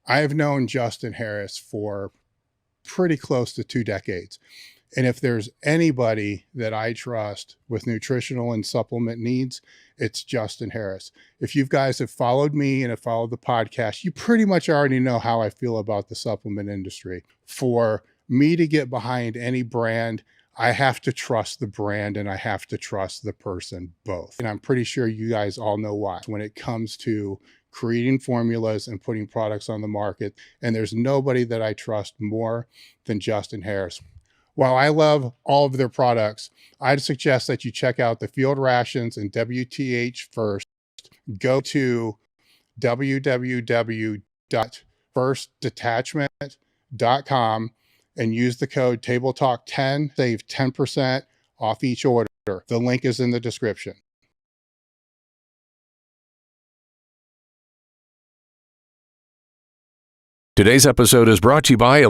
I have known Justin Harris for pretty close to 2 decades. And if there's anybody that I trust with nutritional and supplement needs, it's Justin Harris. If you guys have followed me and have followed the podcast, you pretty much already know how I feel about the supplement industry. For me to get behind any brand, I have to trust the brand and I have to trust the person both. And I'm pretty sure you guys all know why. When it comes to creating formulas and putting products on the market, and there's nobody that I trust more than Justin Harris. While I love all of their products, I'd suggest that you check out the field rations and WTH first. Go to www.firstdetachment.com and use the code TableTalk10, save 10% off each order. The link is in the description. Today's episode is brought to you by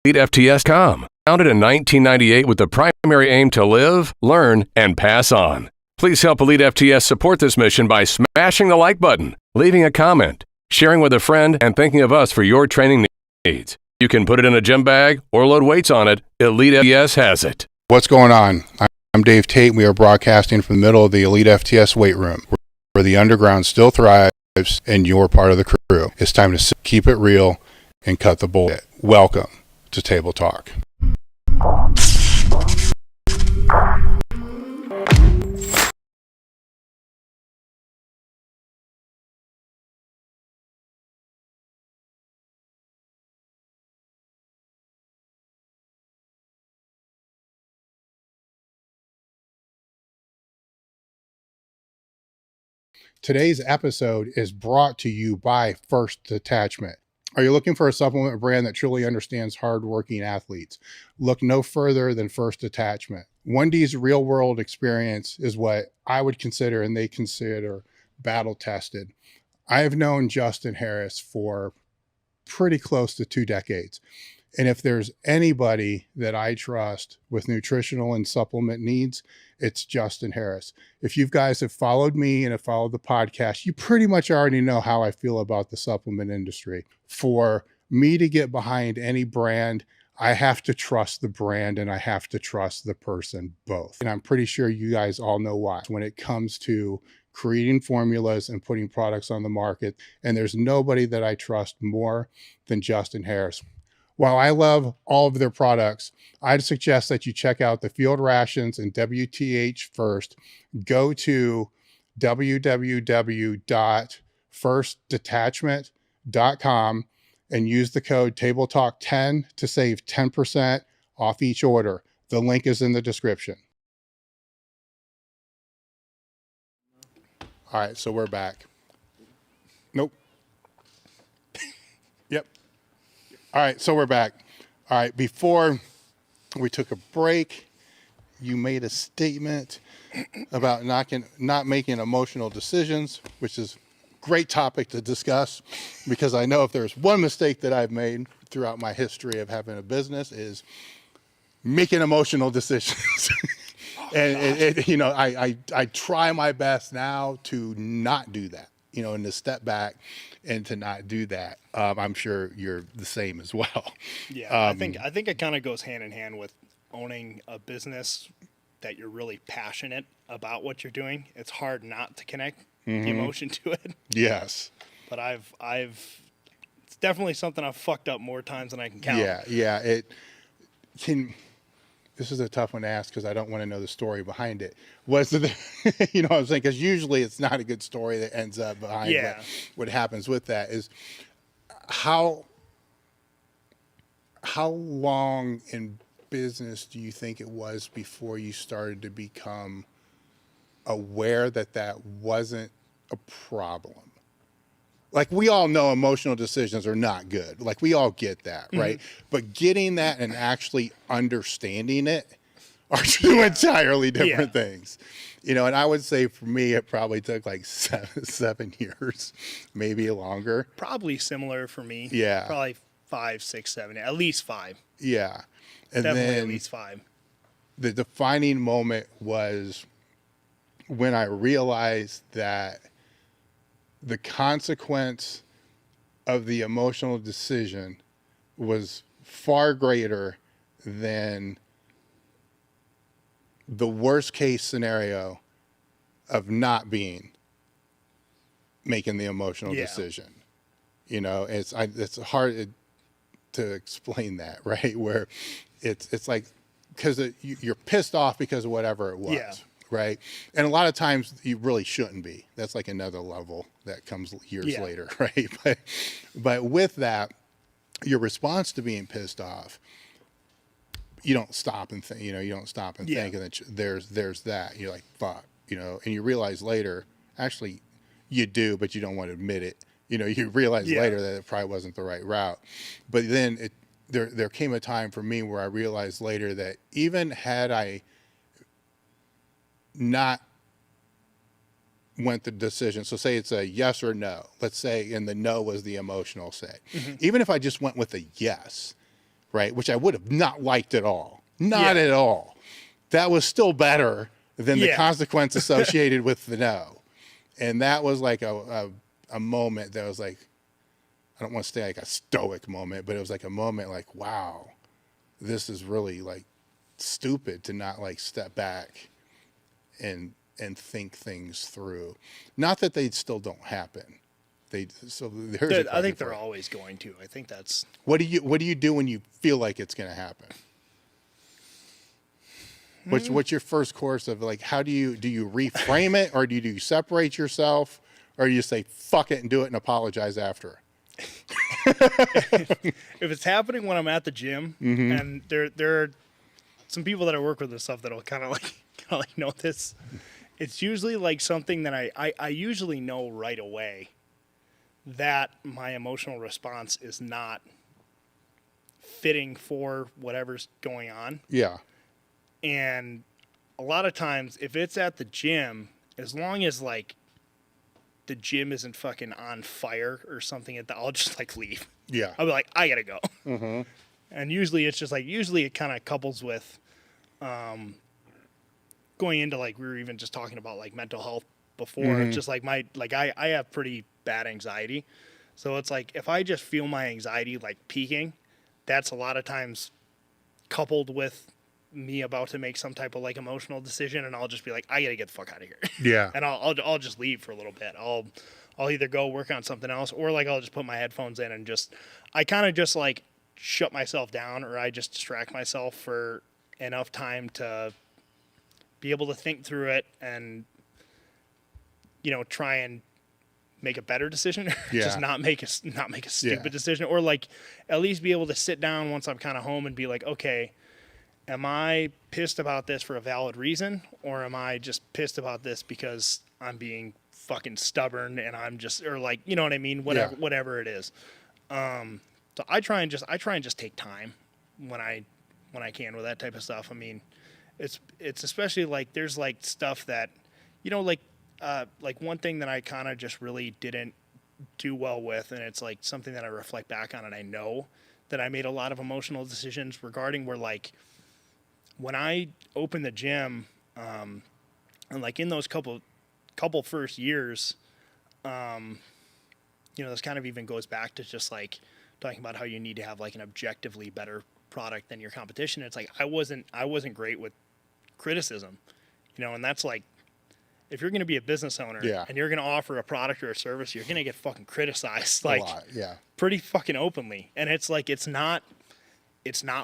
elitefts.com. Founded in 1998 with the primary aim to live, learn, and pass on. Please help Elite FTS support this mission by smashing the like button, leaving a comment, sharing with a friend, and thinking of us for your training needs. You can put it in a gym bag or load weights on it. Elite FTS has it. What's going on? I'm Dave Tate. We are broadcasting from the middle of the Elite FTS weight room, where the underground still thrives and you're part of the crew. It's time to keep it real and cut the bullshit. Welcome to Table Talk. Today's episode is brought to you by First Attachment. Are you looking for a supplement brand that truly understands hardworking athletes? Look no further than First Attachment. 1D's real world experience is what I would consider, and they consider, battle tested. I have known Justin Harris for pretty close to 2 decades. And if there's anybody that I trust with nutritional and supplement needs, it's Justin Harris. If you guys have followed me and have followed the podcast, you pretty much already know how I feel about the supplement industry. For me to get behind any brand, I have to trust the brand and I have to trust the person both. And I'm pretty sure you guys all know why. When it comes to creating formulas and putting products on the market, and there's nobody that I trust more than Justin Harris. While I love all of their products, I'd suggest that you check out the field rations and WTH first. Go to www.firstdetachment.com and use the code TableTalk10 to save 10% off each order. The link is in the description. All right, so we're back. Nope. Yep. All right, so we're back. All right, before we took a break, you made a statement about not making emotional decisions, which is a great topic to discuss, because I know if there's one mistake that I've made throughout my history of having a business is making emotional decisions. And I try my best now to not do that, and to step back and to not do that. I'm sure you're the same as well. Yeah, I think it kind of goes hand in hand with owning a business that you're really passionate about what you're doing. It's hard not to connect the emotion to it. Yes. But it's definitely something I've fucked up more times than I can count. Yeah. This is a tough one to ask because I don't want to know the story behind it. Was it, you know what I'm saying? Because usually it's not a good story that ends up behind what happens with that. Is how long in business do you think it was before you started to become aware that wasn't a problem? Like, we all know emotional decisions are not good. Like, we all get that, right? But getting that and actually understanding it are two entirely different things. And I would say for me, it probably took like 7 years, maybe longer. Probably similar for me. Yeah. Probably 5, 6, 7, at least 5. Yeah. And Definitely then at least 5. the defining moment was when I realized that the consequence of the emotional decision was far greater than the worst case scenario of not making the emotional Yeah. decision. You know, it's hard to explain that, right? Where it's like, because you're pissed off because of whatever it was, Yeah. right? And a lot of times you really shouldn't be. That's like another level that comes years later, right? But with that, your response to being pissed off, you don't stop and think, you don't stop and think, and then there's that. You're like, fuck, and you realize later, actually, you do, but you don't want to admit it. You realize later that it probably wasn't the right route. But then there came a time for me where I realized later that even had I not went the decision, so say it's a yes or no, let's say, and the no was the emotional say. Even if I just went with a yes, right, which I would have not liked at all, not at all, that was still better than the consequence associated with the no. And that was like a moment that was like, I don't want to say like a stoic moment, but it was like a moment like, wow, this is really like stupid to not like step back and think things through. Not that they still don't happen. I think they're always going to. I think that's what do you do when you feel like it's going to happen? What's your first course of like, how do you reframe it, or do you separate yourself, or do you say fuck it and do it and apologize after? If it's happening when I'm at the gym, and there are some people that I work with and stuff that'll kind of like know this. It's usually like something that I usually know right away that my emotional response is not fitting for whatever's going on. Yeah. And a lot of times, if it's at the gym, as long as like the gym isn't fucking on fire or something, I'll just like leave. Yeah. I'll be like, I gotta go. And usually it's just like, it kind of couples with going into, like, we were even just talking about like mental health before. It's just like I have pretty bad anxiety. So it's like, if I just feel my anxiety like peaking, that's a lot of times coupled with me about to make some type of like emotional decision, and I'll just be like, I gotta get the fuck out of here. Yeah. And I'll just leave for a little bit. I'll either go work on something else, or like I'll just put my headphones in and I kind of just like shut myself down, or I just distract myself for enough time to be able to think through it and try and make a better decision, just not make a stupid decision, or like at least be able to sit down once I'm kind of home and be like, okay, am I pissed about this for a valid reason, or am I just pissed about this because I'm being fucking stubborn and I'm just, or like, you know what I mean? Whatever it is. So I try and just take time when I can with that type of stuff. I mean, it's especially like, there's like stuff that, like one thing that I kind of just really didn't do well with, and it's like something that I reflect back on, and I know that I made a lot of emotional decisions regarding, where like, when I opened the gym, and like in those couple first years, this kind of even goes back to just like talking about how you need to have like an objectively better product than your competition. It's like I wasn't great with criticism, and that's like, if you're going to be a business owner and you're going to offer a product or a service, you're going to get fucking criticized like pretty fucking openly. And it's like, it's not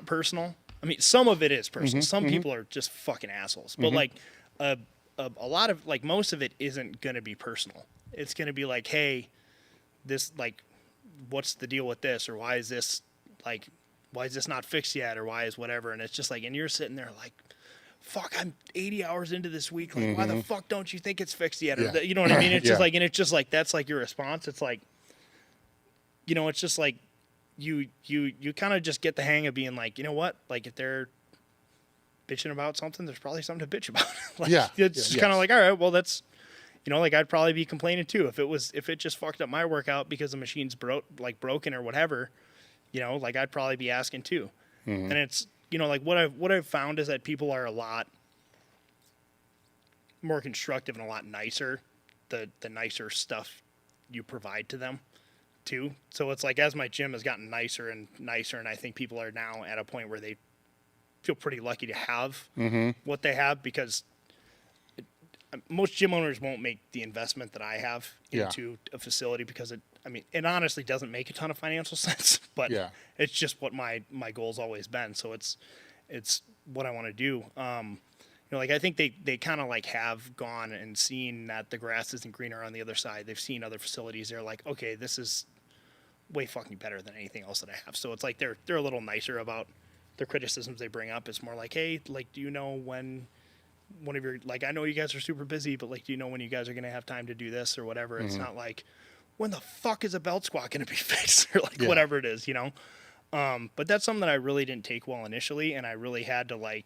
personal. I mean, some of it is personal. Some people are just fucking assholes, but like a lot of, like, most of it isn't going to be personal. It's going to be like, hey, this, like, what's the deal with this? Or why is this not fixed yet? Or why is whatever? And it's just like, and you're sitting there like, fuck, I'm 80 hours into this week. Like, why the fuck don't you think it's fixed yet? Or you know what I mean? It's just like, and it's just like, that's like your response. It's like, it's just like, you kind of just get the hang of being like, you know what? Like, if they're bitching about something, there's probably something to bitch about. Like, it's kind of like, all right, well, that's, like, I'd probably be complaining too if it just fucked up my workout because the machine's broken or whatever. Like, I'd probably be asking too. And it's, like what I've found is that people are a lot more constructive and a lot nicer, the nicer stuff you provide to them too. So it's like, as my gym has gotten nicer and nicer, and I think people are now at a point where they feel pretty lucky to have what they have, because most gym owners won't make the investment that I have into a facility, because it honestly doesn't make a ton of financial sense, but it's just what my goal's always been. So it's what I want to do. Like, I think they kind of like have gone and seen that the grass isn't greener on the other side. They've seen other facilities. They're like, okay, this is way fucking better than anything else that I have. So it's like they're a little nicer about the criticisms they bring up. It's more like, hey, like, do you know when one of your, like, I know you guys are super busy, but like, do you know when you guys are going to have time to do this or whatever? It's not like, when the fuck is a belt squat going to be fixed, or like whatever it is, but that's something that I really didn't take well initially. And I really had to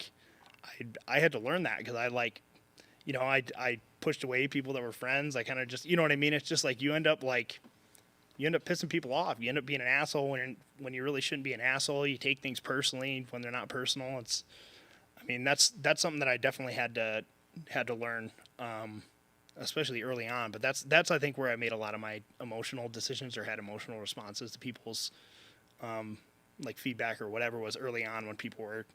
I had to learn that, because I pushed away people that were friends. I kind of just, what I mean? It's just like, you end up pissing people off. You end up being an asshole when you really shouldn't be an asshole. You take things personally when they're not personal. That's something that I definitely had to learn, especially early on. But that's I think where I made a lot of my emotional decisions, or had emotional responses to people's like feedback or whatever, was early on, when people were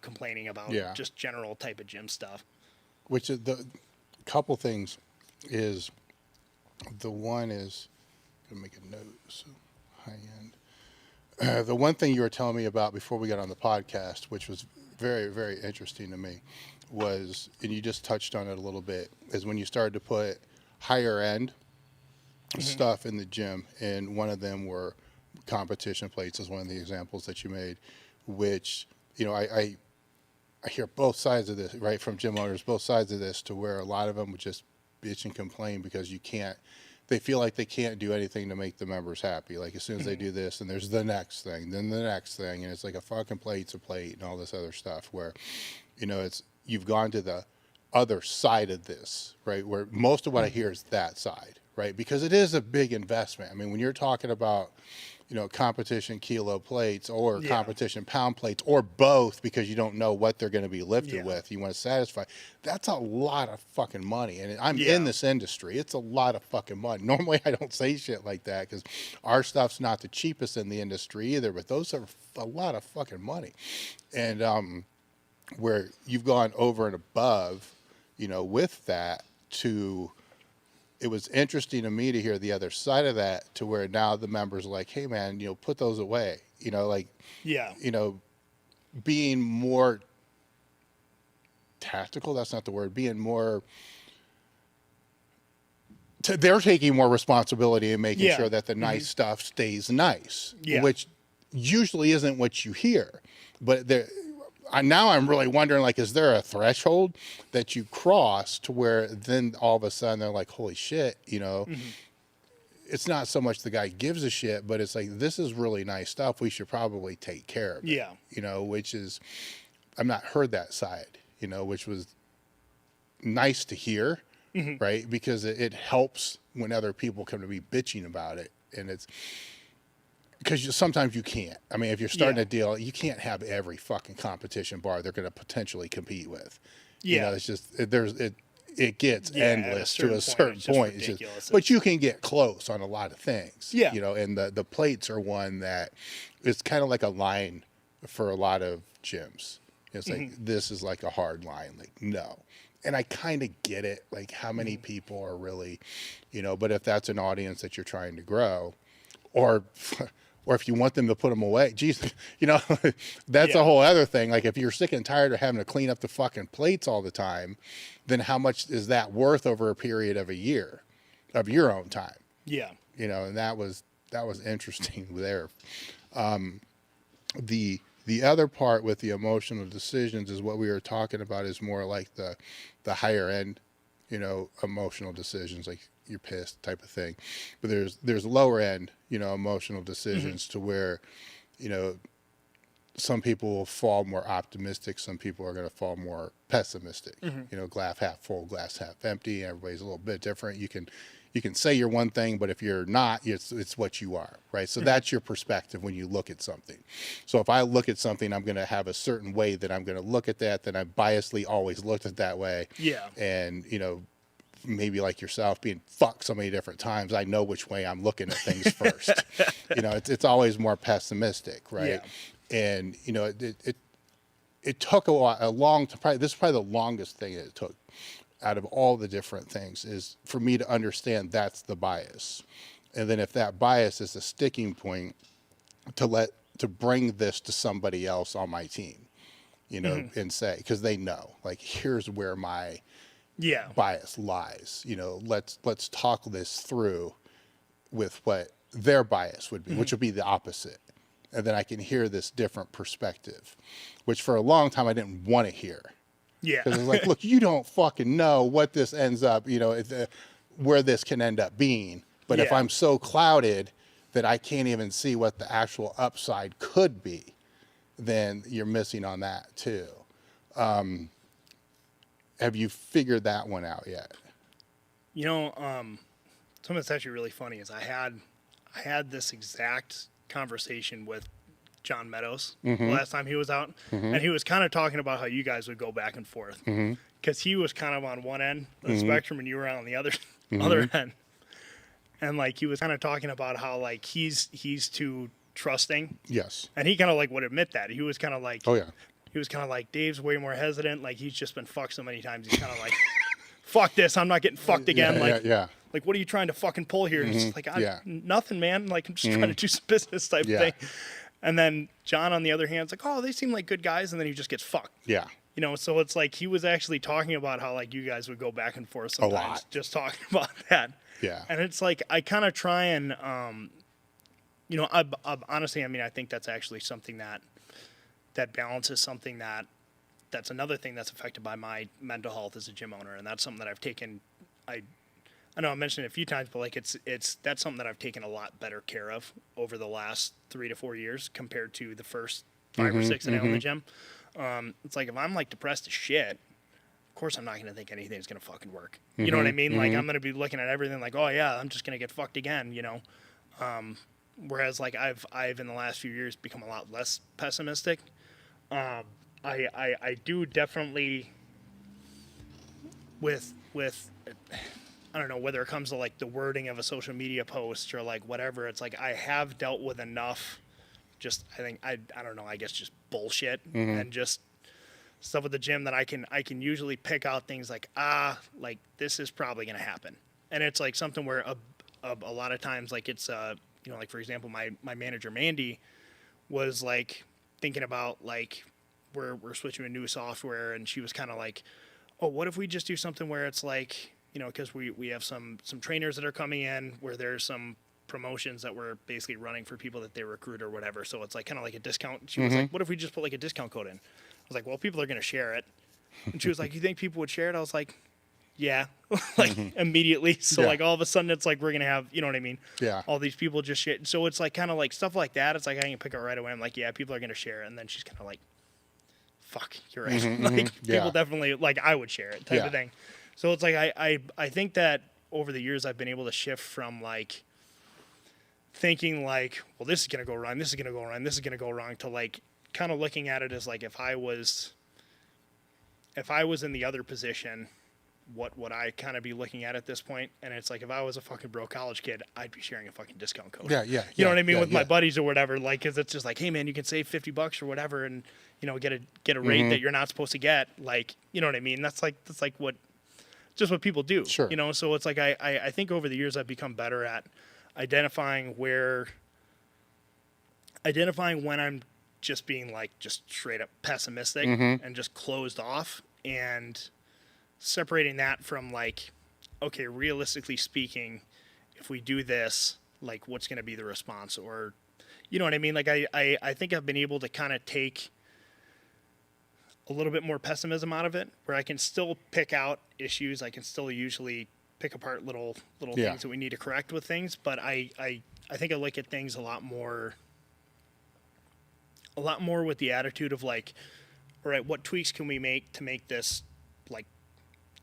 complaining about just general type of gym stuff. Which is the couple things is, the one is, gonna make a note, so high end. The one thing you were telling me about before we got on the podcast, which was very, very interesting to me, was, and you just touched on it a little bit, is when you started to put higher end stuff in the gym, and one of them were competition plates, is one of the examples that you made, which, I hear both sides of this, right, from gym owners, both sides of this, to where a lot of them would just bitch and complain because they feel like they can't do anything to make the members happy. Like, as soon as they do this, and there's the next thing, then the next thing, and it's like a fucking plate's a plate and all this other stuff, where, you've gone to the other side of this, right, where most of what I hear is that side, right, because it is a big investment. When you're talking about, competition kilo plates, or competition pound plates, or both, because you don't know what they're going to be lifted with. You want to satisfy. That's a lot of fucking money. And I'm in this industry. It's a lot of fucking money. Normally I don't say shit like that, because our stuff's not the cheapest in the industry either, but those are a lot of fucking money. And where you've gone over and above, with that, to, it was interesting to me to hear the other side of that, to where now the members are like, hey man, put those away, being more tactical. That's not the word. Being more, they're taking more responsibility and making sure that the nice stuff stays nice, which usually isn't what you hear. But now I'm really wondering, like, is there a threshold that you cross to where then all of a sudden they're like, holy shit, it's not so much the guy gives a shit, but it's like, this is really nice stuff. We should probably take care of it. Which is, I've not heard that side, which was nice to hear, right? Because it helps when other people come to be bitching about it. And it's, because sometimes you can't. If you're starting a deal, you can't have every fucking competition bar they're going to potentially compete with. It's just, it gets endless to a certain point. It's just, but you can get close on a lot of things. And the plates are one that it's kind of like a line for a lot of gyms. It's like, this is like a hard line. Like, no. And I kind of get it. Like, how many people are really, but if that's an audience that you're trying to grow, or if you want them to put them away, geez, that's a whole other thing. Like, if you're sick and tired of having to clean up the fucking plates all the time, then how much is that worth over a period of a year of your own time? And that was interesting there. The other part with the emotional decisions is what we were talking about, is more like the higher end, emotional decisions, like you're pissed type of thing. But there's lower end, emotional decisions to where, some people will fall more optimistic. Some people are going to fall more pessimistic. You know, glass half full, glass half empty. Everybody's a little bit different. You can say you're one thing, but if you're not, it's what you are, right? So that's your perspective when you look at something. So if I look at something, I'm going to have a certain way that I'm going to look at that. Then I biasly always looked at that way. Yeah. And you know, maybe like yourself being fucked so many different times, I know which way I'm looking at things first. You know, it's always more pessimistic, right? Yeah. And you know, it took a long time. This is probably the longest thing that it took out of all the different things, is for me to understand that's the bias. And then if that bias is a sticking point, to bring this to somebody else on my team, you know, and say, because they know, like, here's where my bias lies. You know, let's talk this through with what their bias would be, which would be the opposite. And then I can hear this different perspective, which for a long time I didn't want to hear. Yeah. Because it's like, look, you don't fucking know what this ends up, you know, where this can end up being. But if Yeah. I'm so clouded that I can't even see what the actual upside could be, then you're missing on that too. Have you figured that one out yet? You know, something that's actually really funny is I had this exact conversation with John Meadows the last time he was out, and he was kind of talking about how you guys would go back and forth, because he was kind of on one end of the spectrum and you were on the other end, and like he was kind of talking about how like he's too trusting. Yes. And he kind of like would admit that. He was kind of like, Oh yeah. he was kind of like, Dave's way more hesitant. Like he's just been fucked so many times. He's kind of like, fuck this, I'm not getting fucked again. Like, what are you trying to fucking pull here? And it's like, nothing, man. Like, I'm just trying to do some business type thing. And then John, on the other hand, is like, oh, they seem like good guys. And then he just gets fucked. Yeah. You know, so it's like he was actually talking about how, like, you guys would go back and forth sometimes. A lot. Just talking about that. Yeah. And it's like, I kind of try and, you know, I honestly, I mean, I think that's actually something that balance is something that's another thing that's affected by my mental health as a gym owner. And that's something that I've taken, I know I mentioned it a few times, but like that's something that I've taken a lot better care of over the last 3 to 4 years compared to the first 5 or 6 that I owned the gym. It's like if I'm like depressed as shit, of course I'm not going to think anything's going to fucking work. You know what I mean? Like I'm going to be looking at everything like, oh yeah, I'm just going to get fucked again, you know? Whereas like I've in the last few years become a lot less pessimistic. I do definitely with I don't know whether it comes to like the wording of a social media post or like whatever. It's like I have dealt with enough. Just I don't know. I guess just bullshit and just stuff with the gym that I can usually pick out things like like this is probably gonna happen, and it's like something where a lot of times like it's you know, like for example my manager Mandy was like thinking about like we're switching to new software, and she was kind of like, oh, what if we just do something where it's like, you know, because we have some trainers that are coming in where there's some promotions that we're basically running for people that they recruit or whatever. So it's like kind of like a discount. She was like, what if we just put like a discount code in? I was like, well, people are going to share it. And she was like, you think people would share it? I was like, yeah, like immediately. So like all of a sudden it's like we're going to have, you know what I mean? Yeah. All these people just share. So it's like kind of like stuff like that. It's like I can pick it right away. I'm like, yeah, people are going to share it. And then she's kind of like, fuck, you're right. Like people definitely, like I would share it type of thing. So it's like I think that over the years I've been able to shift from like thinking like, well, this is gonna go wrong, this is gonna go wrong, this is gonna go wrong, to like kind of looking at it as like if I was in the other position, what would I kind of be looking at this point? And it's like if I was a fucking broke college kid, I'd be sharing a fucking discount code. You know what I mean, with my buddies or whatever. Like, cause it's just like, hey man, you can save $50 or whatever, and you know get a rate that you're not supposed to get. Like, you know what I mean? That's like what. Just what people do, you know? So it's like, I think over the years I've become better at identifying when I'm just being like, just straight up pessimistic and just closed off, and separating that from like, okay, realistically speaking, if we do this, like what's going to be the response, or, you know what I mean? Like I think I've been able to kind of take a little bit more pessimism out of it, where I can still pick out issues. I can still usually pick apart little things that we need to correct with things. But I think I look at things a lot more a lot more with the attitude of like, all right, what tweaks can we make to make this like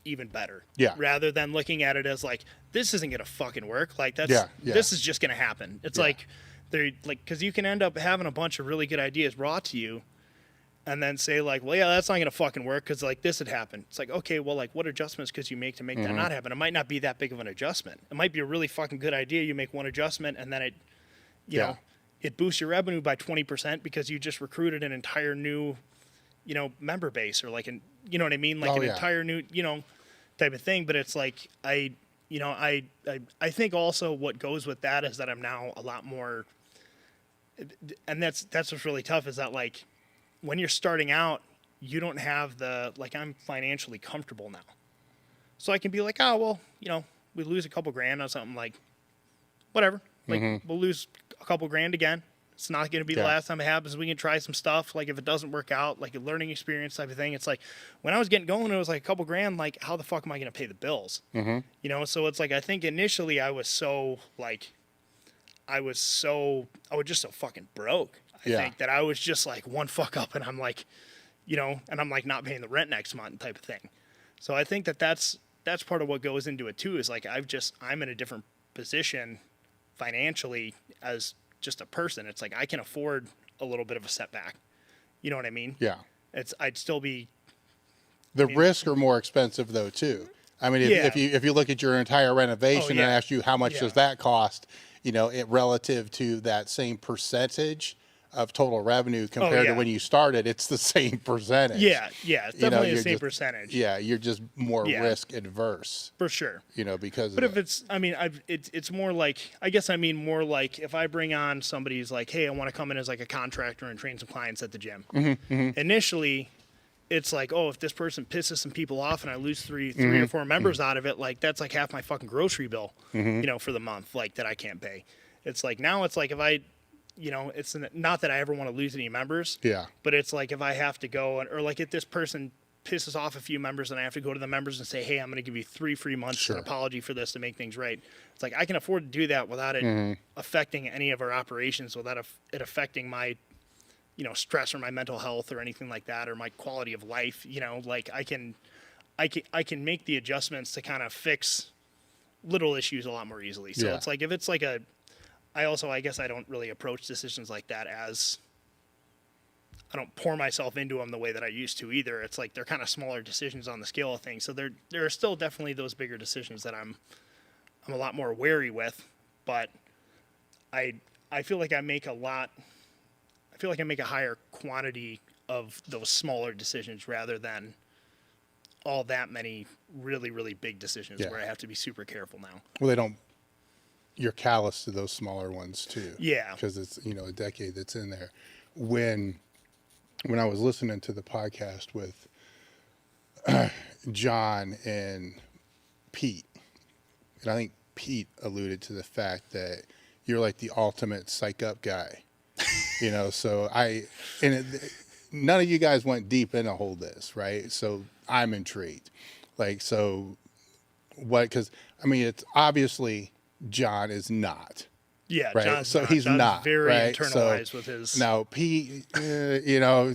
even better? Yeah. Rather than looking at it as like, this isn't gonna fucking work. Like that's Yeah. this is just gonna happen. It's Yeah. like they're like, because you can end up having a bunch of really good ideas brought to you, and then say like, well, yeah, that's not gonna fucking work because like this had happened. It's like, okay, well, like what adjustments could you make to make that not happen? It might not be that big of an adjustment. It might be a really fucking good idea. You make one adjustment and then it, you know, it boosts your revenue by 20% because you just recruited an entire new, you know, member base or like an, you know what I mean, like entire new, you know, type of thing. But it's like I think also what goes with that is that I'm now a lot more, and that's what's really tough is that like, when you're starting out, you don't have the, like, I'm financially comfortable now. So I can be like, oh, well, you know, we lose a couple grand on something, like, whatever. Like, we'll lose a couple grand again. It's not going to be the last time it happens. We can try some stuff. Like, if it doesn't work out, like a learning experience type of thing. It's like, when I was getting going, it was like a couple grand. Like, how the fuck am I going to pay the bills? You know, so it's like, I think initially I was so, like, I was just so fucking broke. I think that I was just like one fuck up and I'm like, you know, and I'm like not paying the rent next month type of thing. So I think that that's part of what goes into it too, is like, I'm in a different position financially as just a person. It's like, I can afford a little bit of a setback. You know what I mean? Yeah. I'd still be. The risks are more expensive though too. I mean, if you look at your entire renovation and ask you how much does that cost, you know, it relative to that same percentage of total revenue compared to when you started, it's the same percentage. Yeah, it's definitely the same percentage. Yeah, you're just more risk adverse. For sure. You know, because But if it's, I mean, it's more like, I guess I mean more like if I bring on somebody who's like, hey, I want to come in as like a contractor and train some clients at the gym. Initially, it's like, oh, if this person pisses some people off and I lose three or four members out of it, like that's like half my fucking grocery bill, you know, for the month, like that I can't pay. It's like, now it's like if I, you know, it's not that I ever want to lose any members. Yeah. But it's like if I have to go or like if this person pisses off a few members and I have to go to the members and say, hey, I'm going to give you 3 free months an apology for this to make things right. It's like I can afford to do that without it affecting any of our operations, without it affecting my, you know, stress or my mental health or anything like that, or my quality of life. You know, like I can make the adjustments to kind of fix little issues a lot more easily. So it's like if it's like I guess I don't really approach decisions like that as I don't pour myself into them the way that I used to either. It's like they're kind of smaller decisions on the scale of things. So there are still definitely those bigger decisions that I'm a lot more wary with, but I feel like I make a higher quantity of those smaller decisions rather than all that many really, really big decisions where I have to be super careful now. Well, you're callous to those smaller ones too. Yeah. Because it's, you know, a decade that's in there. When I was listening to the podcast with John and Pete, and I think Pete alluded to the fact that you're like the ultimate psych up guy. You know, so none of you guys went deep into whole this, right? So I'm intrigued. Like, so what, because I mean, it's obviously John is not. Yeah, right? John's so not. he's John's not very right? internalized with his. Now, Pete, you know,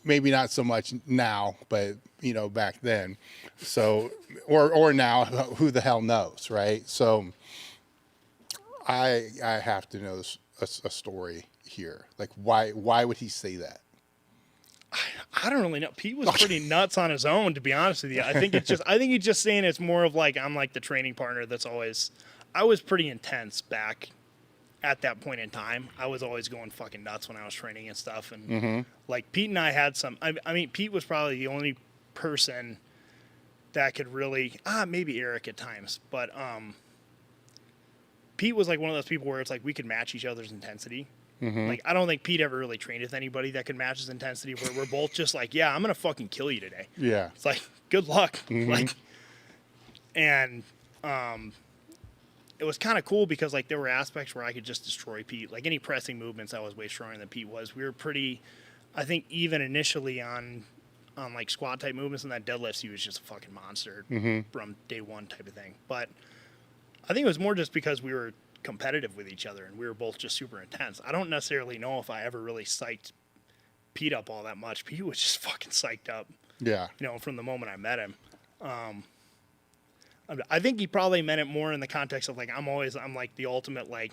maybe not so much now, but you know, back then. So, or now, who the hell knows, right? So, I have to know a story here. Like, why would he say that? I don't really know. Pete was pretty nuts on his own, to be honest with you. I think he's just saying it's more of like I'm like the training partner that's always. I was pretty intense back at that point in time. I was always going fucking nuts when I was training and stuff. And like Pete and I had some. I mean, Pete was probably the only person that could really. Maybe Eric at times, but Pete was like one of those people where it's like we could match each other's intensity. Like, I don't think Pete ever really trained with anybody that could match his intensity where we're both just like, yeah, I'm going to fucking kill you today. Yeah. It's like, good luck. Like, and it was kind of cool because like there were aspects where I could just destroy Pete. Like any pressing movements, I was way stronger than Pete was. We were pretty, I think even initially on like squat type movements and that deadlifts, he was just a fucking monster from day one type of thing. But I think it was more just because we were competitive with each other and we were both just super intense. I don't necessarily know if I ever really psyched Pete up all that much. Pete was just fucking psyched up. Yeah. You know, from the moment I met him. I think he probably meant it more in the context of like I'm like the ultimate like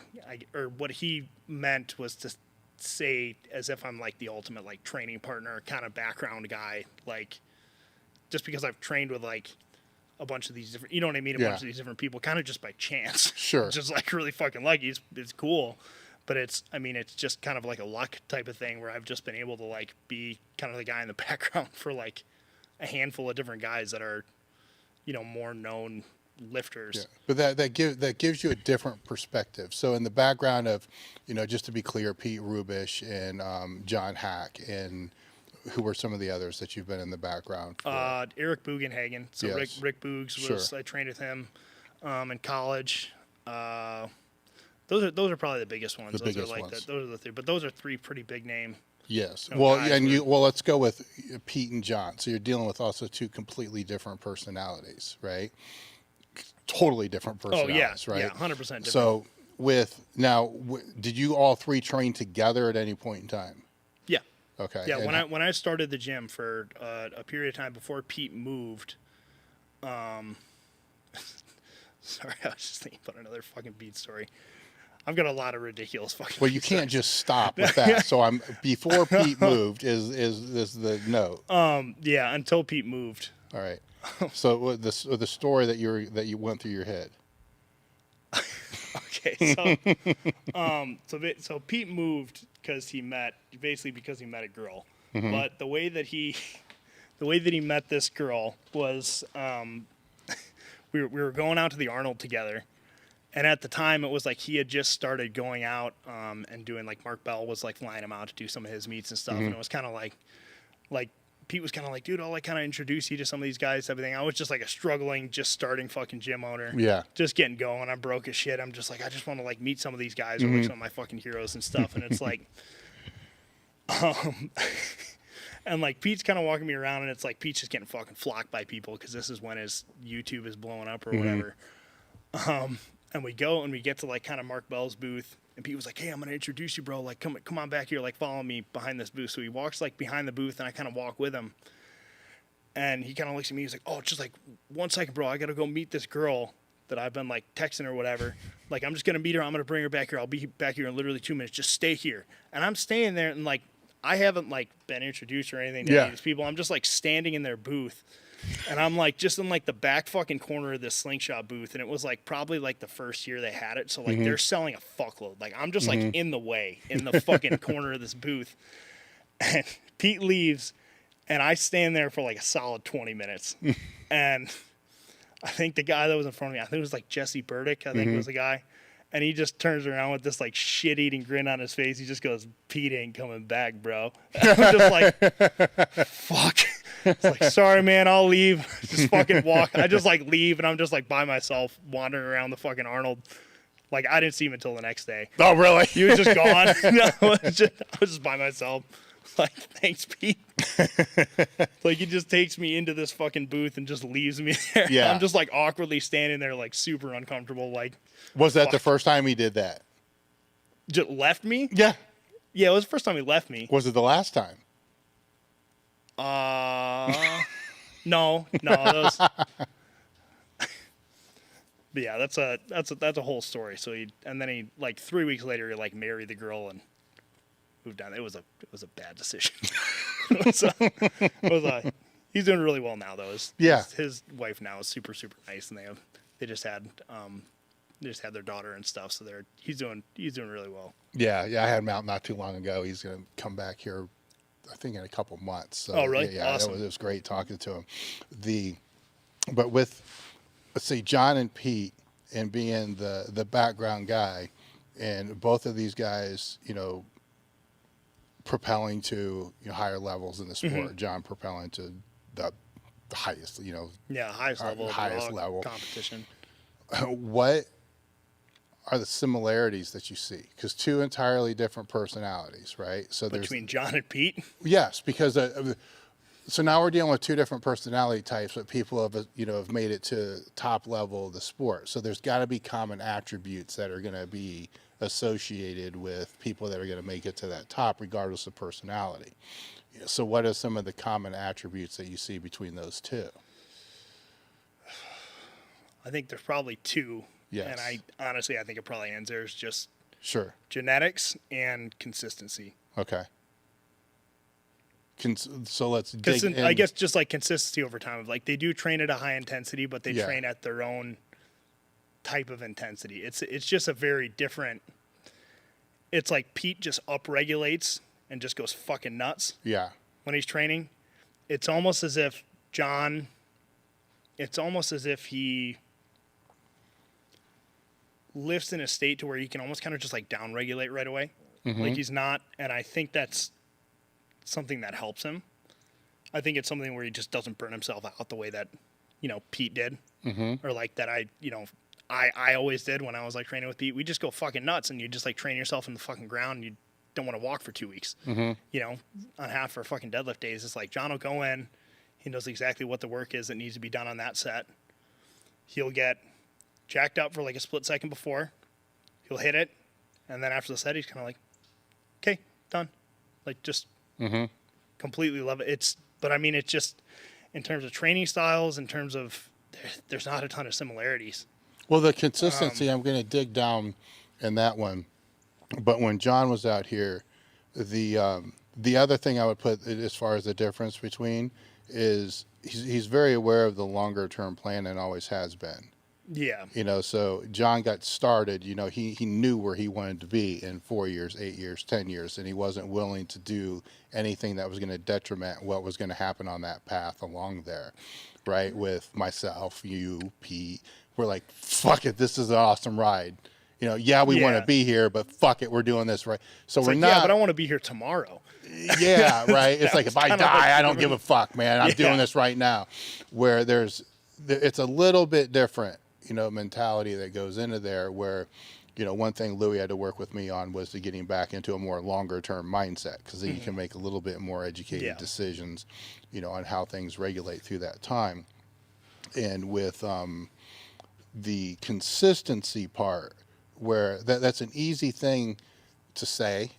or what he meant was to say as if I'm like the ultimate like training partner kind of background guy, like just because I've trained with like a bunch of these different, you know what I mean, a bunch of these different people kind of just by chance. Sure. Just like really fucking lucky. It's cool. But it's just kind of like a luck type of thing where I've just been able to like be kind of the guy in the background for like a handful of different guys that are, you know, more known lifters. Yeah. But that gives you a different perspective. So in the background of, you know, just to be clear, Pete Rubish and John Haack, and who were some of the others that you've been in the background for? Eric Bugenhagen. So Yes. Rick Boogs was I trained with him in college. Those are probably the biggest ones. Those are like those are the three. But those are three pretty big name. Yes. No, Well, guys and were- let's go with Pete and John. So you're dealing with also two completely different personalities, right? Totally different personalities, right? Yeah, 100% different. So did you all three train together at any point in time? Yeah. Okay. Yeah, And when I started the gym for a period of time before Pete moved, sorry, I was just thinking about another fucking Pete story. I've got a lot of ridiculous fucking. Well, you can't just stop with that. So before Pete moved is the note. Yeah, until Pete moved. All right. So the story that you went through your head. Okay, so Pete moved because he met a girl, but the way that he met this girl was we were going out to the Arnold together, and at the time it was like he had just started going out and doing like Mark Bell was like flying him out to do some of his meets and stuff, and it was kind of like Pete was kind of like, dude, I'll like kind of introduce you to some of these guys, everything. I was just like a struggling, just starting fucking gym owner. Yeah. Just getting going. I'm broke as shit. I'm just like, I just want to like meet some of these guys or like some of my fucking heroes and stuff. And it's like, and like Pete's kind of walking me around and it's like Pete's just getting fucking flocked by people because this is when his YouTube is blowing up or whatever. And we go and we get to like kind of Mark Bell's booth. And Pete was like, hey, I'm going to introduce you, bro. Like, come on back here. Like, follow me behind this booth. So he walks, like, behind the booth, and I kind of walk with him. And he kind of looks at me. He's like, oh, just, like, 1 second, bro. I got to go meet this girl that I've been, like, texting or whatever. Like, I'm just going to meet her. I'm going to bring her back here. I'll be back here in literally 2 minutes. Just stay here. And I'm staying there, and, like, I haven't, like, been introduced or anything to any of these people. I'm just, like, standing in their booth. And I'm like just in like the back fucking corner of this slingshot booth, and it was like probably like the first year they had it, so like they're selling a fuckload. Like I'm just like in the way in the fucking corner of this booth, and Pete leaves, and I stand there for like a solid 20 minutes, and I think the guy that was in front of me, I think it was like Jesse Burdick, I think was the guy, and he just turns around with this like shit-eating grin on his face. He just goes, "Pete ain't coming back, bro." I'm just like, fuck. It's like, sorry, man, I'll leave. Just fucking walk. I just like leave, and I'm just like by myself wandering around the fucking Arnold. Like I didn't see him until the next day. Oh, really? He was just gone. No, I was just by myself. Like, thanks, Pete. Like he just takes me into this fucking booth and just leaves me there. Yeah. I'm just like awkwardly standing there, like super uncomfortable. Like, Was that the first time he did that? just left me. Yeah. Yeah, it was the first time he left me. Was it the last time? No, those. But yeah, that's a whole story. So he like 3 weeks later he like married the girl and moved on. It was a bad decision. He's doing really well now though. His wife now is super nice, and they just had their daughter and stuff. So he's doing really well. Yeah. I had him out not too long ago. He's gonna come back here, I think, in a couple months. So, Oh, really? Yeah, Awesome. it was great talking to him. But with, let's say, John and Pete, and being the background guy, and both of these guys, you know, propelling to higher levels in the sport. John propelling to the highest, Highest level, highest of level competition. What are the similarities that you see? Because two entirely different personalities, right? So Between John and Pete. yes, because So now we're dealing with two different personality types, but people have made it to top level of the sport. So there's got to be common attributes that are going to be associated with people that are going to make it to that top, regardless of personality. So what are some of the common attributes that you see between those two? I think there's probably two. Yes. And I think it probably ends there. Is just Sure. genetics and consistency. Okay. So let's dig in. I guess just like consistency over time. Of like they do train at a high intensity, but they Yeah. train at their own type of intensity. It's just a very different. It's like Pete just upregulates and just goes fucking nuts Yeah. when he's training. It's almost as if John. It's almost as if he lifts in a state to where he can almost kind of just like downregulate right away. Like he's not, and I think that's something that helps him. I think it's something where he just doesn't burn himself out the way that, Pete did. Or like that I always did when I was like training with Pete. We just go fucking nuts and you just like train yourself in the fucking ground and you don't want to walk for 2 weeks. On half for fucking deadlift days. It's like John will go in, he knows exactly what the work is that needs to be done on that set. He'll get jacked up for like a split second before. He'll hit it. And then after the set, he's kind of like, okay, done. Like just completely love it. But I mean, it's just in terms of training styles, in terms of there's not a ton of similarities. Well, the consistency, I'm going to dig down in that one. But when John was out here, the other thing I would put as far as the difference between is he's very aware of the longer term plan and always has been. Yeah. So John got started, he knew where he wanted to be in 4 years, 8 years, 10 years, and he wasn't willing to do anything that was going to detriment what was going to happen on that path along there, right? With myself, you, Pete, we're like, fuck it, this is an awesome ride. We want to be here, but fuck it, we're doing this, right? So It's we're like, not. yeah, but I want to be here tomorrow. Yeah, right. It's like if I die, I don't give a fuck, man. I'm Yeah. doing this right now. Where it's a little bit different, mentality that goes into there. Where, one thing Louis had to work with me on was to getting back into a more longer term mindset, because then you can make a little bit more educated decisions, on how things regulate through that time. And with the consistency part, where that's an easy thing to say,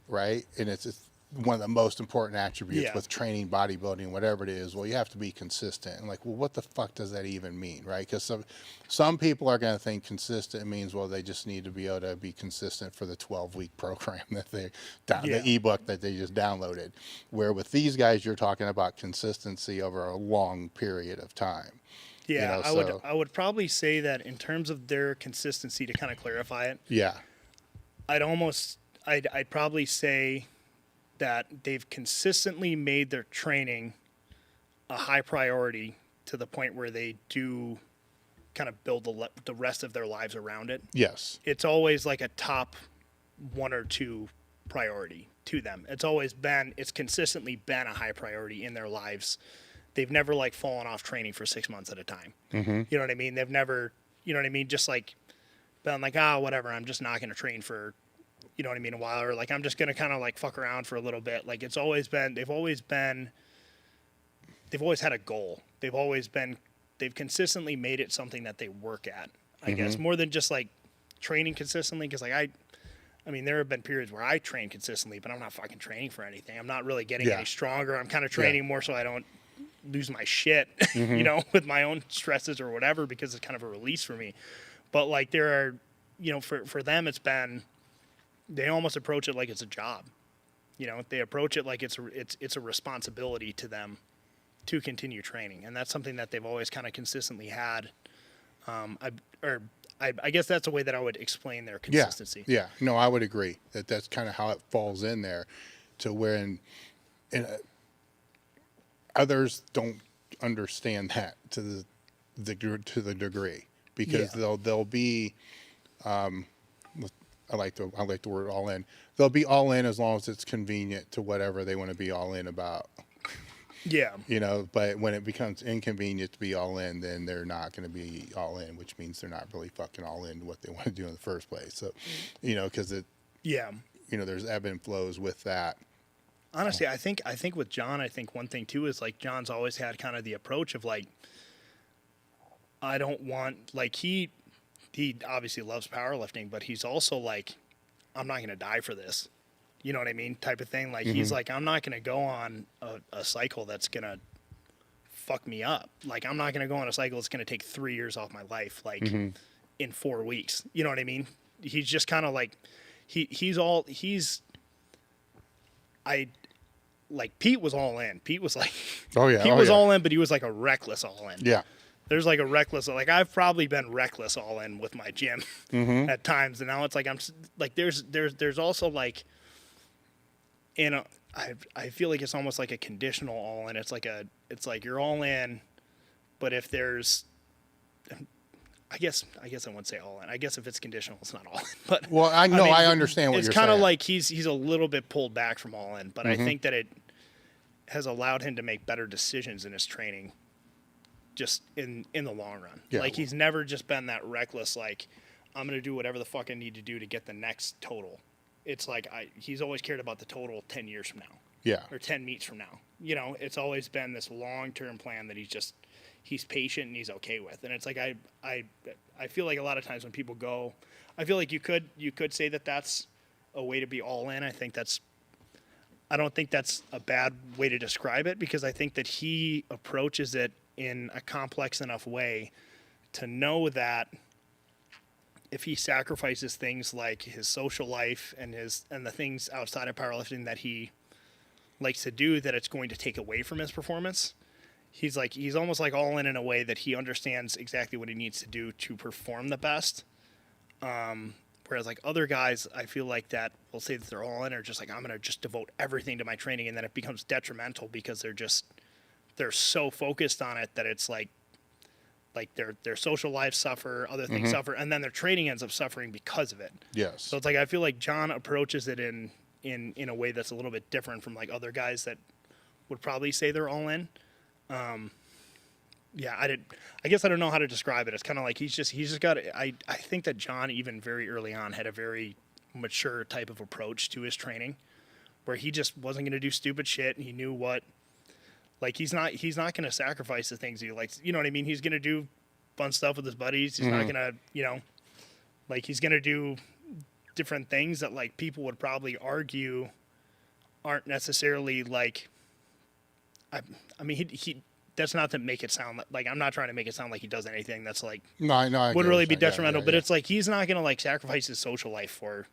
right? And it's one of the most important attributes with training, bodybuilding, whatever it is. Well, you have to be consistent. And like, well, what the fuck does that even mean, right? Because some people are going to think consistent means, well, they just need to be able to be consistent for the 12-week program that the ebook that they just downloaded. Where with these guys, you're talking about consistency over a long period of time. Yeah, I would probably say that in terms of their consistency, to kind of clarify it. Yeah. I'd probably say that they've consistently made their training a high priority to the point where they do kind of build the rest of their lives around it. Yes. It's always like a top 1 or 2 priority to them. It's consistently been a high priority in their lives. They've never like fallen off training for 6 months at a time. You know what I mean? They've never, just like been like, whatever, I'm just not going to train for, a while, or like I'm just going to kind of like fuck around for a little bit. Like they've always had a goal. They've consistently made it something that they work at, I guess, more than just like training consistently. Cause like I mean, there have been periods where I train consistently, but I'm not fucking training for anything. I'm not really getting any stronger. I'm kind of training more so I don't lose my shit, with my own stresses or whatever, because it's kind of a release for me. But like there are, for them, they almost approach it like it's a job. They approach it like it's a responsibility to them to continue training. And that's something that they've always kind of consistently had. I guess that's a way that I would explain their consistency. Yeah. No, I would agree that's kind of how it falls in there, to where others don't understand that to the degree, because they'll be I like the word all in. They'll be all in as long as it's convenient to whatever they want to be all in about. Yeah. But when it becomes inconvenient to be all in, then they're not going to be all in, which means they're not really fucking all in to what they want to do in the first place. So, because there's ebb and flows with that. Honestly, I think with John, I think one thing too is like John's always had kind of the approach of like, I don't want, like, he obviously loves powerlifting, but he's also like, I'm not going to die for this. You know what I mean? Type of thing. Like, he's like, I'm not going to go on a cycle that's going to fuck me up. Like, I'm not going to go on a cycle that's going to take 3 years off my life, like, in 4 weeks. You know what I mean? He's just kind of like, like, Pete was all in. Pete was like, Pete was all in, but he was like a reckless all in. Yeah. There's like a reckless, like I've probably been reckless all in with my gym at times. And now it's like, I'm like, there's also like, I feel like it's almost like a conditional all in. It's like you're all in, but if there's, I guess I wouldn't say all in. I guess if it's conditional, it's not all in. But well, I know, I understand what you're saying. It's kind of like he's a little bit pulled back from all in, but I think that it has allowed him to make better decisions in his training, just in the long run. Yeah. Like, he's never just been that reckless, like, I'm going to do whatever the fuck I need to do to get the next total. It's like he's always cared about the total 10 years from now. Yeah. Or 10 meets from now. You know, it's always been this long-term plan that he's patient and he's okay with. And it's like I feel like a lot of times when people go, I feel like you could say that that's a way to be all in. I don't think that's a bad way to describe it, because I think that he approaches it in a complex enough way to know that if he sacrifices things like his social life and the things outside of powerlifting that he likes to do, that it's going to take away from his performance. He's almost like all in a way that he understands exactly what he needs to do to perform the best. Whereas like other guys, I feel like that will say that they're all in, or just like, I'm going to just devote everything to my training, and then it becomes detrimental because they're so focused on it that it's like their social lives suffer, other things suffer, and then their training ends up suffering because of it. Yes. So it's like, I feel like John approaches it in a way that's a little bit different from like other guys that would probably say they're all in. Yeah, I guess I don't know how to describe it. It's kind of like he's just got, I think that John, even very early on, had a very mature type of approach to his training, where he just wasn't going to do stupid shit. And he knew what, like, he's not going to sacrifice the things he likes. You know what I mean? He's going to do fun stuff with his buddies. He's not going to, like, he's going to do different things that like people would probably argue aren't necessarily like, I mean, he that's not to make it sound like, I'm not trying to make it sound like he does anything that's like, I would really be detrimental, but yeah. it's like, he's not going to like sacrifice his social life for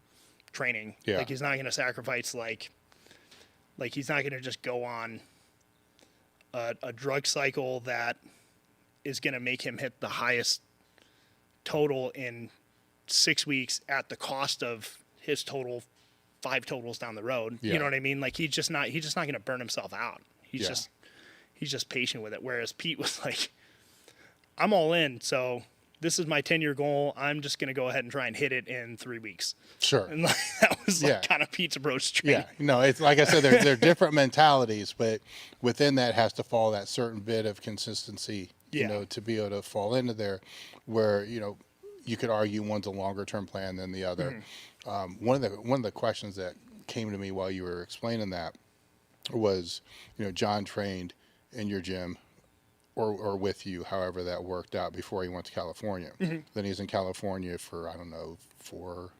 training. Yeah. Like, he's not going to sacrifice like he's not going to just go on a drug cycle that is going to make him hit the highest total in 6 weeks at the cost of his total 5 totals down the road. Yeah. You know what I mean? Like, he's just not going to burn himself out. He's just patient with it. Whereas Pete was like, I'm all in. So this is my 10-year goal. I'm just going to go ahead and try and hit it in 3 weeks. Sure. And like, that was like kind of Pete's approach to training. Yeah. No, it's like I said, they're different mentalities, but within that has to fall that certain bit of consistency, to be able to fall into there where, you could argue one's a longer term plan than the other. One of the questions that came to me while you were explaining that was, John trained in your gym or with you, however that worked out, before he went to California. Then he's in California for, I don't know, 4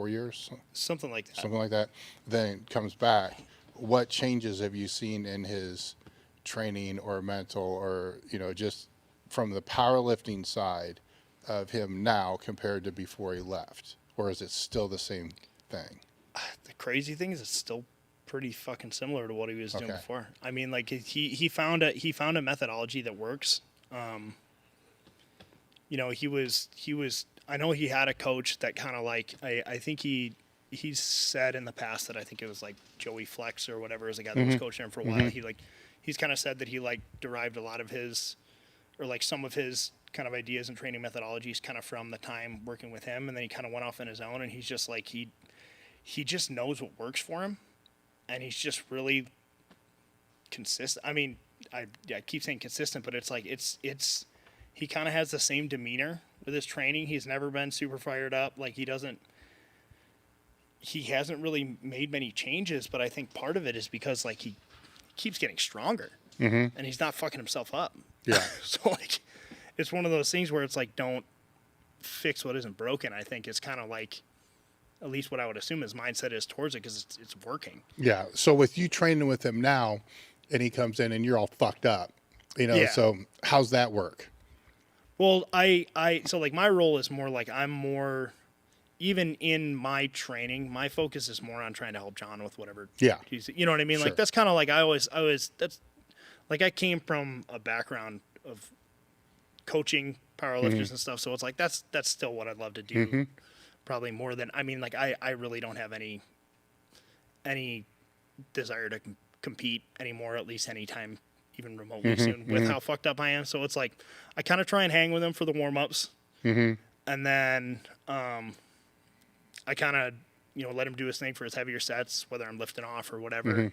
years? Something like that. Something like that. Then comes back. What changes have you seen in his training or mental or, just from the powerlifting side of him now compared to before he left? Or is it still the same thing? The crazy thing is it's still pretty fucking similar to what he was doing before. I mean, like, he found a methodology that works. He was I know he had a coach that kind of like, I think he's said in the past that I think it was like Joey Flex or whatever is the guy that was coaching him for a while. He's kind of said that he like derived a lot of his, or like some of his kind of ideas and training methodologies kind of from the time working with him. And then he kind of went off on his own, and he's just like, he just knows what works for him. And he's just really consistent. I mean, I keep saying consistent, but it's like, he kind of has the same demeanor with his training. He's never been super fired up. Like, he doesn't, he hasn't really made many changes, but I think part of it is because like he keeps getting stronger and he's not fucking himself up. Yeah. So like it's one of those things where it's like don't fix what isn't broken. I think it's kind of like at least what I would assume his mindset is towards it because it's working. Yeah. So with you training with him now and he comes in and you're all fucked up, you know, so how's that work? Well, so like my role is more like I'm more, even in my training, my focus is more on trying to help John with whatever. Yeah. You know what I mean? Sure. Like that's kind of like I always, that's like I came from a background of coaching powerlifters and stuff. So it's like, that's still what I'd love to do. Probably more than, I mean, like I really don't have any desire to compete anymore, at least anytime even remotely soon with how fucked up I am. So it's like, I kind of try and hang with him for the warm-ups. And then I kind of, you know, let him do his thing for his heavier sets, whether I'm lifting off or whatever.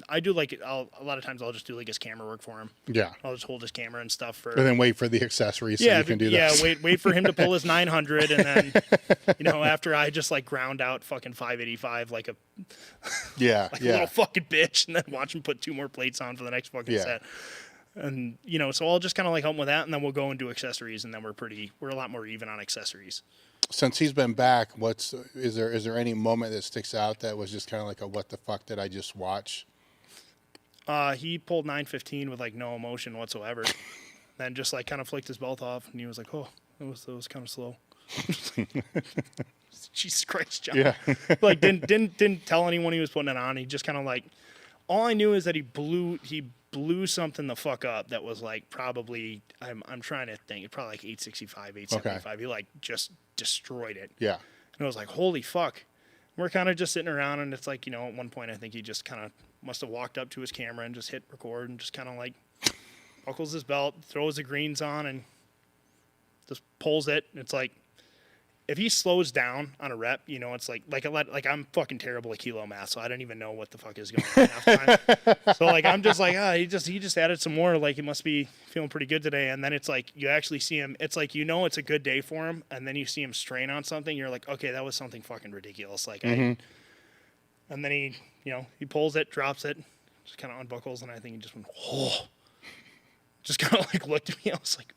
I do like, a lot of times I'll just do like his camera work for him. Yeah. I'll just hold his camera and stuff for. And then wait for the accessories so you can do that. Yeah, wait for him to pull his 900, and then, you know, after I just like ground out fucking 585 like a Yeah. a little fucking bitch, and then watch him put 2 more plates on for the next fucking set. And you know, so I'll just kind of like help him with that, and then we'll go and do accessories, and then we're a lot more even on accessories. Since he's been back, is there any moment that sticks out that was just kind of like a what the fuck did I just watch? He pulled 915 with like no emotion whatsoever, then just like kind of flicked his belt off, and he was like, "Oh, that was kind of slow." Jesus Christ, John. Yeah. Like didn't tell anyone he was putting it on. He just kind of like, all I knew is that he blew something the fuck up that was like probably I'm trying to think, probably like 865, 875. Okay. He like just destroyed it. Yeah. And I was like, holy fuck. We're kind of just sitting around, and it's like, you know, at one point I think he just kind of must have walked up to his camera and just hit record and just kind of like buckles his belt, throws the greens on, and just pulls it. And it's like, if he slows down on a rep, you know, it's like I'm fucking terrible at kilo math, so I don't even know what the fuck is going on half the time. So like I'm just like, he just added some more, like he must be feeling pretty good today. And then it's like you actually see him, it's like, you know, it's a good day for him, and then you see him strain on something, you're like, okay, that was something fucking ridiculous. Like and then he, you know, he pulls it, drops it, just kind of unbuckles, and I think he just went, oh, just kind of like looked at me. I was like,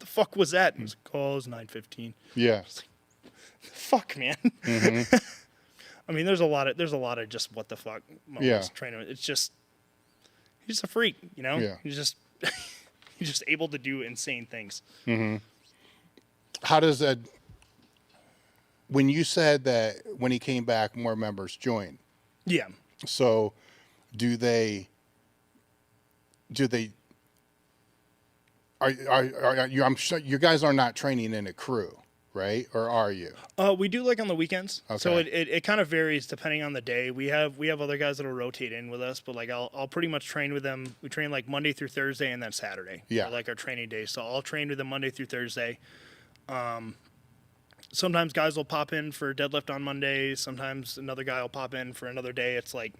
the fuck was that? And he was like, oh, it was 915. Yeah. Like, fuck, man. I mean, there's a lot of just what the fuck moments training. It's just, he's just a freak, you know? Yeah. He's just able to do insane things. How does that, when you said that when he came back, more members joined. Yeah. So do they are you, I'm sure you guys are not training in a crew, right? Or are you? We do like on the weekends. Okay. So it kind of varies depending on the day. We have other guys that'll rotate in with us, but like I'll pretty much train with them. We train like Monday through Thursday and then Saturday. Yeah. Like our training days. So I'll train with them Monday through Thursday. Sometimes guys will pop in for deadlift on Mondays. Sometimes another guy will pop in for another day. It's like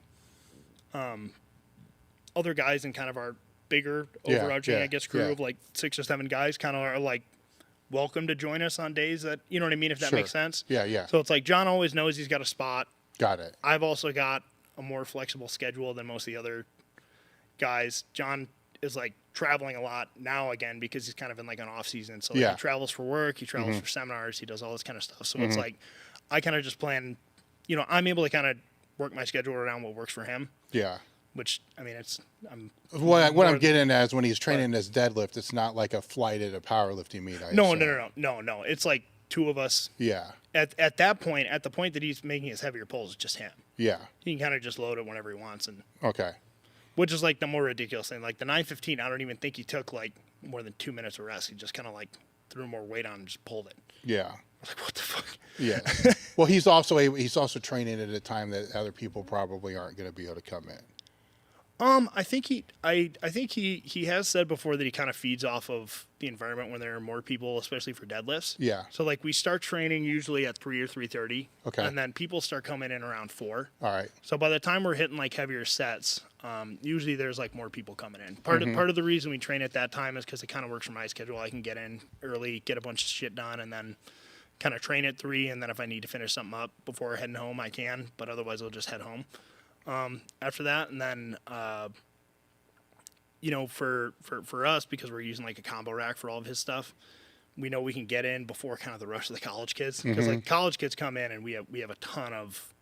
other guys in kind of our bigger overarching, I guess, crew of like 6 or 7 guys kind of are like welcome to join us on days that, you know what I mean, if that makes sense. Yeah. So it's like John always knows he's got a spot. Got it. I've also got a more flexible schedule than most of the other guys. John is like traveling a lot now again because he's kind of in like an off season. So like, he travels for work, he travels for seminars, he does all this kind of stuff. So it's like I kind of just plan, you know, I'm able to kind of work my schedule around what works for him. Yeah. Which, I mean, what I'm getting at is when he's training his deadlift, it's not like a flight at a powerlifting meet. No. It's like 2 of us. Yeah. At that point, at the point that he's making his heavier pulls, it's just him. Yeah. He can kind of just load it whenever he wants, and okay. Which is like the more ridiculous thing. Like the 915, I don't even think he took like more than 2 minutes of rest. He just kind of like threw more weight on and just pulled it. Yeah. Like, what the fuck? Yeah. Well, he's also training at a time that other people probably aren't going to be able to come in. I think he has said before that he kind of feeds off of the environment when there are more people, especially for deadlifts. Yeah. So like we start training usually at 3 or 3:30. Okay. And then people start coming in around 4. All right. So by the time we're hitting like heavier sets, usually there's like more people coming in. Part of the reason we train at that time is because it kind of works for my schedule. I can get in early, get a bunch of shit done, and then kind of train at 3, and then if I need to finish something up before heading home, I can. But otherwise, I'll just head home after that. And then, you know, for us, because we're using like a combo rack for all of his stuff, we know we can get in before kind of the rush of the college kids. Because like college kids come in, and we have a ton of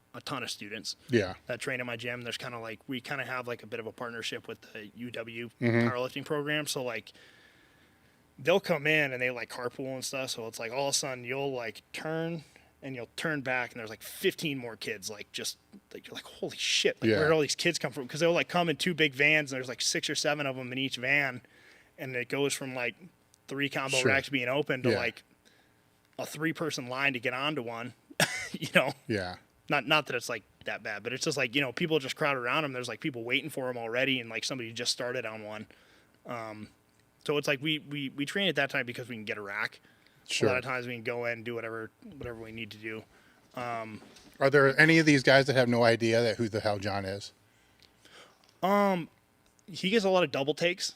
students that train in my gym. There's kind of like, we kind of have like a bit of a partnership with the UW powerlifting program. So like, they'll come in and they like carpool and stuff. So it's like all of a sudden you'll like turn and you'll turn back and there's like 15 more kids, like just like, you're like, holy shit, like where did all these kids come from? Because they'll like come in 2 big vans and there's like 6 or 7 of them in each van. And it goes from like 3 combo racks being open to like a 3-person line to get onto one, you know? Yeah. Not that it's like that bad, but it's just like, you know, people just crowd around them. There's like people waiting for them already. And like somebody just started on one. So it's like we train at that time because we can get a rack. Sure. A lot of times we can go in and do whatever we need to do. Are there any of these guys that have no idea that who the hell John is? He gets a lot of double takes.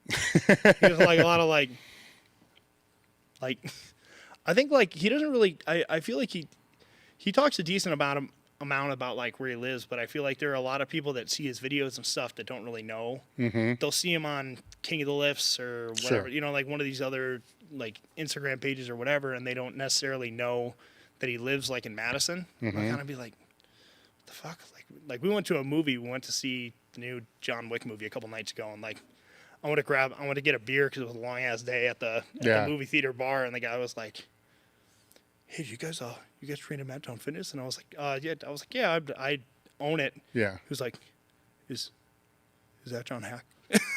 He gets like a lot of like I think like he doesn't really. I feel like he talks a decent amount about like where he lives, but I feel like there are a lot of people that see his videos and stuff that don't really know. They'll see him on King of the Lifts or whatever, you know, like one of these other like Instagram pages or whatever, and they don't necessarily know that he lives like in Madison. I kind of be like, what the fuck? Like we went to a movie. We went to see the new John Wick movie a couple nights ago, and like I want to get a beer because it was a long ass day at the movie theater bar, and the guy was like, hey, you guys train at Madtown Fitness? And I was like, yeah. I was like, yeah, I own it. Yeah. He was like, is that John Haack?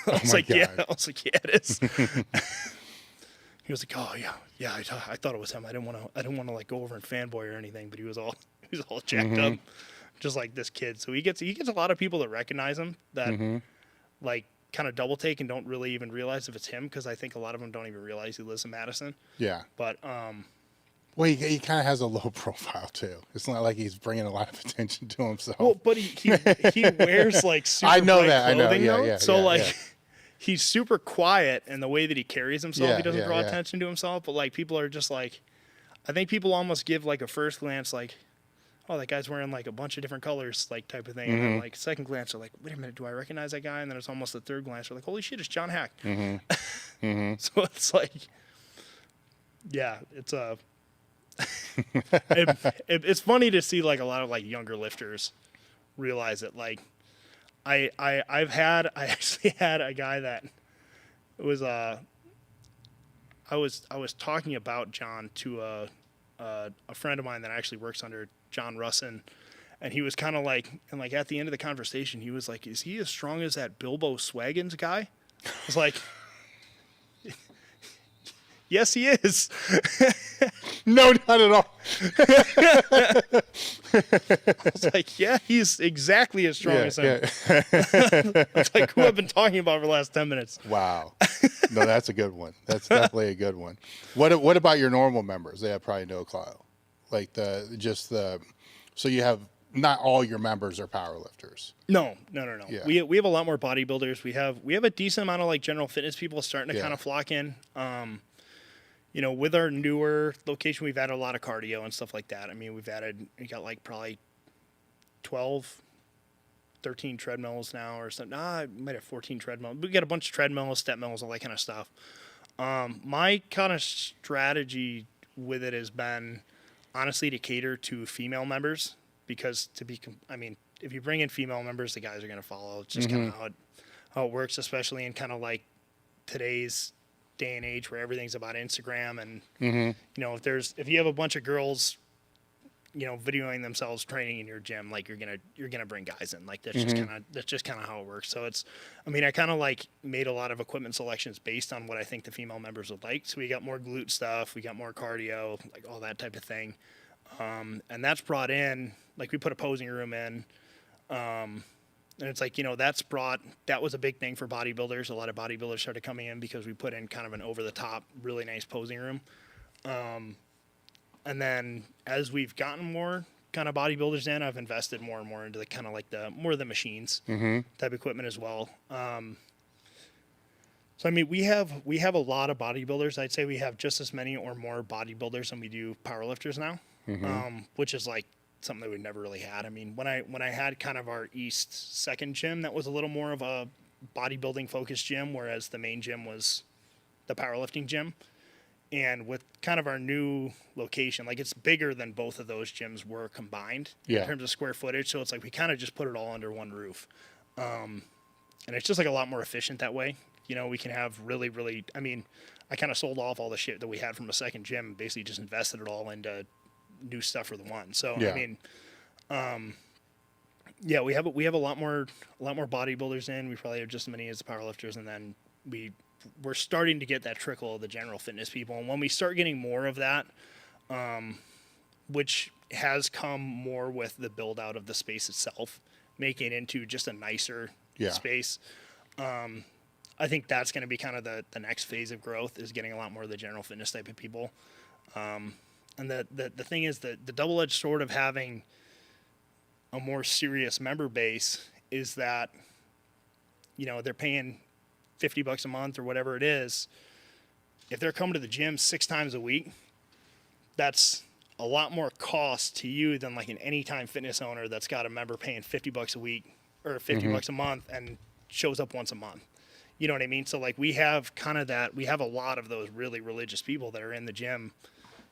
I was like, yeah. I was like, yeah, it is. He was like, oh yeah. I thought it was him. I didn't want to like go over and fanboy or anything, but he was all jacked up, just like this kid. So he gets a lot of people that recognize him that like kind of double take and don't really even realize if it's him, because I think a lot of them don't even realize he lives in Madison. Yeah. But well, he kind of has a low profile too. It's not like he's bringing a lot of attention to himself. well, but he wears like super I know bright that. clothing, I know. though. Yeah. So yeah, like yeah. he's super quiet in the way that he carries himself. He doesn't draw yeah. attention to himself, but like people are just like, I think people almost give like a first glance like, oh, that guy's wearing like a bunch of different colors, like type of thing. And then like second glance, they're like, wait a minute, do I recognize that guy? And then it's almost the third glance, they're like, holy shit, it's John Haack. So it's like, yeah, it's it's funny to see like a lot of like younger lifters realize it. Like I actually had a guy that was I was talking about John to a friend of mine that actually works under John Russin, and he was kind of like, and like at the end of the conversation, he was like, is he as strong as that Bilbo Swaggins guy? I was like, yes, he is. No, not at all. I was like, yeah, he's exactly as strong as him. I was like, who I've been talking about for the last 10 minutes. Wow. No, that's a good one. That's definitely a good one. What about your normal members? They have probably no clout. Like so you have, not all your members are powerlifters. No. Yeah. We have a lot more bodybuilders. We have a decent amount of like general fitness people starting to kind of flock in. You know, with our newer location, we've added a lot of cardio and stuff like that. I mean, we got like probably 12, 13 treadmills now or something. We might have 14 treadmills. We got a bunch of treadmills, step mills, all that kind of stuff. My kind of strategy with it has been honestly to cater to female members, because if you bring in female members, the guys are going to follow. It's just kind of how it works, especially in kind of like today's day and age where everything's about Instagram. And you know, if you have a bunch of girls, you know, videoing themselves training in your gym, like you're gonna bring guys in. Like that's just kind of how it works. So I kind of like made a lot of equipment selections based on what I think the female members would like. So we got more glute stuff, we got more cardio, like all that type of thing. And that's brought in, like we put a posing room in, and it's like, you know, that was a big thing for bodybuilders. A lot of bodybuilders started coming in because we put in kind of an over-the-top, really nice posing room. And then as we've gotten more kind of bodybuilders in, I've invested more and more into the kind of like the machines type equipment as well. So I mean, we have a lot of bodybuilders. I'd say we have just as many or more bodybuilders than we do powerlifters now, which is like something that we never really had. I mean, when I had kind of our East second gym, that was a little more of a bodybuilding focused gym, whereas the main gym was the powerlifting gym. And with kind of our new location, like it's bigger than both of those gyms were combined in terms of square footage. So it's like we kind of just put it all under one roof. And it's just like a lot more efficient that way. You know, we can have really, really, I mean, I kind of sold off all the shit that we had from the second gym and basically just invested it all into new stuff for the one. So, I mean, yeah, we have a lot more bodybuilders in. We probably have just as many as the powerlifters. And then we're starting to get that trickle of the general fitness people. And when we start getting more of that, which has come more with the build out of the space itself, making it into just a nicer space. I think that's going to be kind of the next phase of growth, is getting a lot more of the general fitness type of people. And the thing is that the double-edged sword of having a more serious member base is that, you know, they're paying $50 a month or whatever it is. If they're coming to the gym 6 times a week, that's a lot more cost to you than like an anytime fitness owner that's got a member paying $50 a week or $50 a month and shows up once a month. You know what I mean? So like we have kind of that, we have a lot of those really religious people that are in the gym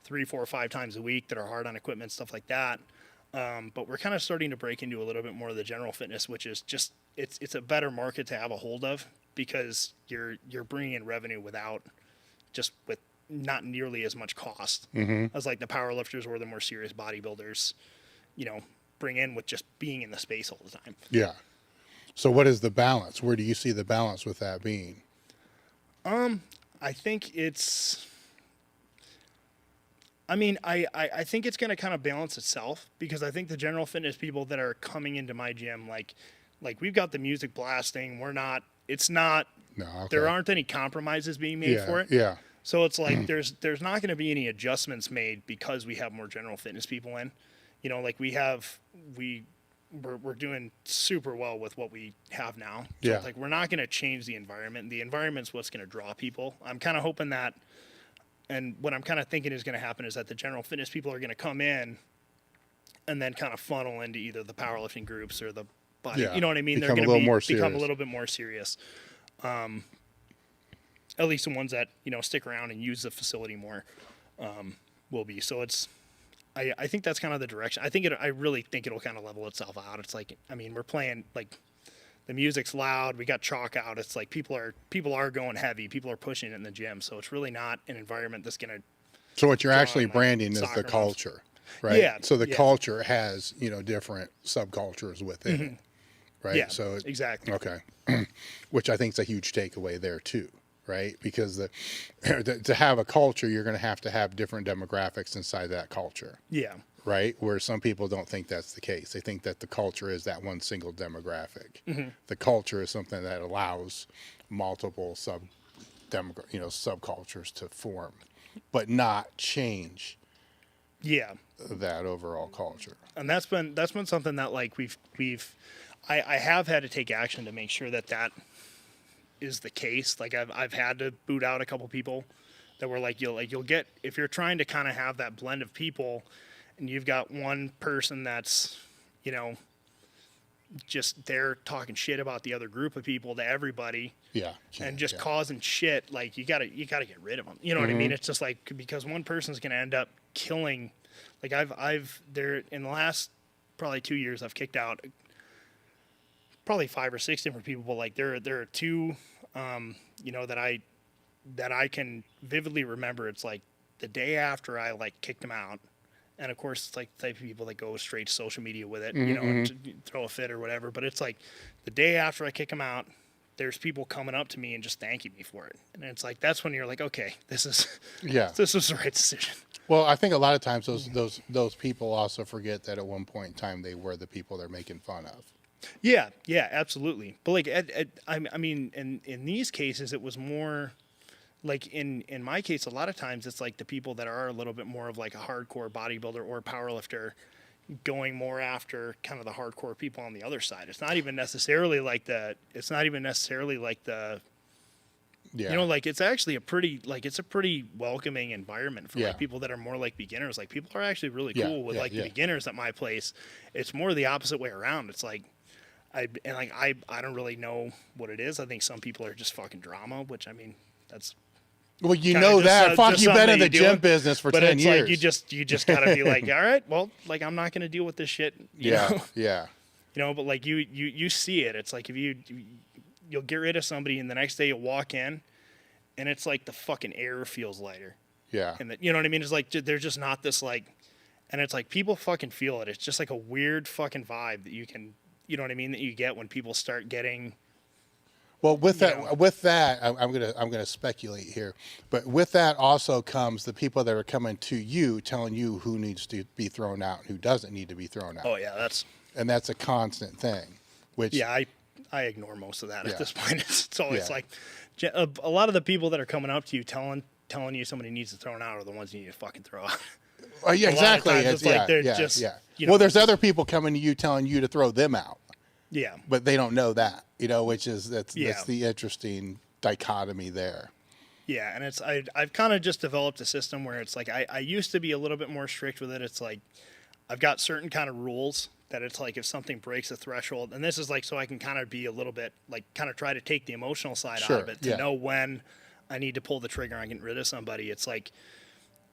3, 4, 5 times a week that are hard on equipment, stuff like that. But we're kind of starting to break into a little bit more of the general fitness, which is just, it's a better market to have a hold of, because you're bringing in revenue with not nearly as much cost as like the power lifters or the more serious bodybuilders, you know, bring in with just being in the space all the time. Yeah. So what is the balance? Where do you see the balance with that being? I think I think it's going to kind of balance itself, because I think the general fitness people that are coming into my gym, like we've got the music blasting. There aren't any compromises being made for it. Yeah. So it's like there's not going to be any adjustments made because we have more general fitness people in. You know, like we're doing super well with what we have now. So it's like we're not going to change the environment. The environment's what's going to draw people. I'm kind of hoping that, and what I'm kind of thinking is going to happen is that the general fitness people are going to come in and then kind of funnel into either the powerlifting groups or the body. You know what I mean? They're going to become a little bit more serious. At least the ones that, you know, stick around and use the facility more will be. So I think that's kind of the direction. I really think it'll kind of level itself out. It's like, I mean, we're playing, like, the music's loud. We got chalk out. It's like people are going heavy. People are pushing it in the gym. So it's really not an environment that's going to. So what you're actually branding is the culture, right? Yeah. So the culture has, you know, different subcultures within it, right? Yeah. So exactly. Okay. Which I think is a huge takeaway there too, right? Because to have a culture, you're going to have different demographics inside that culture. Yeah. Right? Where some people don't think that's the case. They think that the culture is that one single demographic. The culture is something that allows multiple subcultures to form, but not change. Yeah. That overall culture. And that's been something that, like, I have had to take action to make sure that is the case. Like I've had to boot out a couple people that were like, you'll get, if you're trying to kind of have that blend of people, and you've got one person that's, you know, just they're talking shit about the other group of people to everybody. Yeah. And just causing shit, like you gotta get rid of them. You know what I mean? It's just like, because one person's gonna end up killing. Like I've there in the last probably 2 years, I've kicked out probably 5 or 6 different people. But like there are 2, you know, that I can vividly remember. It's like the day after I like kicked them out. And of course, it's like the type of people that go straight to social media with it, you know, and throw a fit or whatever. But it's like the day after I kick them out, there's people coming up to me and just thanking me for it. And it's like, that's when you're like, okay, this was the right decision. Well, I think a lot of times those people also forget that at one point in time they were the people they're making fun of. Yeah, absolutely. But like, I mean, in these cases, it was more. Like in my case, a lot of times it's like the people that are a little bit more of like a hardcore bodybuilder or powerlifter going more after kind of the hardcore people on the other side. It's not even necessarily like the Yeah. You know, like it's actually a pretty welcoming environment for Yeah. like people that are more like beginners. Like people are actually really Yeah, cool with yeah, like yeah. the beginners at my place. It's more the opposite way around. It's like I don't really know what it is. I think some people are just fucking drama, which I mean, that's Well, you kinda know just, that. Fuck, just you've been something in the you gym do. business for But 10 it's years. like you just gotta be like, all right, well, like I'm not gonna deal with this shit. You Yeah, know? yeah. You know, but like you see it. It's like if you'll get rid of somebody and the next day you walk in and it's like the fucking air feels lighter. Yeah. And you know what I mean? It's like there's just not this like, and it's like people fucking feel it. It's just like a weird fucking vibe that you can, you know what I mean, that you get when people start getting. Well, with You know. that, I'm gonna speculate here, but with that also comes the people that are coming to you, telling you who needs to be thrown out and who doesn't need to be thrown out. Oh yeah, And that's a constant thing. Which yeah. I ignore most of that Yeah. at this point. It's always Yeah. like a lot of the people that are coming up to you telling you somebody needs to throw out are the ones you need to fucking throw out. Yeah, a lot of exactly. times it's like they're just, you know, well, there's other people coming to you telling you to throw them out, Yeah. but they don't know that, you know, which is that's Yeah. the interesting dichotomy there. Yeah, and it's I've kind of just developed a system where it's like I used to be a little bit more strict with it. It's like I've got certain kind of rules that it's like if something breaks a threshold, and this is like so I can kind of be a little bit like kind of try to take the emotional side out of Sure, it to yeah. know when I need to pull the trigger on getting rid of somebody. It's like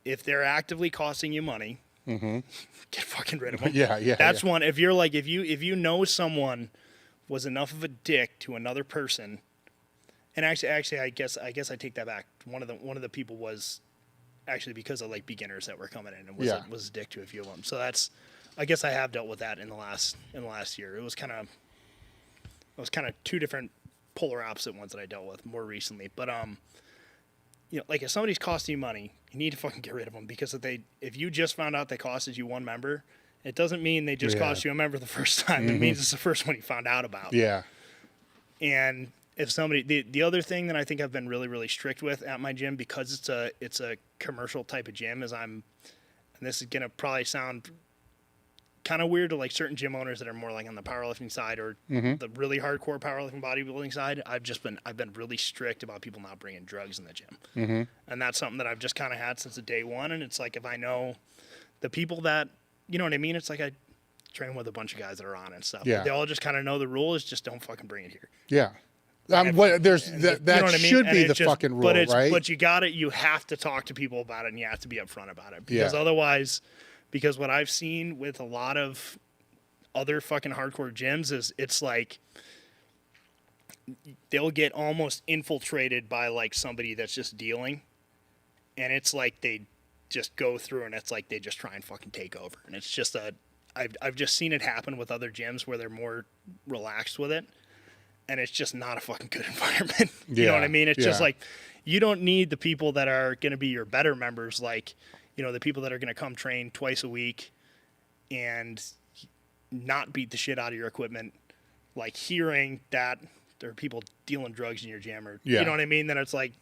if they're actively costing you money, get fucking rid of them. Yeah, yeah, That's yeah. one. If you're like if you know someone was enough of a dick to another person. And actually, I guess I take that back. One of the people was actually because of like beginners that were coming in and was a dick to a few of them. So that's, I guess I have dealt with that in the last year. It was kind of two different polar opposite ones that I dealt with more recently. But you know, like if somebody's costing you money, you need to fucking get rid of them because if you just found out they costed you one member, it doesn't mean they just Yeah. cost you a member the first time. It means it's the first one you found out about. Yeah. And if somebody, the other thing that I think I've been really, really strict with at my gym because it's a commercial type of gym is and this is gonna probably sound kind of weird to like certain gym owners that are more like on the powerlifting side or the really hardcore powerlifting bodybuilding side. I've been really strict about people not bringing drugs in the gym, and that's something that I've just kind of had since the day one. And it's like if I know the people that you know what I mean, it's like I train with a bunch of guys that are on and stuff. Yeah. They all just kind of know the rule is just don't fucking bring it here. Yeah. And That you know what I mean? should And be it the just- fucking rule, right? But you have to talk to people about it and you have to be upfront about it. Because Yeah. otherwise, because what I've seen with a lot of other fucking hardcore gyms is it's like they'll get almost infiltrated by like somebody that's just dealing. And it's like they just go through and it's like they just try and fucking take over. And it's just I've just seen it happen with other gyms where they're more relaxed with it. And it's just not a fucking good environment. You know what I mean? It's just yeah. like, you don't need the people that are going to be your better members. Like, you know, the people that are going to come train twice a week and not beat the shit out of your equipment. Like hearing that there are people dealing drugs in your gym or, Yeah. you know what I mean? Then it's like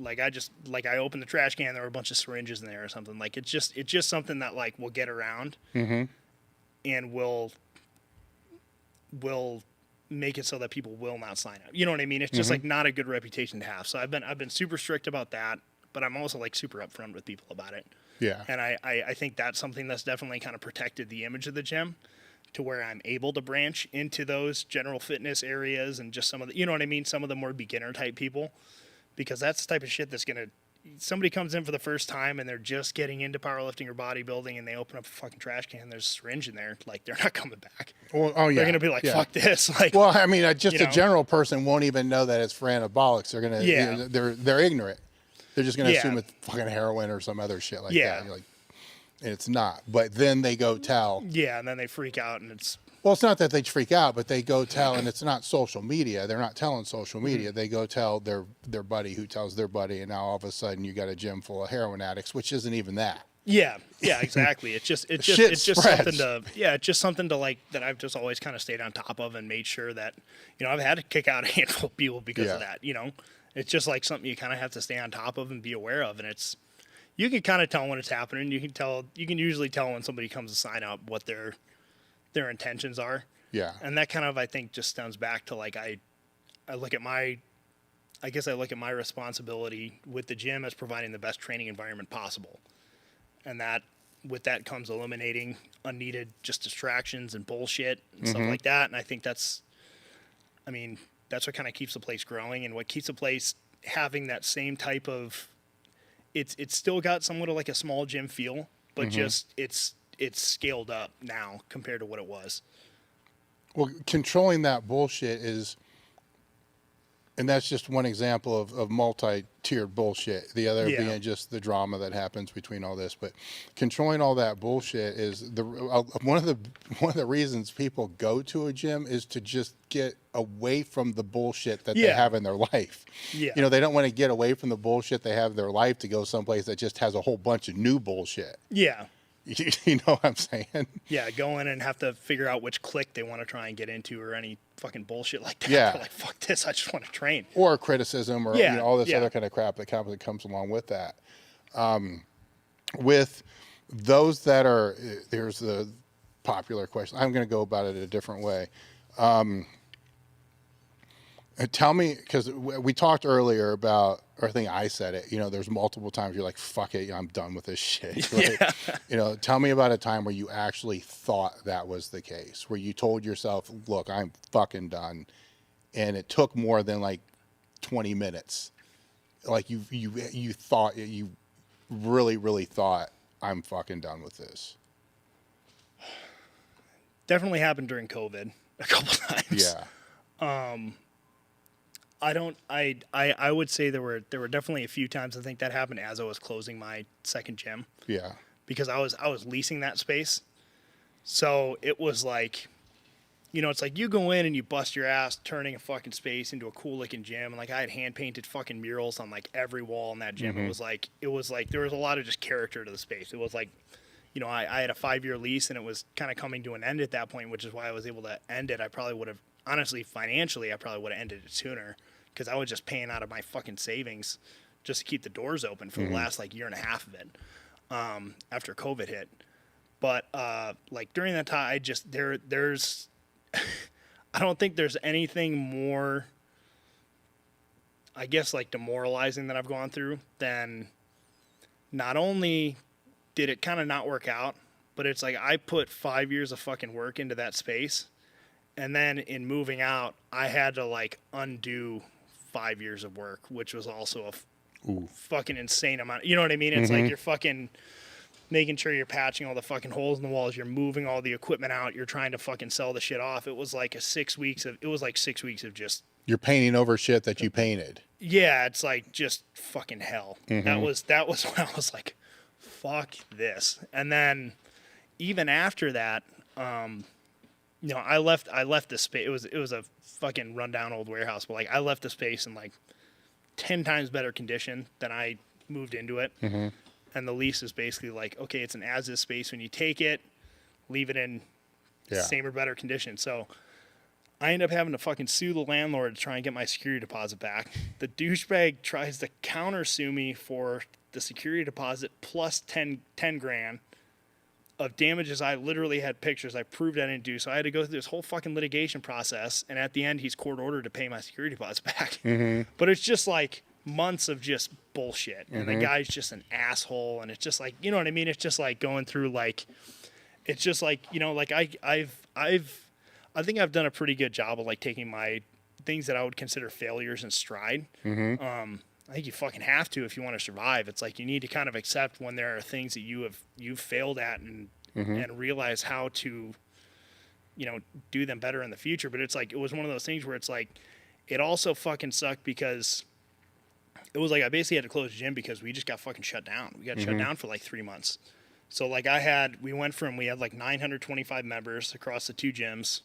I opened the trash can, there were a bunch of syringes in there or something. Like it's just something that like will get around and will make it so that people will not sign up. You know what I mean? It's just like not a good reputation to have. So I've been super strict about that, but I'm also like super upfront with people about it. Yeah. And I think that's something that's definitely kind of protected the image of the gym to where I'm able to branch into those general fitness areas and just some of the, you know what I mean? Some of the more beginner type people, because that's the type of shit that's going to, somebody comes in for the first time and they're just getting into powerlifting or bodybuilding and they open up a fucking trash can, there's a syringe in there. Like they're not coming back. Well, oh yeah. They're going to be like, fuck this. Like, Well, I mean, just you a know? general person won't even know that it's for anabolics. They're gonna, Yeah. they're ignorant. They're just gonna Yeah. assume it's fucking heroin or some other shit like Yeah. that. You're like, and it's not. But then they go tell. yeah. And then they freak out and it's, Well, it's not that they freak out, but they go tell, and it's not social media. They're not telling social media. They go tell their buddy who tells their buddy, and now all of a sudden you got a gym full of heroin addicts, which isn't even that. yeah, exactly. It's just Shit spreads. it's just something to like that I've just always kind of stayed on top of and made sure that, you know, I've had to kick out a handful of people because of Yeah. that, you know, it's just like something you kind of have to stay on top of and be aware of. And it's, you can kind of tell when it's happening. You can usually tell when somebody comes to sign up what their intentions are. Yeah. And that kind of, I think, just stems back to like, I look at my I guess I look at my responsibility with the gym as providing the best training environment possible. And that with that comes eliminating unneeded just distractions and bullshit and stuff like that. And I think that's what kind of keeps the place growing and what keeps the place having that same type of, it's still got somewhat of like a small gym feel, but just it's scaled up now compared to what it was. Well, controlling that bullshit is, and that's just one example of multi-tiered bullshit. The other being just the drama that happens between all this. But controlling all that bullshit is one of the reasons people go to a gym is to just get away from the bullshit that they have in their life. Yeah. You know, they don't want to get away from the bullshit they have in their life to go someplace that just has a whole bunch of new bullshit. Yeah. You know what I'm saying? Yeah, go in and have to figure out which clique they want to try and get into or any fucking bullshit like that. Yeah. They're like, fuck this, I just want to train. Or criticism or all this other kind of crap that comes along with that. With those that are, here's the popular question. I'm going to go about it a different way. Tell me, because we talked earlier about, or I think I said it, you know, there's multiple times you're like, fuck it, I'm done with this shit. Right? Yeah. You know, tell me about a time where you actually thought that was the case, where you told yourself, look, I'm fucking done. And it took more than like 20 minutes. Like you thought, you really, really thought, I'm fucking done with this. Definitely happened during COVID a couple times. Yeah. I would say there were definitely a few times I think that happened as I was closing my second gym. Yeah. Because I was leasing that space. So it was like, you know, it's like you go in and you bust your ass turning a fucking space into a cool looking gym. And like I had hand painted fucking murals on like every wall in that gym. It was like there was a lot of just character to the space. It was like, you know, I had a 5-year lease and it was kind of coming to an end at that point, which is why I was able to end it. I probably would have, honestly, financially, I probably would have ended it sooner because I was just paying out of my fucking savings just to keep the doors open for the last like year and a half of it after COVID hit. But like during that time, I just, there's, I don't think there's anything more, I guess, like demoralizing that I've gone through than not only did it kind of not work out, but it's like I put 5 years of fucking work into that space. And then in moving out, I had to like undo 5 years of work, which was also a fucking insane amount. You know what I mean? It's like you're fucking making sure you're patching all the fucking holes in the walls. You're moving all the equipment out. You're trying to fucking sell the shit off. It was like 6 weeks of just. You're painting over shit that you painted. Yeah. It's like just fucking hell. That was when I was like, fuck this. And then even after that, you know, I left the space. It was a fucking rundown old warehouse, but like I left the space in like 10 times better condition than I moved into it. And the lease is basically like, okay, it's an as-is space. When you take it, leave it in same or better condition. So I end up having to fucking sue the landlord to try and get my security deposit back. The douchebag tries to counter sue me for the security deposit plus 10 grand of damages. I literally had pictures. I proved I didn't do. So I had to go through this whole fucking litigation process. And at the end, he's court ordered to pay my security deposit back. But it's just like months of just bullshit. And the guy's just an asshole. And it's just like, you know what I mean? It's just like going through like, it's just like, you know, like I think I've done a pretty good job of like taking my things that I would consider failures in stride. I think you fucking have to if you want to survive. It's like you need to kind of accept when there are things that you've failed at and realize how to, you know, do them better in the future. But it's like it was one of those things where it's like it also fucking sucked because it was like I basically had to close the gym because we just got fucking shut down. We got shut down for like 3 months. So like we had like 925 members across the 2 gyms,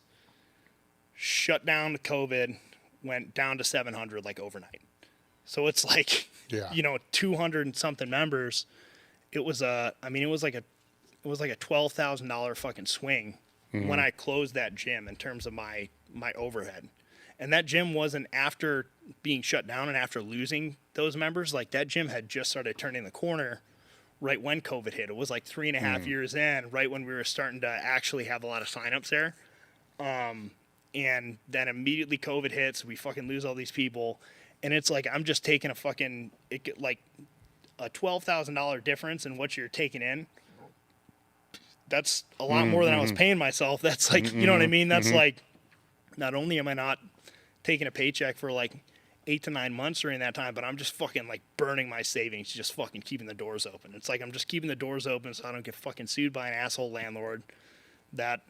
shut down to COVID, went down to 700 like overnight. So it's like, you know, 200 and something members. It was like a $12,000 fucking swing when I closed that gym in terms of my overhead. And that gym wasn't after being shut down and after losing those members. Like that gym had just started turning the corner right when COVID hit. It was like 3.5 years in, right when we were starting to actually have a lot of signups there. And then immediately COVID hits, we fucking lose all these people. And it's like I'm just taking a fucking like a $12,000 difference in what you're taking in. That's a lot more than I was paying myself. That's like, you know what I mean? That's like, not only am I not taking a paycheck for like 8 to 9 months during that time, but I'm just fucking like burning my savings, just fucking keeping the doors open. It's like I'm just keeping the doors open so I don't get fucking sued by an asshole landlord that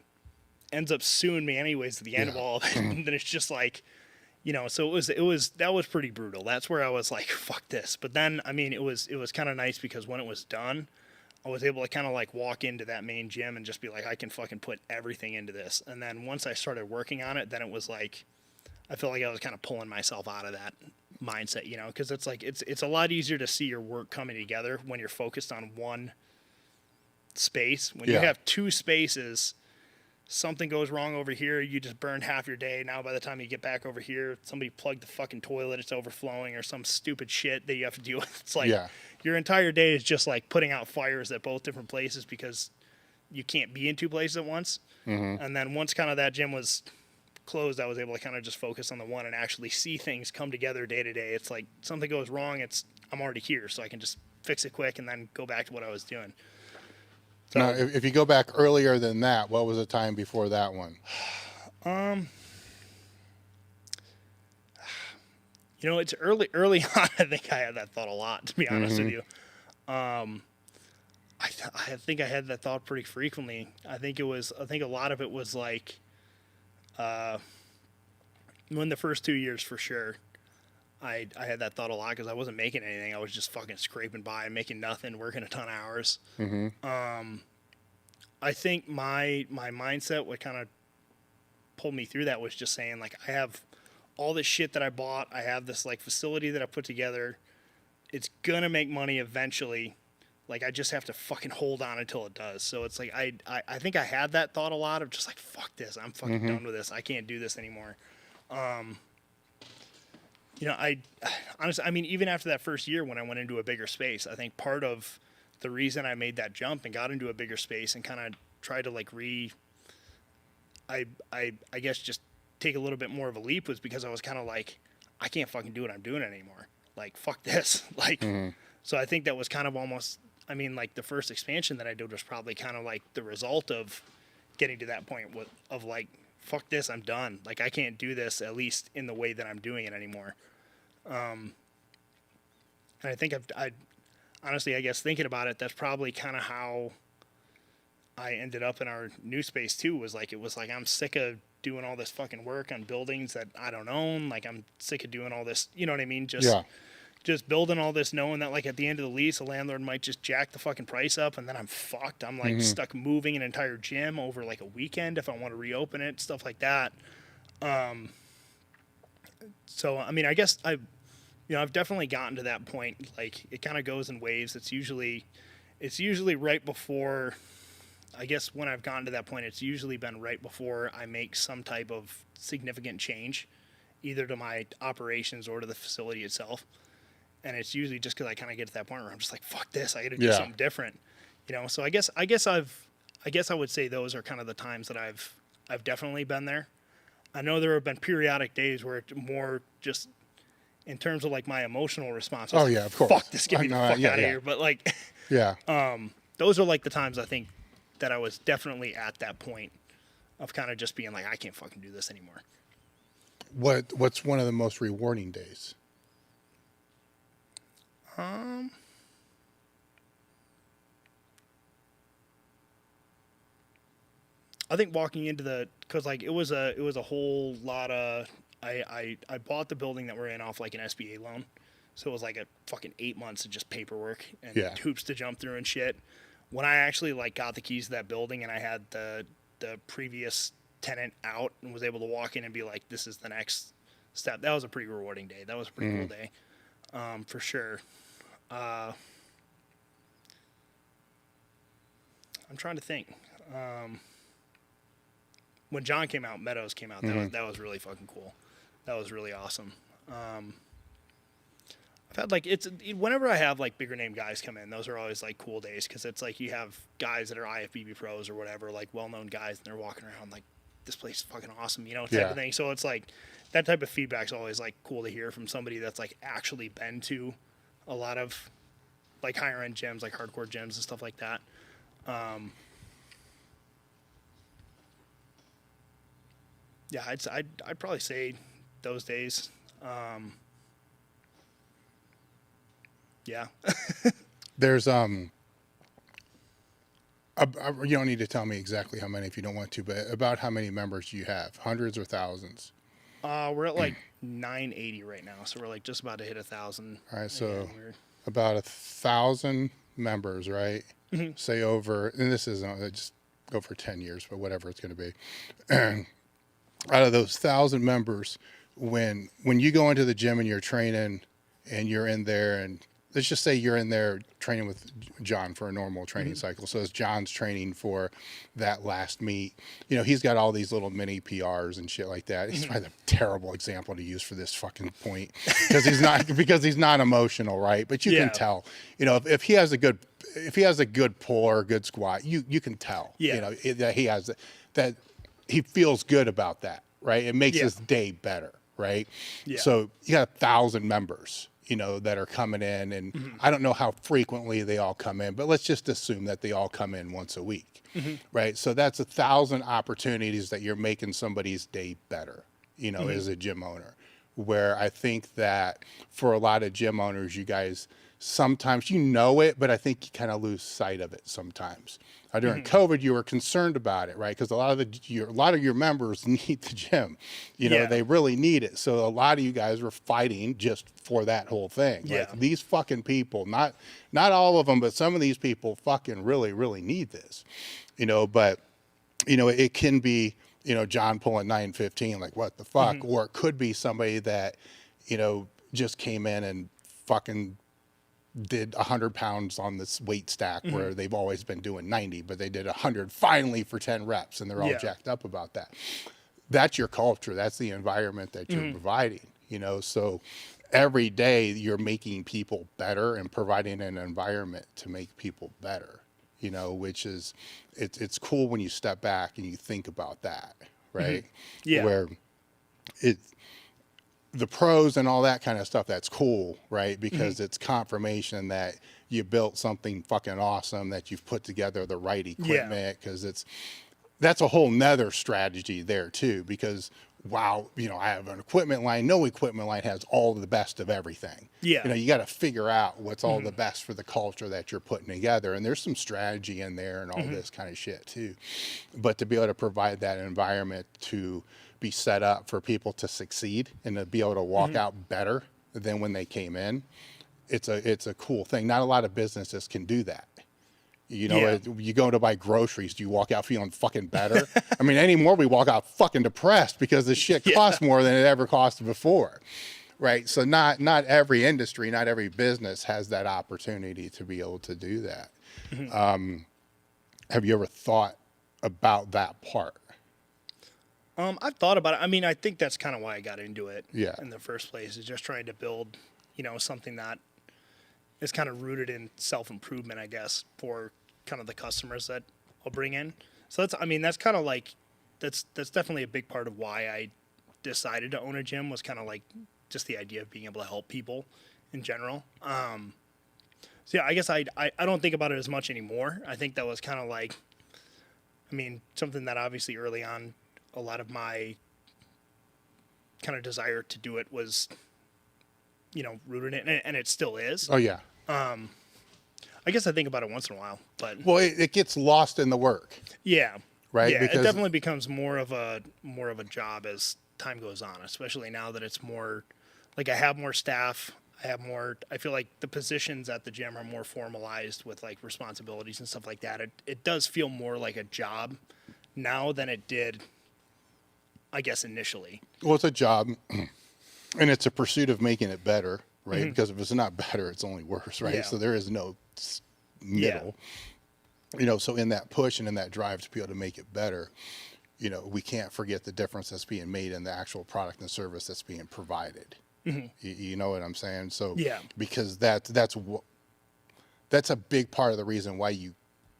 ends up suing me anyways at the end of all of it. And then it's just like, you know, so that was pretty brutal. That's where I was like, fuck this. But then, I mean, it was kind of nice because when it was done, I was able to kind of like walk into that main gym and just be like, I can fucking put everything into this. And then once I started working on it, then it was like, I feel like I was kind of pulling myself out of that mindset, you know, because it's like, it's a lot easier to see your work coming together when you're focused on one space. When you have two spaces, something goes wrong over here, you just burned half your day. Now by the time you get back over here, somebody plugged the fucking toilet, it's overflowing, or some stupid shit that you have to deal with. It's like your entire day is just like putting out fires at both different places because you can't be in two places at once. And then once kind of that gym was closed, I was able to kind of just focus on the one and actually see things come together day to day. It's like something goes wrong, I'm already here, so I can just fix it quick and then go back to what I was doing. So, now, if you go back earlier than that, what was the time before that one? You know, it's early on. I think I had that thought a lot, to be honest with you. I think I had that thought pretty frequently. I think a lot of it was like, in the first 2 years for sure, I had that thought a lot because I wasn't making anything. I was just fucking scraping by, making nothing, working a ton of hours. I think my mindset, what kind of pulled me through that was just saying, like, I have all this shit that I bought. I have this like facility that I put together. It's gonna make money eventually. Like, I just have to fucking hold on until it does. So it's like I think I had that thought a lot of just like, fuck this, I'm fucking done with this. I can't do this anymore. You know, I honestly, I mean, even after that first year when I went into a bigger space, I think part of the reason I made that jump and got into a bigger space and kind of tried to like I guess just take a little bit more of a leap was because I was kind of like, I can't fucking do what I'm doing anymore. Like, fuck this. Like, so I think that was kind of almost, I mean, like the first expansion that I did was probably kind of like the result of getting to that point of like, fuck this, I'm done. Like, I can't do this, at least in the way that I'm doing it anymore. And I think I honestly, I guess thinking about it, that's probably kind of how I ended up in our new space too, was like, it was like, I'm sick of doing all this fucking work on buildings that I don't own. Like, I'm sick of doing all this, you know what I mean? Just building all this, knowing that like at the end of the lease, a landlord might just jack the fucking price up and then I'm fucked. I'm like stuck moving an entire gym over like a weekend if I want to reopen it, stuff like that. So, I mean, I guess I've definitely gotten to that point. Like, it kind of goes in waves. It's usually right before, I guess when I've gotten to that point, it's usually been right before I make some type of significant change, either to my operations or to the facility itself. And it's usually just because I kind of get to that point where I'm just like, fuck this, I got to do something different, you know? So I guess I would say those are kind of the times that I've definitely been there. I know there have been periodic days where it's more just in terms of like my emotional response. Oh yeah, of course. Fuck this, get me the fuck out of here. But like, those are like the times I think that I was definitely at that point of kind of just being like, I can't fucking do this anymore. What's one of the most rewarding days? I think walking into cause like it was a whole lot of, I bought the building that we're in off like an SBA loan. So it was like a fucking 8 months of just paperwork and hoops to jump through and shit. When I actually like got the keys to that building and I had the previous tenant out and was able to walk in and be like, this is the next step. That was a pretty rewarding day. That was a pretty cool day. For sure. I'm trying to think. When John came out, Meadows came out. That was really fucking cool. That was really awesome. I've had like, whenever I have like bigger name guys come in, those are always like cool days. Cause it's like, you have guys that are IFBB pros or whatever, like well-known guys, and they're walking around like, this place is fucking awesome, you know, type of thing. So it's like, that type of feedback's always like cool to hear from somebody that's like actually been to a lot of like higher end gyms, like hardcore gyms and stuff like that. Yeah, I'd probably say those days. Yeah. There's you don't need to tell me exactly how many if you don't want to, but about how many members do you have? Hundreds or thousands? We're at like 980 right now, so we're like just about to hit 1,000. All right, so we're- about 1,000 members, right? Mm-hmm. Say over, and this isn't just over 10 years, but whatever it's going to be. Out of those 1,000 members, when you go into the gym and you're training, and you're in there, and let's just say you're in there training with John for a normal training cycle. So as John's training for that last meet, you know, he's got all these little mini PRs and shit like that. He's probably a terrible example to use for this fucking point because he's not emotional, right? But you can tell, you know, if he has a good pull or a good squat, you can tell, you know, that he has that he feels good about that, right? It makes his day better, right? Yeah. So you got 1,000 members, you know, that are coming in, and I don't know how frequently they all come in, but let's just assume that they all come in once a week, right? So that's 1,000 opportunities that you're making somebody's day better, you know, as a gym owner. Where I think that for a lot of gym owners, you guys sometimes, you know it, but I think you kind of lose sight of it sometimes. During COVID, you were concerned about it, right? Because a lot of your members need the gym, you know, they really need it. So a lot of you guys were fighting just for that whole thing. Yeah. Like these fucking people, not all of them, but some of these people fucking really, really need this, you know. But you know, it can be, you know, John pulling 915, like what the fuck, or it could be somebody that, you know, just came in and fucking did 100 pounds on this weight stack where they've always been doing 90, but they did 100 finally for 10 reps and they're all jacked up about that. That's your culture. That's the environment that you're providing, you know? So every day you're making people better and providing an environment to make people better, you know, which is, it's cool when you step back and you think about that, right? Yeah. Where the pros and all that kind of stuff, that's cool, right? Because it's confirmation that you built something fucking awesome, that you've put together the right equipment, because that's a whole nother strategy there too, because wow, you know, I have an equipment line, no equipment line has all the best of everything. Yeah. You know, you got to figure out what's all the best for the culture that you're putting together. And there's some strategy in there and all this kind of shit too. But to be able to provide that environment to be set up for people to succeed and to be able to walk out better than when they came in, it's a cool thing. Not a lot of businesses can do that. You know, you go to buy groceries, do you walk out feeling fucking better? I mean, anymore we walk out fucking depressed because the shit costs more than it ever cost before, right? So not every industry, not every business has that opportunity to be able to do that. Have you ever thought about that part? I've thought about it. I mean, I think that's kind of why I got into it in the first place, is just trying to build, you know, something that is kind of rooted in self-improvement, I guess, for kind of the customers that I'll bring in. So that's kind of like, that's definitely a big part of why I decided to own a gym, was kind of like just the idea of being able to help people in general. So yeah, I guess I don't think about it as much anymore. I think that was kind of like, I mean, something that obviously early on, a lot of my kind of desire to do it was, you know, rooted in it, and it still is. Oh yeah. I guess I think about it once in a while, but Well, it gets lost in the work, yeah, right? Yeah, Because it definitely becomes more of a job as time goes on, especially now that it's more like I have more staff. I feel like the positions at the gym are more formalized with like responsibilities and stuff like that. It does feel more like a job now than it did, I guess, initially. Well, it's a job, and it's a pursuit of making it better, right? Because if it's not better, it's only worse, right? Yeah. So there is no middle. You know, so in that push and in that drive to be able to make it better, you know, we can't forget the difference that's being made in the actual product and service that's being provided. You know what I'm saying? So because that's a big part of the reason why you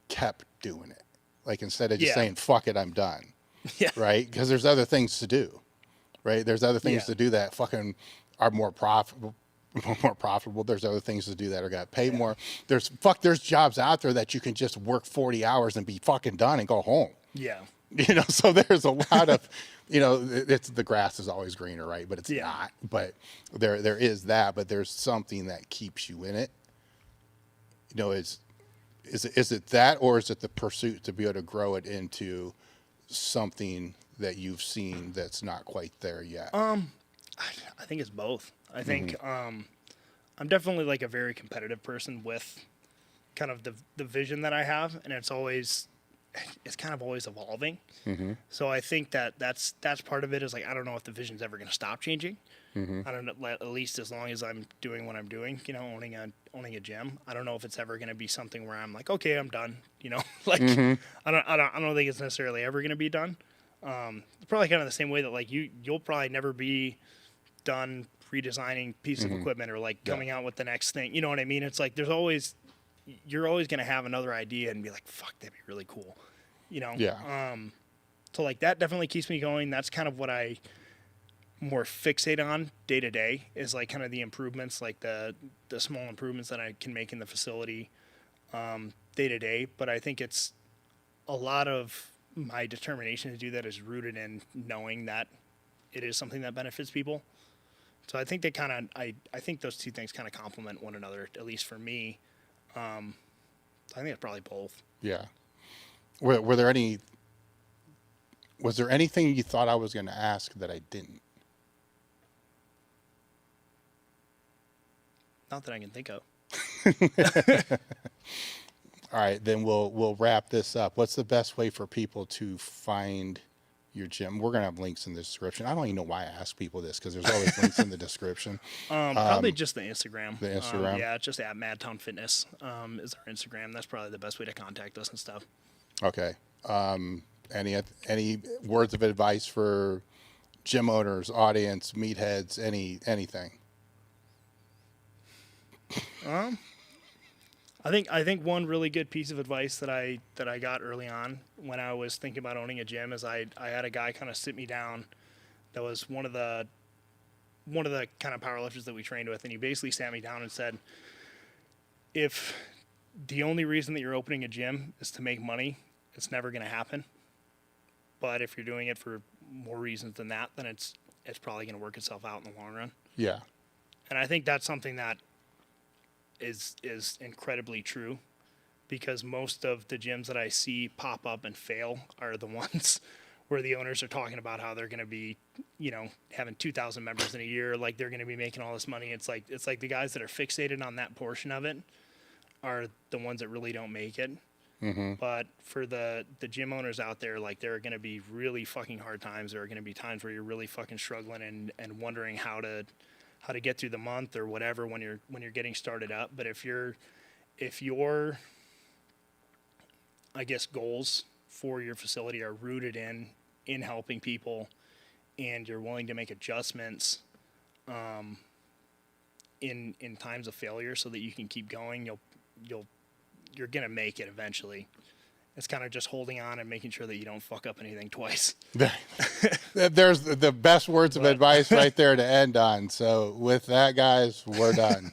kept doing it. Like instead of just saying, fuck it, I'm done. Right? Because there's other things to do. right? There's other things Yeah. to do that fucking are more profitable. More profitable. There's other things to do that are got paid more. There's jobs out there that you can just work 40 hours and be fucking done and go home. Yeah. So there's a lot of, it's the grass is always greener, right? But it's Yeah. not. But there is that. But there's something that keeps you in it. Is it that, or is it the pursuit to be able to grow it into something that you've seen that's not quite there yet? I think it's both. I think I'm definitely like a very competitive person with kind of the vision that I have, and it's kind of always evolving. So I think that's part of it is like, I don't know if the vision's ever going to stop changing. I don't know, at least as long as I'm doing what I'm doing, owning a gym. I don't know if it's ever going to be something where I'm like, okay, I'm done. Like I don't think it's necessarily ever going to be done. Probably kind of the same way that like you'll probably never be done redesigning pieces of equipment or like coming out with the next thing. You know what I mean? It's like you're always going to have another idea and be like, fuck, that'd be really cool. Yeah. So like that definitely keeps me going. That's kind of what I more fixate on day to day is like kind of the improvements, like the small improvements that I can make in the facility day to day. But I think it's a lot of my determination to do that is rooted in knowing that it is something that benefits people. So I think they kind of, I think those two things kind of complement one another, at least for me. I think it's probably both. Yeah. Was there anything you thought I was going to ask that I didn't? Not that I can think of. All right, then we'll wrap this up. What's the best way for people to find your gym? We're going to have links in the description. I don't even know why I ask people this because there's always links in the description. Probably just the Instagram. The Instagram? Yeah, just at Madtown Fitness is our Instagram. That's probably the best way to contact us and stuff. Okay. Any words of advice for gym owners, audience, meatheads, anything? I think one really good piece of advice that I got early on when I was thinking about owning a gym is I had a guy kind of sit me down that was one of the kind of powerlifters that we trained with, and he basically sat me down and said, if the only reason that you're opening a gym is to make money, it's never going to happen. But if you're doing it for more reasons than that, then it's probably going to work itself out in the long run. Yeah. And I think that's something that is incredibly true, because most of the gyms that I see pop up and fail are the ones where the owners are talking about how they're going to be, having 2,000 members in a year, like they're going to be making all this money. It's like the guys that are fixated on that portion of it are the ones that really don't make it. But for the gym owners out there, like there are going to be really fucking hard times. There are going to be times where you're really fucking struggling and wondering how to get through the month or whatever when you're getting started up. But if your I guess goals for your facility are rooted in helping people, and you're willing to make adjustments in times of failure so that you can keep going, you're gonna make it eventually. It's kind of just holding on and making sure that you don't fuck up anything twice. There's the best words of advice right there to end on. So with that, guys, we're done.